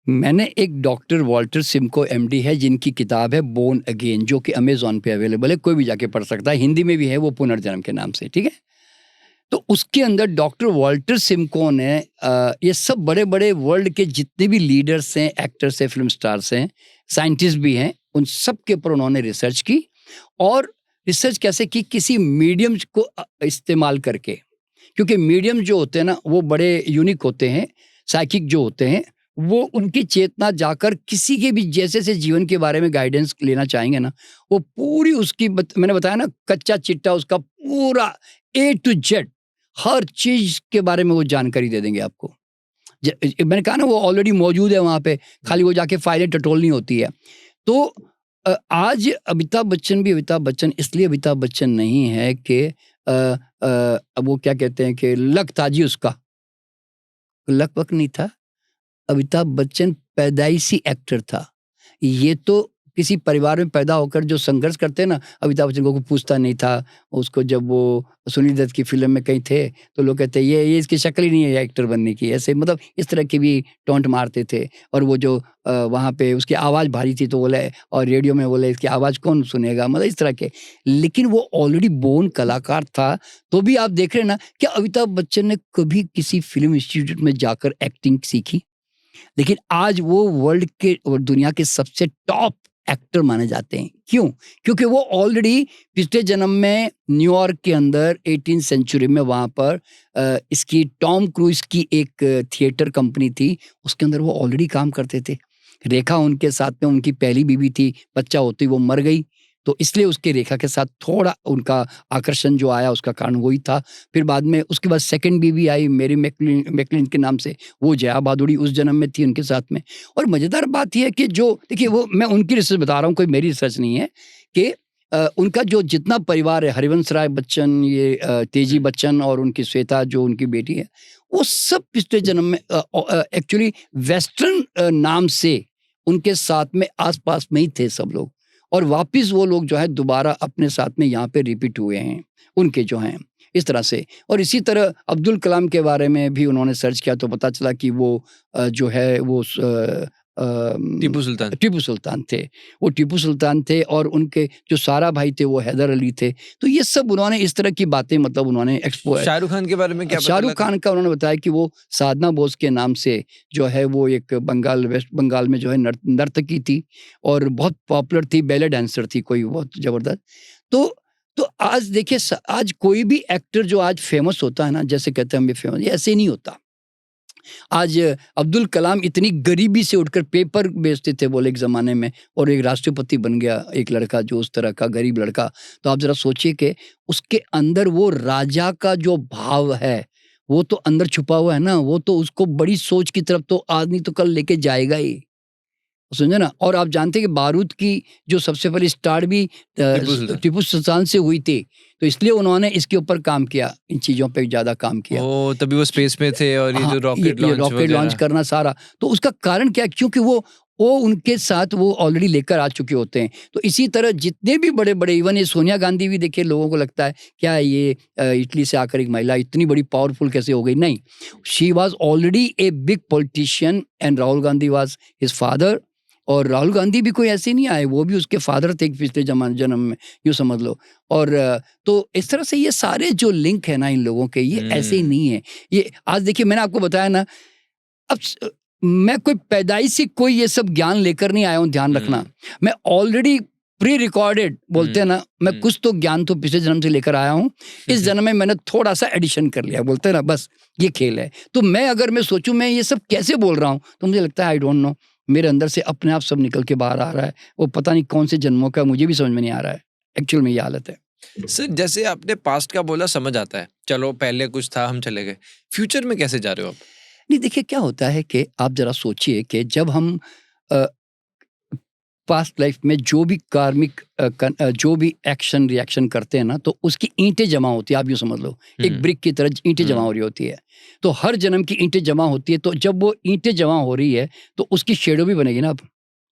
मैंने एक डॉक्टर वॉल्टर सिमको एमडी है जिनकी किताब है बोर्न अगेन, जो कि अमेजॉन पे अवेलेबल है, कोई भी जाके पढ़ सकता है, हिंदी में भी है वो, पुनर्जन्म के नाम से, ठीक है। तो उसके अंदर डॉक्टर वॉल्टर सिमको ने ये सब बड़े बड़े वर्ल्ड के जितने भी लीडर्स हैं, एक्टर्स हैं, फिल्म स्टार्स हैं, साइंटिस्ट भी हैं, उन सब के ऊपर उन्होंने रिसर्च की। और रिसर्च कैसे की? किसी मीडियम को इस्तेमाल करके, क्योंकि मीडियम जो होते हैं ना वो बड़े यूनिक होते हैं, साइकिक जो होते हैं, वो उनकी चेतना जाकर किसी के भी जैसे से जीवन के बारे में गाइडेंस लेना चाहेंगे ना, वो पूरी उसकी मैंने बताया ना, कच्चा चिट्टा उसका पूरा A to Z हर चीज के बारे में वो जानकारी दे देंगे आपको। मैंने कहा ना वो ऑलरेडी मौजूद है वहाँ पे, खाली वो जाके फाइलें टटोलनी होती है। तो आज अमिताभ बच्चन भी अमिताभ बच्चन इसलिए अमिताभ बच्चन नहीं है कि वो क्या कहते हैं कि लक था जी उसका, लक वक नहीं था। अमिताभ बच्चन पैदाइशी एक्टर था। ये तो किसी परिवार में पैदा होकर जो संघर्ष करते हैं ना, अमिताभ बच्चन को पूछता नहीं था उसको। जब वो सुनील दत्त की फिल्म में कहीं थे तो लोग कहते ये इसकी शक्ल ही नहीं है एक्टर बनने की, ऐसे मतलब इस तरह की भी टॉन्ट मारते थे। और वो जो वहाँ पे उसकी आवाज़ भारी थी तो बोले, और रेडियो में बोले इसकी आवाज़ कौन सुनेगा, मतलब इस तरह के। लेकिन वो ऑलरेडी बोर्न कलाकार था। तो भी आप देख रहे हैं ना, क्या अमिताभ बच्चन ने कभी किसी फिल्म इंस्टीट्यूट में जाकर एक्टिंग सीखी? लेकिन आज वो वर्ल्ड के और दुनिया के सबसे टॉप एक्टर माने जाते हैं। क्यों? क्योंकि वो ऑलरेडी पिछले जन्म में न्यूयॉर्क के अंदर 18th सेंचुरी में वहाँ पर इसकी टॉम क्रूज की एक थिएटर कंपनी थी, उसके अंदर वो ऑलरेडी काम करते थे। रेखा उनके साथ में उनकी पहली बीवी थी, बच्चा होते ही वो मर गई, तो इसलिए उसके रेखा के साथ थोड़ा उनका आकर्षण जो आया उसका कारण वही था। फिर बाद में उसके बाद सेकंड बीवी आई मेरी मैकलिन के नाम से, वो जया भादुड़ी उस जन्म में थी उनके साथ में। और मज़ेदार बात यह है कि जो देखिए वो मैं उनकी रिसर्च बता रहा हूँ, कोई मेरी रिसर्च नहीं है, कि उनका जो जितना परिवार है, हरिवंश राय बच्चन, ये तेजी बच्चन और उनकी श्वेता जो उनकी बेटी है, वो सब पिछले जन्म में एक्चुअली वेस्टर्न नाम से उनके साथ में आसपास में ही थे सब लोग। और वापस वो लोग जो है दोबारा अपने साथ में यहाँ पे रिपीट हुए हैं उनके जो हैं इस तरह से। और इसी तरह अब्दुल कलाम के बारे में भी उन्होंने सर्च किया तो पता चला कि वो जो है वो टीपू सुल्तान थे। वो टीपू सुल्तान थे और उनके जो सारा भाई थे वो हैदर अली थे। तो ये सब उन्होंने इस तरह की बातें मतलब उन्होंने शाहरुख खान के बारे में क्या? शाहरुख खान का उन्होंने बताया कि वो साधना बोस के नाम से जो है वो एक वेस्ट बंगाल में जो है नर्तकी थी और बहुत पॉपुलर थी, बैले डांसर थी कोई बहुत ज़बरदस्त। तो आज देखिए, आज कोई भी एक्टर जो आज फेमस होता है ना, जैसे कहते हैं हम भी फेमस, ये ऐसे नहीं होता। आज अब्दुल कलाम इतनी गरीबी से उठकर पेपर बेचते थे बोले एक ज़माने में, और एक राष्ट्रपति बन गया एक लड़का जो उस तरह का गरीब लड़का। तो आप ज़रा सोचिए कि उसके अंदर वो राजा का जो भाव है वो तो अंदर छुपा हुआ है ना, वो तो उसको बड़ी सोच की तरफ तो आदमी तो कल लेके जाएगा ही, समझे ना। और आप जानते हैं कि बारूद की जो सबसे पहली स्टार्ट भी टीपू सुल्तान से हुई थी, तो इसलिए उन्होंने इसके ऊपर काम किया, इन चीज़ों पे ज़्यादा काम किया। तभी वो स्पेस में थे और ये जो रॉकेट लॉन्च करना सारा, तो उसका कारण क्या है? क्योंकि वो उनके साथ वो ऑलरेडी लेकर आ चुके होते हैं। तो इसी तरह जितने भी बड़े बड़े, इवन ये सोनिया गांधी भी देखिए, लोगों को लगता है क्या ये इटली से आकर एक महिला इतनी बड़ी पावरफुल कैसे हो गई? नहीं, she was already a big politician and Rahul Gandhi was his father. और राहुल गांधी भी कोई ऐसे नहीं आए, वो भी उसके फादर थे पिछले जन्म में, यूँ समझ लो। और तो इस तरह से ये सारे जो लिंक है ना इन लोगों के, ये ऐसे ही नहीं है। ये आज देखिए, मैंने आपको बताया ना, अब मैं कोई पैदाइशी कोई ये सब ज्ञान लेकर नहीं आया हूँ, ध्यान रखना। मैं ऑलरेडी प्री रिकॉर्डेड बोलते हैं ना, मैं कुछ तो ज्ञान तो पिछले जन्म से लेकर आया हूँ, इस जन्म में मैंने थोड़ा सा एडिशन कर लिया, बोलते हैं ना, बस ये खेल है। तो मैं अगर मैं सोचूं मैं ये सब कैसे बोल रहा हूँ, तो मुझे लगता है आई डोंट नो, मेरे अंदर से अपने आप सब निकल के बाहर आ रहा है। वो पता नहीं कौन से जन्मों का, मुझे भी समझ में नहीं आ रहा है। एक्चुअल में ये हालत है। सर, जैसे आपने पास्ट का बोला, समझ आता है, चलो पहले कुछ था, हम चले गए। फ्यूचर में कैसे जा रहे हो आप? नहीं, देखिए क्या होता है कि आप जरा सोचिए कि जब हम पास्ट लाइफ में जो भी कार्मिक जो भी एक्शन रिएक्शन करते हैं ना, तो उसकी ईंटें जमा होती है। आप यूँ समझ लो, एक ब्रिक की तरह ईंटें जमा हो रही होती है। तो हर जन्म की ईंटें जमा होती है, तो जब वो ईंटें जमा हो रही है तो उसकी शेडो भी बनेगी ना अब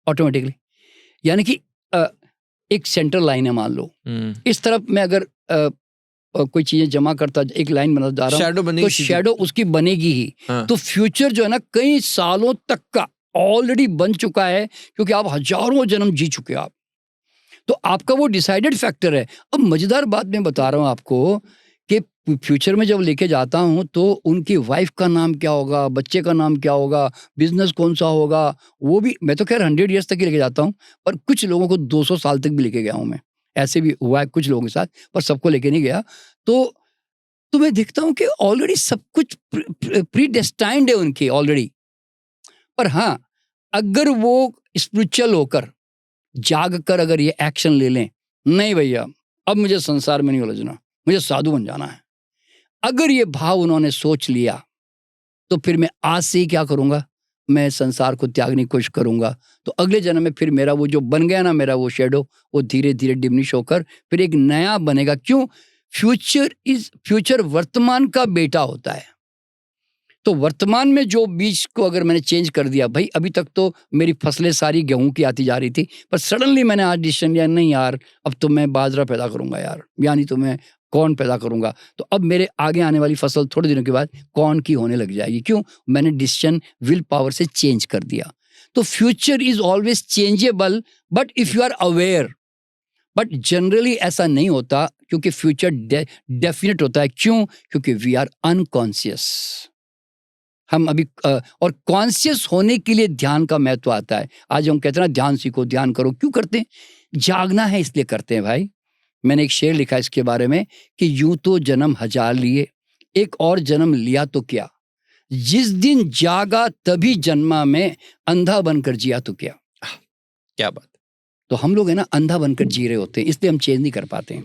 ऑटोमेटिकली। यानी कि एक सेंटर लाइन है, मान लो इस तरफ मैं अगर कोई चीजें जमा करता, एक लाइन बना जा रहा हूँ, तो शेडो उसकी बनेगी ही। तो फ्यूचर जो है ना, कई सालों तक का ऑलरेडी बन चुका है, क्योंकि आप हजारों जन्म जी चुके हो आप, तो आपका वो डिसाइडेड फैक्टर है। अब मजेदार बात मैं बता रहा हूँ आपको कि फ्यूचर में जब लेके जाता हूँ तो उनकी वाइफ का नाम क्या होगा, बच्चे का नाम क्या होगा, बिजनेस कौन सा होगा, वो भी मैं तो खैर 100 ईयर्स तक ही लेके जाता हूँ, पर कुछ लोगों को 200 साल तक भी लेके गया हूँ मैं। ऐसे भी हुआ है कुछ लोगों के साथ, पर सबको लेके नहीं गया। तो मैं देखता हूँ कि ऑलरेडी सब कुछ प्रीडेस्टाइंड है उनकी ऑलरेडी। पर हाँ, अगर वो स्पिरिचुअल होकर जाग कर अगर ये एक्शन ले लें, नहीं भैया अब मुझे संसार में नहीं उलझना, मुझे साधु बन जाना है, अगर ये भाव उन्होंने सोच लिया, तो फिर मैं आज से ही क्या करूंगा, मैं संसार को त्यागने की कोशिश करूंगा। तो अगले जन्म में फिर मेरा वो जो बन गया ना, मेरा वो शेडो, वो धीरे धीरे डिमिनिश होकर फिर एक नया बनेगा। क्यों? फ्यूचर वर्तमान का बेटा होता है। तो वर्तमान में जो बीज को अगर मैंने चेंज कर दिया, भाई अभी तक तो मेरी फसलें सारी गेहूं की आती जा रही थी, पर सडनली मैंने आज डिसीजन लिया, नहीं यार अब तो मैं बाजरा पैदा करूंगा यार, यानी तो मैं कॉर्न पैदा करूंगा। तो अब मेरे आगे आने वाली फसल थोड़े दिनों के बाद कॉर्न की होने लग जाएगी। क्यों? मैंने डिसीजन विल पावर से चेंज कर दिया। तो future is always changeable, but if you are aware. But generally ऐसा नहीं होता, क्योंकि फ्यूचर डेफिनेट होता है। क्यों? क्योंकि वी आर अनकॉन्शियस। हम अभी और कॉन्शियस होने के लिए ध्यान का महत्व आता है। आज हम कहते हैं ना ध्यान सीखो, ध्यान करो। क्यों करते हैं? जागना है इसलिए करते हैं भाई। मैंने एक शेर लिखा इसके बारे में कि यूं तो जन्म 1000 लिए, एक और जन्म लिया तो क्या, जिस दिन जागा तभी जन्मा में, अंधा बनकर जिया तो क्या। क्या बात। तो हम लोग है ना अंधा बनकर जी रहे होते हैं, इसलिए हम चेंज नहीं कर पाते हैं।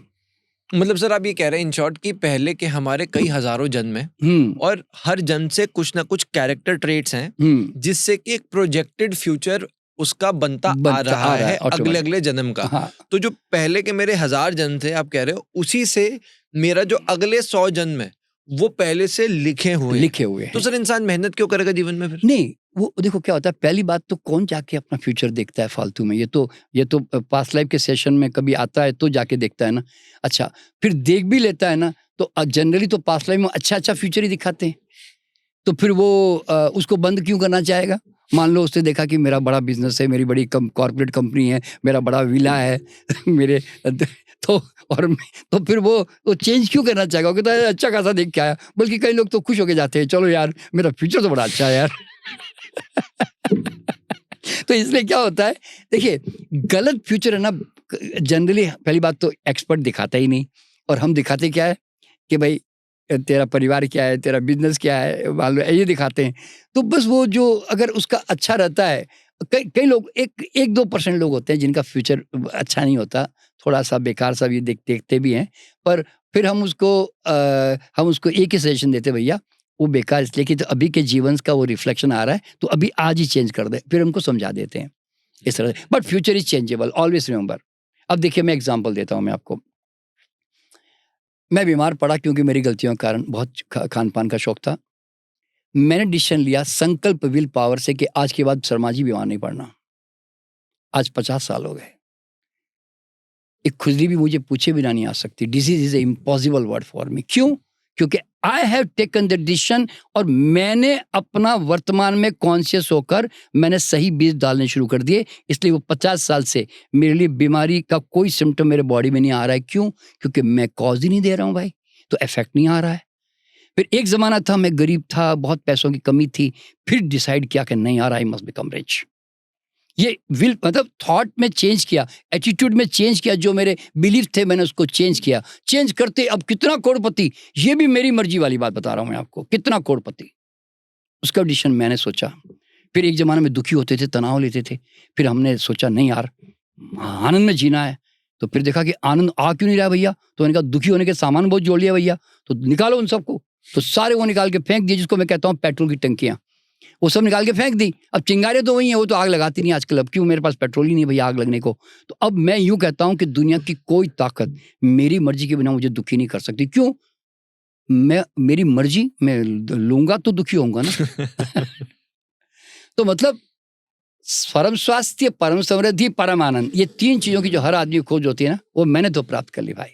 मतलब सर आप ये कह रहे हैं इन शॉर्ट कि पहले के हमारे कई हजारों जन्म हैं और हर जन्म से कुछ ना कुछ कैरेक्टर ट्रेट्स हैं जिससे कि एक प्रोजेक्टेड फ्यूचर उसका बनता आ रहा है अगले अगले जन्म का। हाँ। तो जो पहले के मेरे 1000 जन्म थे आप कह रहे हो, उसी से मेरा जो अगले 100 जन्म है वो पहले से लिखे हुए हैं। तो सर इंसान मेहनत क्यों करेगा जीवन में फिर? नहीं, वो देखो क्या होता है, पहली बात तो कौन जाके अपना फ्यूचर देखता है फालतू में। ये तो पास्ट लाइफ के सेशन में कभी आता है तो जाके देखता है ना। अच्छा, फिर देख भी लेता है ना, तो जनरली तो पास्ट लाइफ में अच्छा फ्यूचर ही दिखाते हैं। तो फिर वो उसको बंद क्यों करना चाहेगा? मान लो उसने देखा कि मेरा बड़ा बिजनेस है, मेरी बड़ी कॉर्पोरेट कंपनी है, मेरा बड़ा विला है मेरे तो फिर वो चेंज क्यों करना चाहेगा? वो कहता है अच्छा खासा देख के आया। बल्कि कई लोग तो खुश होके जाते हैं, चलो यार मेरा फ्यूचर तो बड़ा अच्छा है यार तो इसलिए क्या होता है, देखिए गलत फ्यूचर है ना, जनरली पहली बात तो एक्सपर्ट दिखाता ही नहीं, और हम दिखाते क्या है कि भाई तेरा परिवार क्या है, तेरा बिजनेस क्या है, मान लो ये दिखाते हैं। तो बस वो जो अगर उसका अच्छा रहता है, कई लोग 1-2% लोग होते हैं जिनका फ्यूचर अच्छा नहीं होता, थोड़ा सा बेकार सा भी देखते भी हैं, पर फिर हम उसको एक ही सजेशन देते, भैया वो बेकार इसलिए कि तो अभी के जीवन का वो रिफ्लेक्शन आ रहा है, तो अभी आज ही चेंज कर दे, फिर उनको समझा देते हैं इस तरह से। But future is changeable, always remember. अब देखिए मैं एग्जांपल देता हूँ मैं आपको। मैं बीमार पड़ा क्योंकि मेरी गलतियों के कारण, बहुत खान पान का शौक था। मैंने डिसीजन लिया संकल्प विल पावर से कि आज के बाद शर्मा जी बीमार नहीं पड़ना। आज 50 साल हो गए, एक खुजली भी मुझे पूछे बिना नहीं आ सकती। Disease is a impossible word for me. क्यों? क्योंकि I have taken the decision, और मैंने अपना वर्तमान में कॉन्शियस होकर मैंने सही बीज डालने शुरू कर दिए। इसलिए वो 50 साल से मेरे लिए बीमारी का कोई सिम्टम मेरे बॉडी में नहीं आ रहा है। क्यों? क्योंकि मैं कॉज ही नहीं दे रहा हूँ भाई, तो इफेक्ट नहीं आ रहा है। फिर एक जमाना था मैं गरीब था, बहुत पैसों की कमी थी, फिर डिसाइड किया कि नहीं यार आई मस्ट बिकम रिच। ये विल मतलब थॉट में चेंज किया, एटीट्यूड में चेंज किया, जो मेरे बिलीफ थे मैंने उसको चेंज किया। चेंज करते अब कितना करोड़पति, ये भी मेरी मर्जी वाली बात बता रहा हूं मैं आपको, कितना करोड़पति, उसका डिसीजन मैंने सोचा। फिर एक जमाने में दुखी होते थे, तनाव लेते थे, फिर हमने सोचा नहीं यार आनंद में जीना है। तो फिर देखा कि आनंद आ क्यों नहीं रहा भैया, तो मैंने कहा दुखी होने के सामान बहुत जोड़ लिया भैया, तो निकालो उन सबको। तो सारे वो निकाल के फेंक दिए, जिसको मैं कहता हूँ पेट्रोल की टंकियां, वो सब निकाल के फेंक दी। अब चिंगारियां तो वही है, वो तो आग लगाती नहीं आजकल। अब क्यों? मेरे पास पेट्रोल ही नहीं भैया आग लगने को। तो अब मैं यूं कहता हूं कि दुनिया की कोई ताकत मेरी मर्जी के बिना मुझे दुखी नहीं कर सकती। क्यों? मेरी मर्जी मैं लूंगा तो दुखी होऊंगा ना तो मतलब परम स्वास्थ्य, परम समृद्धि, परम आनंद, ये 3 चीजों की जो हर आदमी खोज होती है ना, वो मैंने तो प्राप्त कर ली भाई।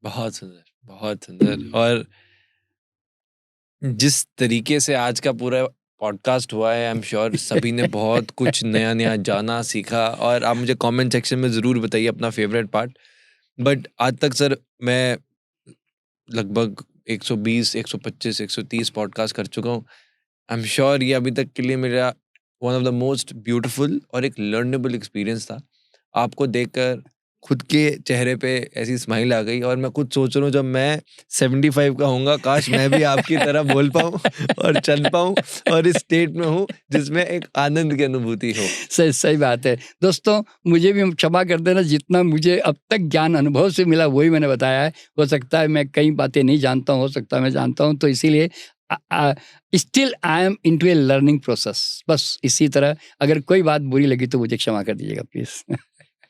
बहुत सुंदर, बहुत सुंदर। और जिस तरीके से आज का पूरा पॉडकास्ट हुआ है, आई एम श्योर सभी ने बहुत कुछ नया नया जाना, सीखा। और आप मुझे कमेंट सेक्शन में ज़रूर बताइए अपना फेवरेट पार्ट। बट आज तक सर मैं लगभग 120, 125, 130 पॉडकास्ट कर चुका हूँ। आई एम श्योर ये अभी तक के लिए मेरा one of the most beautiful और एक लर्नेबल एक्सपीरियंस था। आपको देखकर खुद के चेहरे पे ऐसी स्माइल आ गई और मैं खुद सोच रहा हूँ जब मैं 75 का होऊंगा काश मैं भी आपकी तरह बोल पाऊँ और चल पाऊँ और इस स्टेट में हूँ जिसमें एक आनंद की अनुभूति हो। सही सही बात है दोस्तों, मुझे भी क्षमा कर देना, जितना मुझे अब तक ज्ञान अनुभव से मिला वही मैंने बताया है। हो सकता है मैं कई बातें नहीं जानता हूँ, हो सकता है मैं जानता हूँ, तो इसीलिए still I am into A learning process. बस इसी तरह अगर कोई बात बुरी लगी तो मुझे क्षमा कर दीजिएगा प्लीज।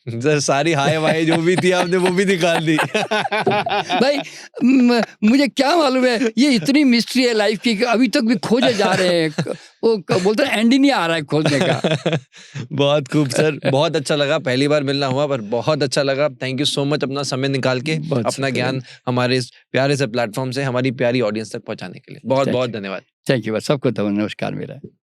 सर सारी हाय वाय जो भी थी आपने वो भी निकाल दी। भाई मुझे क्या मालूम है, ये इतनी मिस्ट्री है लाइफ की कि अभी तक भी खोजे जा रहे हैं। वो बोलते हैं एंड ही नहीं आ रहा है खोजने का। बहुत खूब सर, बहुत अच्छा लगा, पहली बार मिलना हुआ पर बहुत अच्छा लगा। थैंक यू सो मच अपना समय निकाल के अपना ज्ञान हमारे इस प्यारे से प्लेटफॉर्म से हमारी प्यारी ऑडियंस तक पहुंचाने के लिए। बहुत बहुत धन्यवाद। थैंक यू, सबको नमस्कार मेरा।